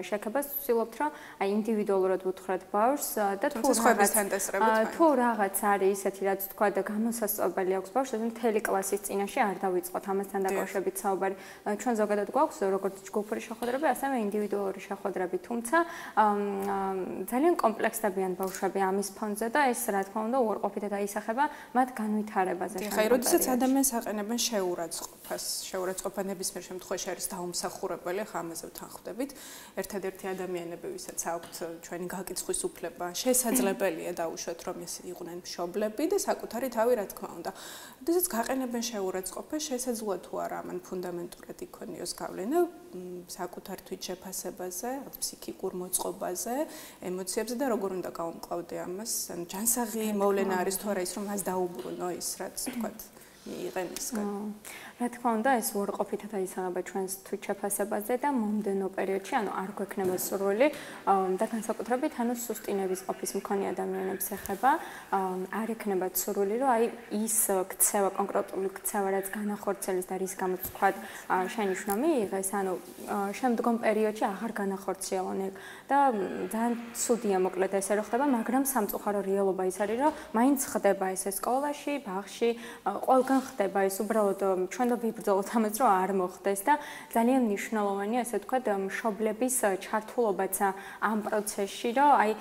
შეკებას ვცდილობთ, რომ აი ინდივიდუალურად ვუთხრათ ბავშვს და თუ რაღაც არის ისეთი რაც თქვა და გამოსასწორებელი აქვს ბავშვს, მთელი კლასის წინაშე არ დავიწყოთ ამასთან დაკავშირებით საუბარი. ჩვენ ზოგადად გვაქვს როგორც ჯგუფური შეხვედრები, ასევე ინდივიდუალური შეხვედრები, თუმცა ძალიან კომპლექსდებიან ბავშვები ამის ფონზე და ეს რა თქმა უნდა უარყოფითად აისახება მათ განვითარებაზე.
ხაი, როდესაც ადამიანს აყენებენ შეურაცხყოფას, შეურაცხყოფა ნებისმიერ შემთხვევაში არის დაუმსახურებელი, ხა ამაზე ვთანხმდებით. ერთადერთი ადამიანები, ვისაც აქვთ ჩვენი გაკიცხვის უფლება, შესაძლებელია დაუშვათ, რომ ეს იყვნენ მშობლები და საკუთარი თავი, რა თქმა უნდა. როდესაც გაყენებენ შეურაცხყოფას, შესაძლოა თუ არა ამან ფუნდამენტურად იქონიოს გავლენა საკუთარ თვით შეფასებაზე, რაღაც ფსიქიკურ მოწყობაზე, ემოციებზე და როგორ უნდა გავუმკლავდე ამას. ანუ ჯანსაღი მოვლენა არის თუ არა ის, რომ მას დაუბრუნო ის, რაც თქვათ, მიიღე მისგან.
რა თქმა უნდა, ეს უარყოფითად აისახება ჩვენს თვით შეფასებაზე და მომდენო პერიოდში, ანუ არ გვექნება სურვილი და განსაკუთრებით, ანუ სუსტინების ყოფის მქონე ადამიანებს ეხება, არ ექნებათ სურვილი, რომ აი ის ქცევა, კონკრეტული ქცევა, რაც განახორციელეს და რის გამოც თქვათ, შენიშვნა მიიღეს, ანუ შემდგომ პერიოდში აღარ განახორციელონ ეგ და ძალიან ცუდია მოკლედ ესე რო ხდება, მაგრამ სამწუხარო რეალობა ის არის, რომ მაინც ხდება ესე სკოლაში, ბაღში, ყველგან ხდება ეს უბრალოდ ჩვენ ვიბრძოლოთ ამას, რომ არ მოხდეს და ძალიან მნიშვნელოვანია, ასე ვთქვათ, მშობლების ჩართულობაც ამ პროცესში, რომ აი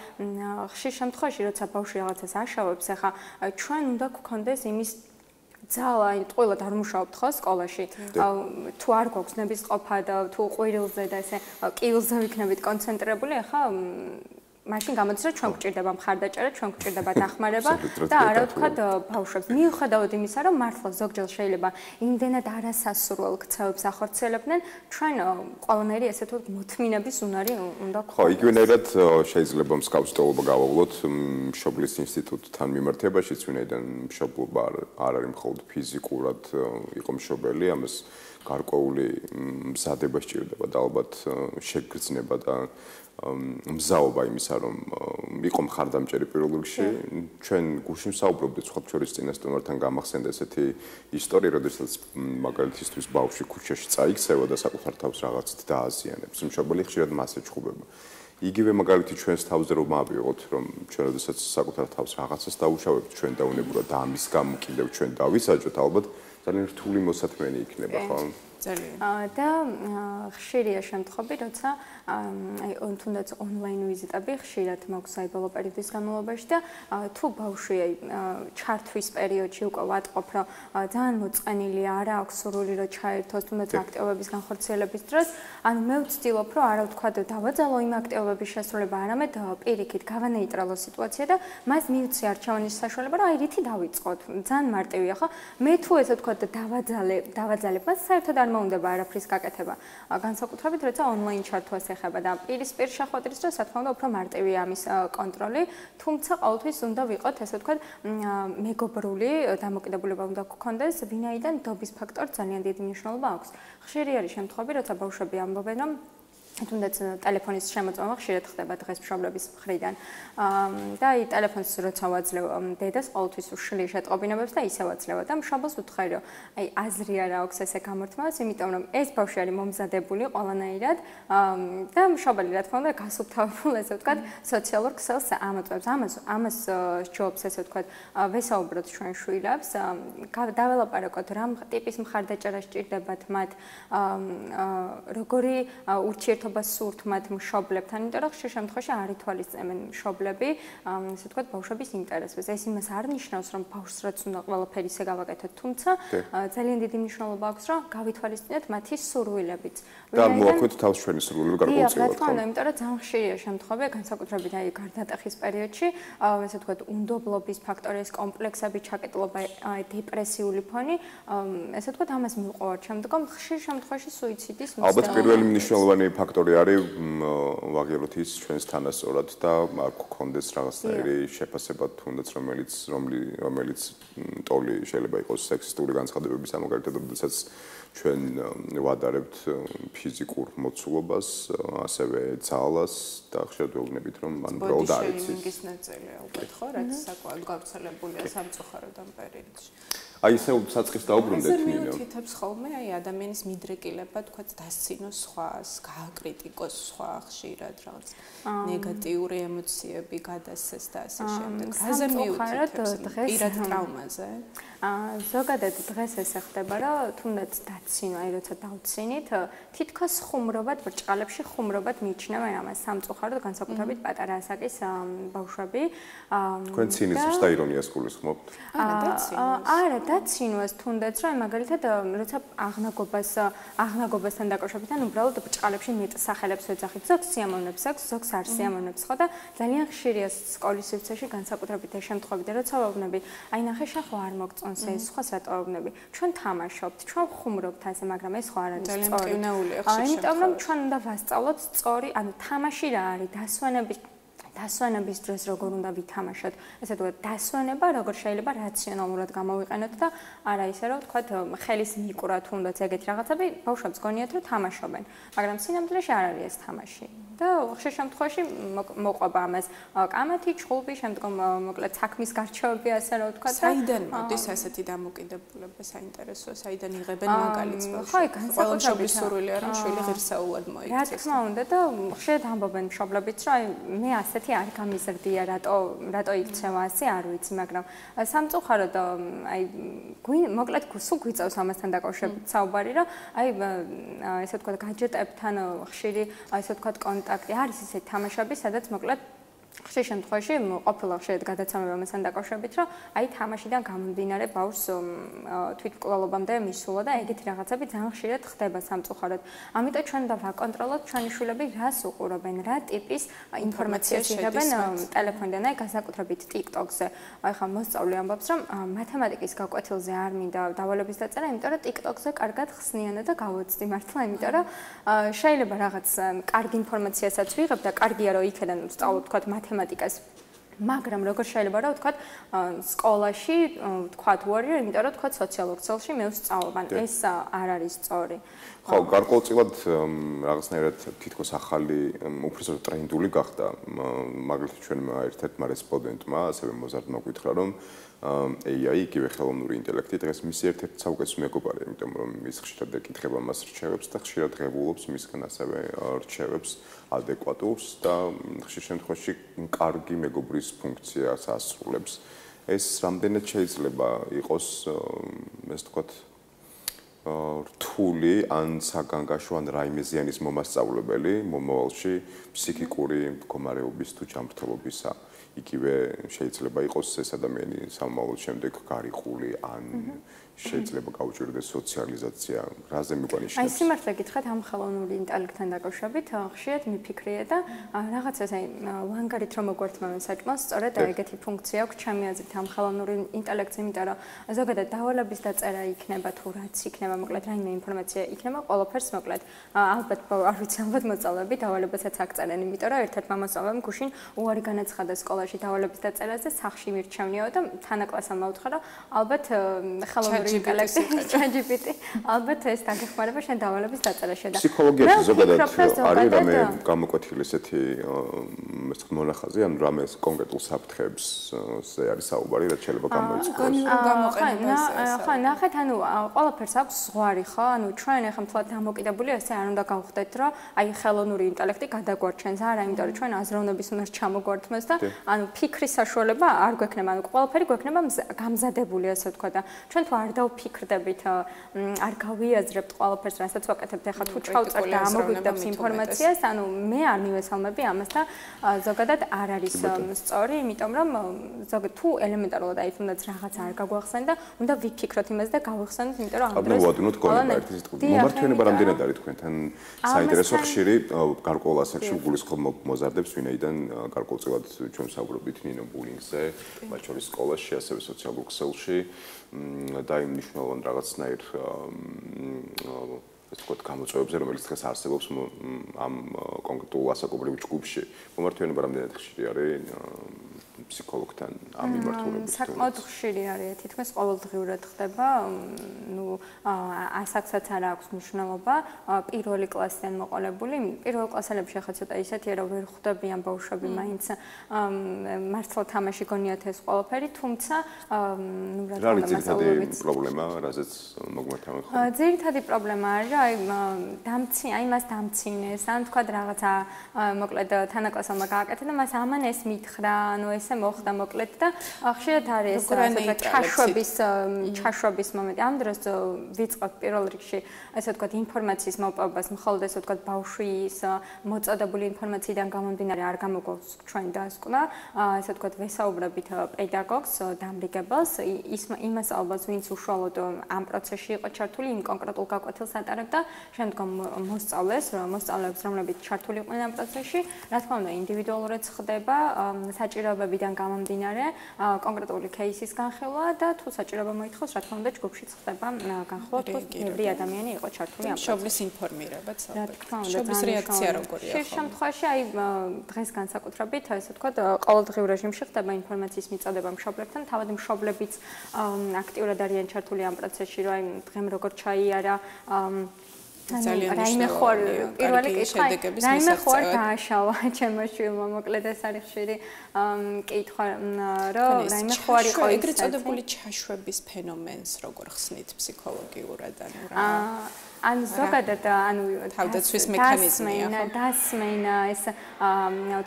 ხშირ შემთხვევაში, როცა ბავშვი რაღაცას აშავებს, ახლა ჩვენ უნდა გქონდეს იმის ძალა, აი ტყუილად არ მუშაობთ ხო სკოლაში? თუ არ გვაქვს ნებისყოფა და თუ ყვირილზე და ესე კილზე ვიქნებით კონცენტრირებული, ახლა მაშინ გამოდის რომ ჩვენ გვჭირდება მხარდაჭერა, ჩვენ გვჭირდება დახმარება და არა ვთქვათ ბავშვებს. მიუხედავად იმისა, რომ მართლა ზოგჯერ შეიძლება იმდენად არასასურველ ქცევებს ახორციელებდნენ, ჩვენ ყველანაირი ესე თუ მოთმინების უნარი უნდა გქონდეს.
ხო, იგივენაირად შეიძლება მსგავს ტოლობა გავავლოთ მშობლის ინსტიტუტთან მიმართებაშიც, ვინაიდან მშობლობა არ არის მხოლოდ ფიზიკურად იყო მშობელი, ამას გარკვეული მზადება სჭირდება და ალბათ შეგრძნება და მზაობა იმისა, რომ იყო მხარდამჭერი პირველ რიგში, ჩვენ გუშინ ვსაუბრობდით სხვა შორის წინასწარმეტთან გამახსენდა ესეთი ისტორია, როდესაც მაგალითისთვის ბავშვი ქუჩაში წაიქცევა და საკუთარ თავს რაღაცით დააზიანებს. მშობელი ხშირად მას ეჩხუბება. იგივე მაგალითი ჩვენს თავზე რომ ავიღოთ, რომ ჩვენ როდესაც საკუთარ თავს რაღაცას დაუშავებთ, ჩვენ დაუნებურად და ამის გამო კიდევ ჩვენ დავისაჯოთ, ალბათ ძალიან რთული მოსათმენი იქნება, ხო?
და ხშირია შემთხვევები, როცა აი თუნდაც ონლაინ ვიზიტები ხშირად მაქვს აი ბოლო პერიოდის განმავლობაში და თუ ბავშვი აი ჩართვის პერიოდში უკვე ვატყობ, რომ ძალიან მოწყენილი არ აქვს სურვილი რომ ჩაერთოს თუნდაც აქტივობების განხორციელების დროს, ანუ მე ვცდილობ, რომ არა ვთქვათ დავაძალო იმ აქტივობების შესრულება, არამედ პირიქით გავანეიტრალო სიტუაცია და მას მივცე არჩევანის საშუალება, რომ აი რითი დავიწყოთ. ძალიან მარტივია, ხო? მე თუ ესე ვთქვათ დავაძალებ, მას საერთოდ არ მოუნდება არაფრის გაკეთება. განსაკუთრებით, როცა ონლაინ ჩართვას ეხება და პირისპირ შეხვედრის დროს, რა თქმა უნდა, უფრო მარტივია ამის კონტროლი, თუმცა ყოველთვის უნდა ვიყოთ, ესე ვთქვათ, მეგობრული დამოკიდებულება უნდა გქონდეს, ვინაიდან დობის ფაქტორს ძალიან დიდი მნიშვნელობა აქვს. ხშირი არის შემთხვევები, როცა ბავშვები ამბობენ, რომ თუნდაც ტელეფონის შემოწმება ხშირად ხდება დღეს მშობლების მხრიდან. და აი ტელეფონს როცა ვაძლევ დედას ყოველთვის უშლი შეტყობინებებს და ისე ვაძლევ და მშობელს ვუთხარი, რომ აი აზრი არ აქვს ესე გამორთმევას, იმიტომ რომ ეს ბავშვი არის მომზადებული ყველანაირად და მშობელი რა თქმა უნდა გასუფთავებულ ესე ვთქვათ სოციალურ ქსელს ამოწმებს. ამას სჯობს ესე ვთქვათ ვესაუბროთ ჩვენ შვილებს, დაველაპარაკოთ რა ტიპის მხარდაჭერა სჭირდებათ მათ, როგორი ურთიერთობა სურთ მათ მშობლებთან, იმიტომ რომ ხშირ შემთხვევაში არ ითვალისწინებენ მშობლები, ასე ვთქვათ, ბავშვების ინტერესებს. ეს იმას არ ნიშნავს, რომ ბავშვს რაც უნდა ყველაფერი ისე გავაკეთოთ, თუმცა ძალიან დიდი მნიშვნელობა აქვს, რომ გავითვალისწინოთ მათი სურვილებიც.
და მოაქვთ თავს ჩვენი სურვილები გარკვეულწილად.
რა თქმა უნდა, იმიტომ რომ ძალიან ხშირია შემთხვევები, განსაკუთრებით აი გარდატეხის პერიოდში, ასე ვთქვათ, უნდობლობის ფაქტორი, ეს კომპლექსები, ჩაკეტილობა, დეპრესიული ფონი, ასე ვთქვათ, ამას მივყავართ შემდგომ ხშირ შემთხვევაში სუიციდის მცდელობა. ალბათ
პირველი მნიშვნელოვანი ფაქტორი არის ვაღიაროთ ის ჩვენს თანასწორად და არ გქონდეს რაღაცნაირი შეფასება თუნდაც რომელიც ტოლი შეიძლება იყოს სექსისტური განცხადებების ამოგარეთად, როდესაც ჩვენ ვადარებთ ფიზიკურ მოცულობას, ასევე ძალას და ხშირად ვეუბნებით, რომ მან უბრალოდ არ იცის.
ბოდი შეიმინგის ნაწილი ალბათ, ხო, რაც საკმაოდ გავრცელებულია სამწუხაროდ ამ პერიოდში.
აი ესე საწყის დაუბრუნდეთ ნინო.
თითებს ხოლმე აი ადამიანის მიდრეკილება თქვა დასცინოს სხვას, გააკრიტიკოს სხვა ხშირად რაღაც ნეგატიური ემოციები გადასცეს და ასე შემდეგ. რაზე მიუთითებს პირად ტრავმაზე?
ზოგადად დღეს ესე ხდება, რომ თუნდაც დაცინო, აი როცა დავცინით, თითქოს ხუმრობად ბრჭყალებში ხუმრობად მიიჩნევენ ამას სამწუხაროდ განსაკუთრებით პატარა ასაკის ბავშვები.
თქვენ ცინიზმს და ირონიას გულისხმობთ?
არა, დაცინვას თუნდაც რომ მაგალითად როცა აღნაგობასთან დაკავშირებით ან უბრალოდ ბრჭყალებში მეტსახელებს ვეძახით, ზოგს სიამოვნებს აქვს, ზოგს არ სიამოვნებს ხო და ძალიან ხშირია სკოლის სივრცეში განსაკუთრებით ეს შემთხვევები, როცა ვავნები, აი ნახე შენ ხო არ მოგწონს ეს სხვა სატოვებნები. ჩვენ თამაშობთ, ჩვენ ხუმრობთ ასე, მაგრამ ეს ხო არ არის სწორი.
ძალიან მყინაულია ხშირად.
იმიტომ რომ ჩვენ უნდა ვასწავლოთ სწორი, ანუ თამაში რა არის, დასვენების დროს როგორ უნდა ვითამაშოთ. ესე ვთქვათ, დასვენება როგორ შეიძლება რაციონალურად გამოვიყენოთ და არა ისე რომ ვთქვათ, ხელის მიკვრა თუნდაც ეგეთი რაღაცები ბავშვებს გონიათ რომ თამაშობენ, მაგრამ სინამდვილეში არ არის ეს თამაში. და ხშირ შემთხვევაში მოყვება ამას კამათი, ჩხუბი, შემდგომ მოკლედ საქმის გარჩევები ასე რომ ვთქვათ.
საიდან მოდის ასეთი დამოკიდებულება საინტერესოა, საიდან იღებენ მაგალითს ბავშვები?
ხო, განსაკუთრებით
სურვილია რომ შვილი ღირსეულად მოიქცეს.
რა თქმა უნდა და ხშირად ამბობენ მშობლებიც რომ აი მე ასეთი არ გამიზრდია, რატო იქცევა ასე, არ ვიცი, მაგრამ სამწუხაროდ აი მოკლედ სულ გვიწევს ამასთან დაკავშირებით საუბარი, რომ აი ესე ვთქვათ გაჯეტებთან ხშირი ესე ვთქვათ კონტაქტი არის ისეთი თამაშები, სადაც მოკლედ ხშირ შემთხვევაში ყოფილა ხშირად გადაცემება ამასთან დაკავშირებით, რომ აი თამაშიდან გამომდინარე ბავშვს თვითმკვლელობამდე მისულა და ეგეთი რაღაცები ძალიან ხშირად ხდება სამწუხაროდ. ამიტომ ჩვენ უნდა ვაკონტროლოთ ჩვენი შვილები რას უყურებენ, რა ტიპის ინფორმაციას იღებენ ტელეფონიდან, აი განსაკუთრებით TikTok-ზე. აი ხა მოსწავლე ამბობს, რომ მათემატიკის გაკვეთილზე არ მინდა დავალების დაწერა, იმიტომ რომ TikTok-ზე კარგად ხსნიანად და გავოცდი მართლა, იმიტომ რომ შეიძლება რაღაც კარგი ინფორმაციასაც ვიღებ და კარგია რომ იქიდან ვსწავლობ თქვათ მათემატიკას, მაგრამ როგორ შეიძლება რა ვთქვათ სკოლაში ვთქვათ უარი, იმიტომ რომ ვთქვათ სოციალურ ქსელში მე ვსწავლობ, ან ეს არ არის სწორი.
ხო, გარკვეულწილად რაღაცნაირად თითქოს ახალი უბრალოდ ტრენდული გახდა. მაგალითად ჩვენმა ერთ-ერთმა რესპონდენტმა ასევე მოზარდმა გითხრა, რომ AI იგივე ხელოვნური ინტელექტი დღეს მისი ერთ-ერთი საუკეთესო მეგობარია, იმიტომ რომ ის ხშირად ეკითხება მას რჩევებს და ხშირად ღებულობს მისგან ასევე რჩევებს ადეკვატურს და ხშირ შემთხვევაში კარგი მეგობრის ფუნქციას ასრულებს. ეს რამდენად შეიძლება იყოს ესე ვთქვათ რთული ან საგანგაშო ან რაიმე ზიანის მომასწავლებელი მომავალში ფსიქიკური მდგომარეობის თუ ჯანმრთელობისა. იგივე შეიძლება იყოს ეს ადამიანი სამომავლოდ შემდეგ გარიყული ან შეიძლება გაუჭირდეს სოციალიზაცია, რაზე მიგვანიშნებს?
აი სიმართლე გითხრათ ამ ხელოვნური ინტელექტთან დაკავშირებით ხშირად მიფიქრია და რაღაცას აი ლანგარით რომ მოგვერთმევენ საჭმელს, სწორედ ეგეთი ფუნქცია აქვს ჩემი აზრით ამ ხელოვნური ინტელექტს, იმიტომ რომ ზოგადად დავალების დაწერა იქნება თუ რაც იქნება, მოკლედ რაიმე ინფორმაცია იქნება, ყველაფერს მოკლედ ალბათ არ ვიცი, ალბათ მოწავლეები დავალებასაც აქწერენ, იმიტომ რომ ერთ-ერთმა მოსწავლემ გუშინ უარი განაცხადა სკოლაში დავალების დაწერაზე, სახში მირჩევნიაო და თანაკლასელმა უთხრა, რომ ალბათ ხელოვნური ინტელექტი ChatGPT ალბათ ეს დაგეხმარება შენ დავალების დაწერაში და
ფსიქოლოგიაში ზოგადად არის რამე გამოკვეთილი ესეთი მონახაზი ან რამე კონკრეტულ საფრთხეებს ზე არის საუბარი, რაც შეიძლება გამოიწვიოს.
ხო, ნახეთ, ანუ ყველაფერს აქვს ზღვარი, ხო? ანუ ჩვენ ახლა მთლად დამოკიდებული ესე არ უნდა გავხდეთ, რომ აი ხელოვნური ინტელექტი გადაგვარჩენს, არა, იმიტომ რომ ჩვენ აზროვნების უნარს ჩამოგვართმევს და ანუ ფიქრის საშუალება არ გვექნება, ანუ ყველაფერი გვექნება გამზადებული, ასე ვთქვა და ჩვენ თუ არ დავფიქრდებით, არ გავიაზრებთ ყველაფერს, რასაც ვაკეთებთ, ახლა თუ ჩავწერთ და ამოგვიგდებს ინფორმაციას, ანუ მე არ მივესალმები ამას და ზოგადად არ არის სწორი, იმიტომ რომ ზოგადად თუ ელემენტარულად აი თუნდაც რაღაც არ გაგვახსენდა, უნდა ვიფიქროთ იმაზე და გავიხსენოთ, იმიტომ რომ ამ დროს
ვადუნოთ გონება ერთი სიტყვით. მომართვენება რამდენად არის თქვენთან საინტერესო ხშირი გარკვეულ ასაკში გულისხმობ მოზარდებს, ვინაიდან გარკვეულწილად ჩვენ საუბრობთ ნინო ბულინგზე, მათ შორის სკოლაში, ასევე სოციალურ ქსელში და იმ მნიშვნელოვან რაღაცნაირ ეს თქვა გამოწვევებზე, რომელიც დღეს არსებობს ამ კონკრეტულ ასაკობრივ ჯგუფში. მომართვენება რამდენად ხშირი არის ფსიქოლოგთან ამ მიმართულებით?
საკმაოდ ხშირი არის, თითქმის ყოველდღიურად ხდება. ასაკსაც არ აქვს მნიშვნელობა. პირველი კლასიდან მოყოლებული, პირველ კლასელებში ახლა ცოტა ისეთია, რომ ვერ ხვდებიან ბავშვები მაინც მართლა თამაში გონიათ ეს ყველაფერი, თუმცა
რა არის ძირითადი პრობლემა, რაზეც მოგმართავენ ხოლმე?
ძირითადი პრობლემა არის, აი მას დამცინეს, ან თქვა რაღაცა მოკლედ თანაკლასელმა გააკეთა და მას ამან ეს მითხრა, ანუ ესე მოხდა მოკლედ და ხშირად არის ჩაშვების მომენტი. ამ დროს ვიწყებთ პირველ რიგში ესე ვთქვათ ინფორმაციის მოპოვებას, მხოლოდ ესე ვთქვათ ბავშვის მოწოდებული ინფორმაციიდან გამომდინარე არ გამოგვაქვს ჩვენ დასკვნა, ესე ვთქვათ ვესაუბრებით პედაგოგს, დამრიგებელს, იმას ალბათ ვინც უშუალოდ ამ პროცესში იყო ჩართული, იმ კონკრეტულ გაკვეთილს ატარებდა, შემდგომ მოსწავლეებს, რომლებიც ჩართული იყვნენ ამ პროცესში, რა თქმა უნდა, ინდივიდუალურად ხდება საჭიროებებიდან გამომდინარე კონკრეტული кейსის განხილვა და თუ საჭიროება მოითხოვს, რა თქმა უნდა, ჯგუფშიც ხდება განხილვა, თუ ბევრი ადამიანი იყო ჩართული ამ პროცესში.
მშობლის ინფორმირებაც
რა თქმა უნდა,
მშობლის რეაქცია როგორია?
ხშირ შემთხვევაში აი დღეს განსაკუთრებით, ესე ვთქვათ, ყოველდღიურ რეჟიმში ხდება ინფორმაციის მიწოდება მშობლებთან, თავად მშობლებიც აქტიურად არიან ჩართული ამ პროცესში, რომ აი დღემ როგორ ჩაიარა
ძალიან
რაიმე ხوار პირველი კითხვა რაიმე ხوار დააშავა ჩემო შვილმა მოკლედ ეს არის ხშირი კითხვა რომ რაიმე ხوار იყო
ეგრეთ წოდებული ჩაშვების ფენომენს როგორ ხსნით ფსიქოლოგიურად
ან ზოგადად ანუ
თავდაცვის მექანიზმია
დასმენა ეს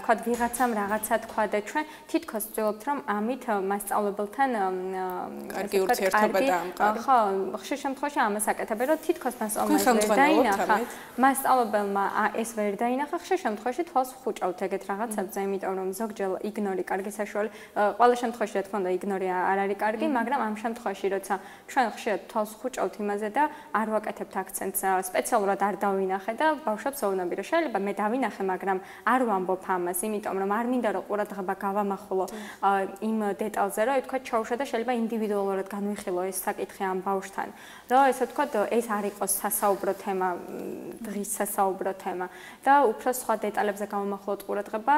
თქვა ვიღაცამ რაღაცა თქვა და ჩვენ თითქოს ვცდილობთ რომ ამით მასწავლებელთან
კარგი ურთიერთობა დაამყარა
ხო ხშირ შემთხვევაში ამას აკეთებენ რომ თითქოს მასწავლებელმა ეს ვერ დაინახა ხშირ შემთხვევაში თვალს ვხუჭავთ ეგეთ რაღაცებზე იმიტომ რომ ზოგჯერ იგნორი კარგი საშუალო ყველა შემთხვევაში რა თქმა უნდა იგნორი არ არის კარგი მაგრამ ამ შემთხვევაში როცა ჩვენ ხშირად თვალს ვხუჭავთ იმაზე და არ ვაკეთებთ აქცენტს სპეციალურად არ დავინახე და ბავშვებს ვეუბნები რომ შეიძლება მე დავინახე მაგრამ არ ვამბობ ამას იმიტომ რომ არ მინდა რომ ყურადღება გავამახვილო იმ დეტალზე რომ თქვა ჩაუშვა და შეიძლება ინდივიდუალურად განვიხილო ეს საკითხი ამ ბავშვთან რომ ესე თქვა ეს არ იყოს სასაუბრო თემა დღის სასაუბრო თემა და უფრო სხვა დეტალებზე გავამახვილოთ ყურადღება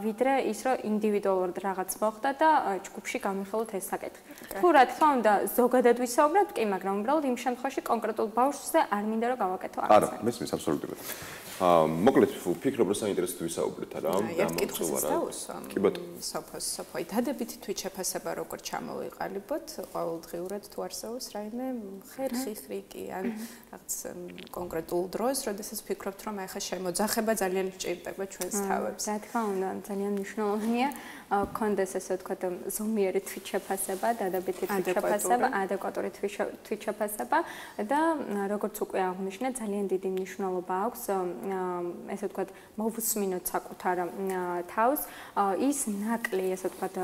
ვიდრე ის რომ ინდივიდუალურად რაღაც მოხდა და ჯგუფში განვიხილოთ ეს საკითხი თუ რა თქმა უნდა ზოგადად ვისაუბრებთ კი მაგრამ უბრალოდ იმ შემთხვევაში კონკრეტულ ბავშვზე არ მინდა რომ გავაკეთო აქცენტი
არა მესმის აბსოლუტურად მოკლედ ვფიქრობ რომ საინტერესოდ ვისაუბრეთ რა
კი ბატონო სოფოი დადებითი თვით შეფასება როგორ ჩამოვიყალიბოთ ყოველდღიურად თუ არსებობს რაიმე ხერხი ხრიკი ან რაღაც კონკრეტულ დროს როდესაც ვფიქრობთ რომ ახლა შემოძახება ძალიან სჭირდება ჩვენს თავებს
რა თქმა უნდა ძალიან მნიშვნელოვანია კონდეს ესე ვთქვათ ზომიერი თვით შეფასება დადებითი თვით შეფასება ადეკვატური თვით შეფასება და როგორც უკვე აღნიშნე ძალიან დიდი მნიშვნელობა აქვს ესე ვთქვათ მოვუსმინოთ საკუთარ თავს ის ნაკლი ესე ვთქვათ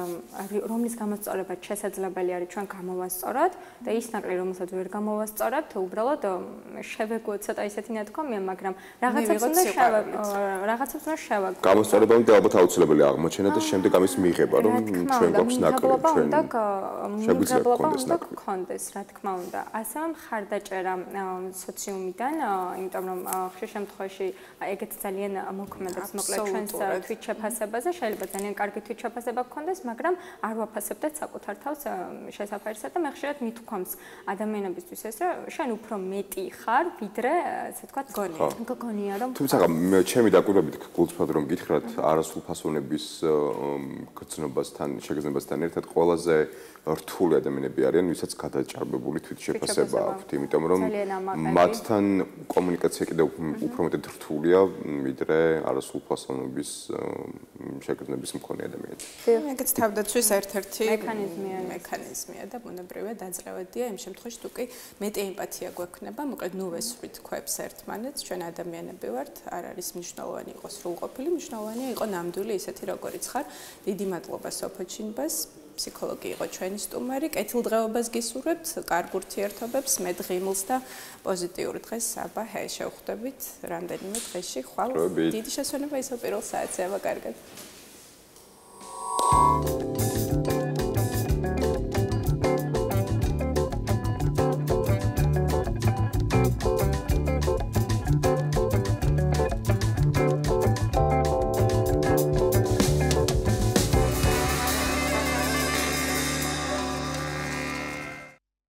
რომლის გამოსწორებაც შესაძლებელი არის ჩვენ გამოვასწოროთ და ის ნაკლი რომელსაც ვერ გამოვასწორებთ უბრალოდ შევეგუოთ ცოტა ისეთი ნათქვამია მაგრამ რაღაცებს უნდა შევაგოთ
გამოსწორება უნდა ალბათ აუცილებელი აღმოჩენა და შემდეგ ამის მიღება რომ ჩვენ გვაქვს ნაკლი ჩვენ
შეგვიძლია გქონდეს რა თქმა უნდა ასევე მხარდაჭერა სოციუმიდან იმიტომ რომ ხშირ შემთხვევაში ეგეც ძალიან მოქმედებს მოკლედ ჩვენს თვით შეფასებაზე შეიძლება ძალიან კარგი თვით შეფასება გქონდეს მაგრამ არ ვაფასებდეთ საკუთარ თავს შესაფერისად და მე ხშირად მithქვამს ადამიანებისთვის ეს რომ შენ უფრო მეტი ხარ ვიდრე ასე ვთქვათ გონია რომ
თუმცა ჩემი დაკვირვებით გულწრფად რომ გითხრათ არასრულფასოვნების გრძნობასთან შეგრძნებასთან ერთად ყველაზე რთული ადამიანები არიან ვისაც გადაჭარბებული თვით შეფასება აქვთ იმიტომ რომ მათთან კომუნიკაცია კიდევ უფრო მეტად რთულია ვიდრე არასრულფასოვნების შეგრძნების მქონე ადამიანები.
ეგეც თავდაცვის ერთ-ერთი მექანიზმია და ბუნებრივია დაძლევადია იმ შემთხვევაში თუ კი მეტი ემპათია გვექნება, მოკლედ ნუ ვესვით ქვებს ერთმანეთს, ჩვენ ადამიანები ვართ, არ არის მნიშვნელოვანი იყოს სრულყოფილი, მნიშვნელოვანია იყო ნამდვილი ისეთი როგორიც ხარ. დიდი მადლობა სოფოჩინბას. ფსიქოლოგი იყო ჩვენი სტუმარი, კეთილდღეობას გისურვებთ, კარგ ურთიერთობებს, მედგრიმლს და პოზიტიურ დღეს აბა შევხვდებით რამდენიმე დღეში. ხვალ დიდი შესვენება ისო პირველ საათზე აბა კარგად.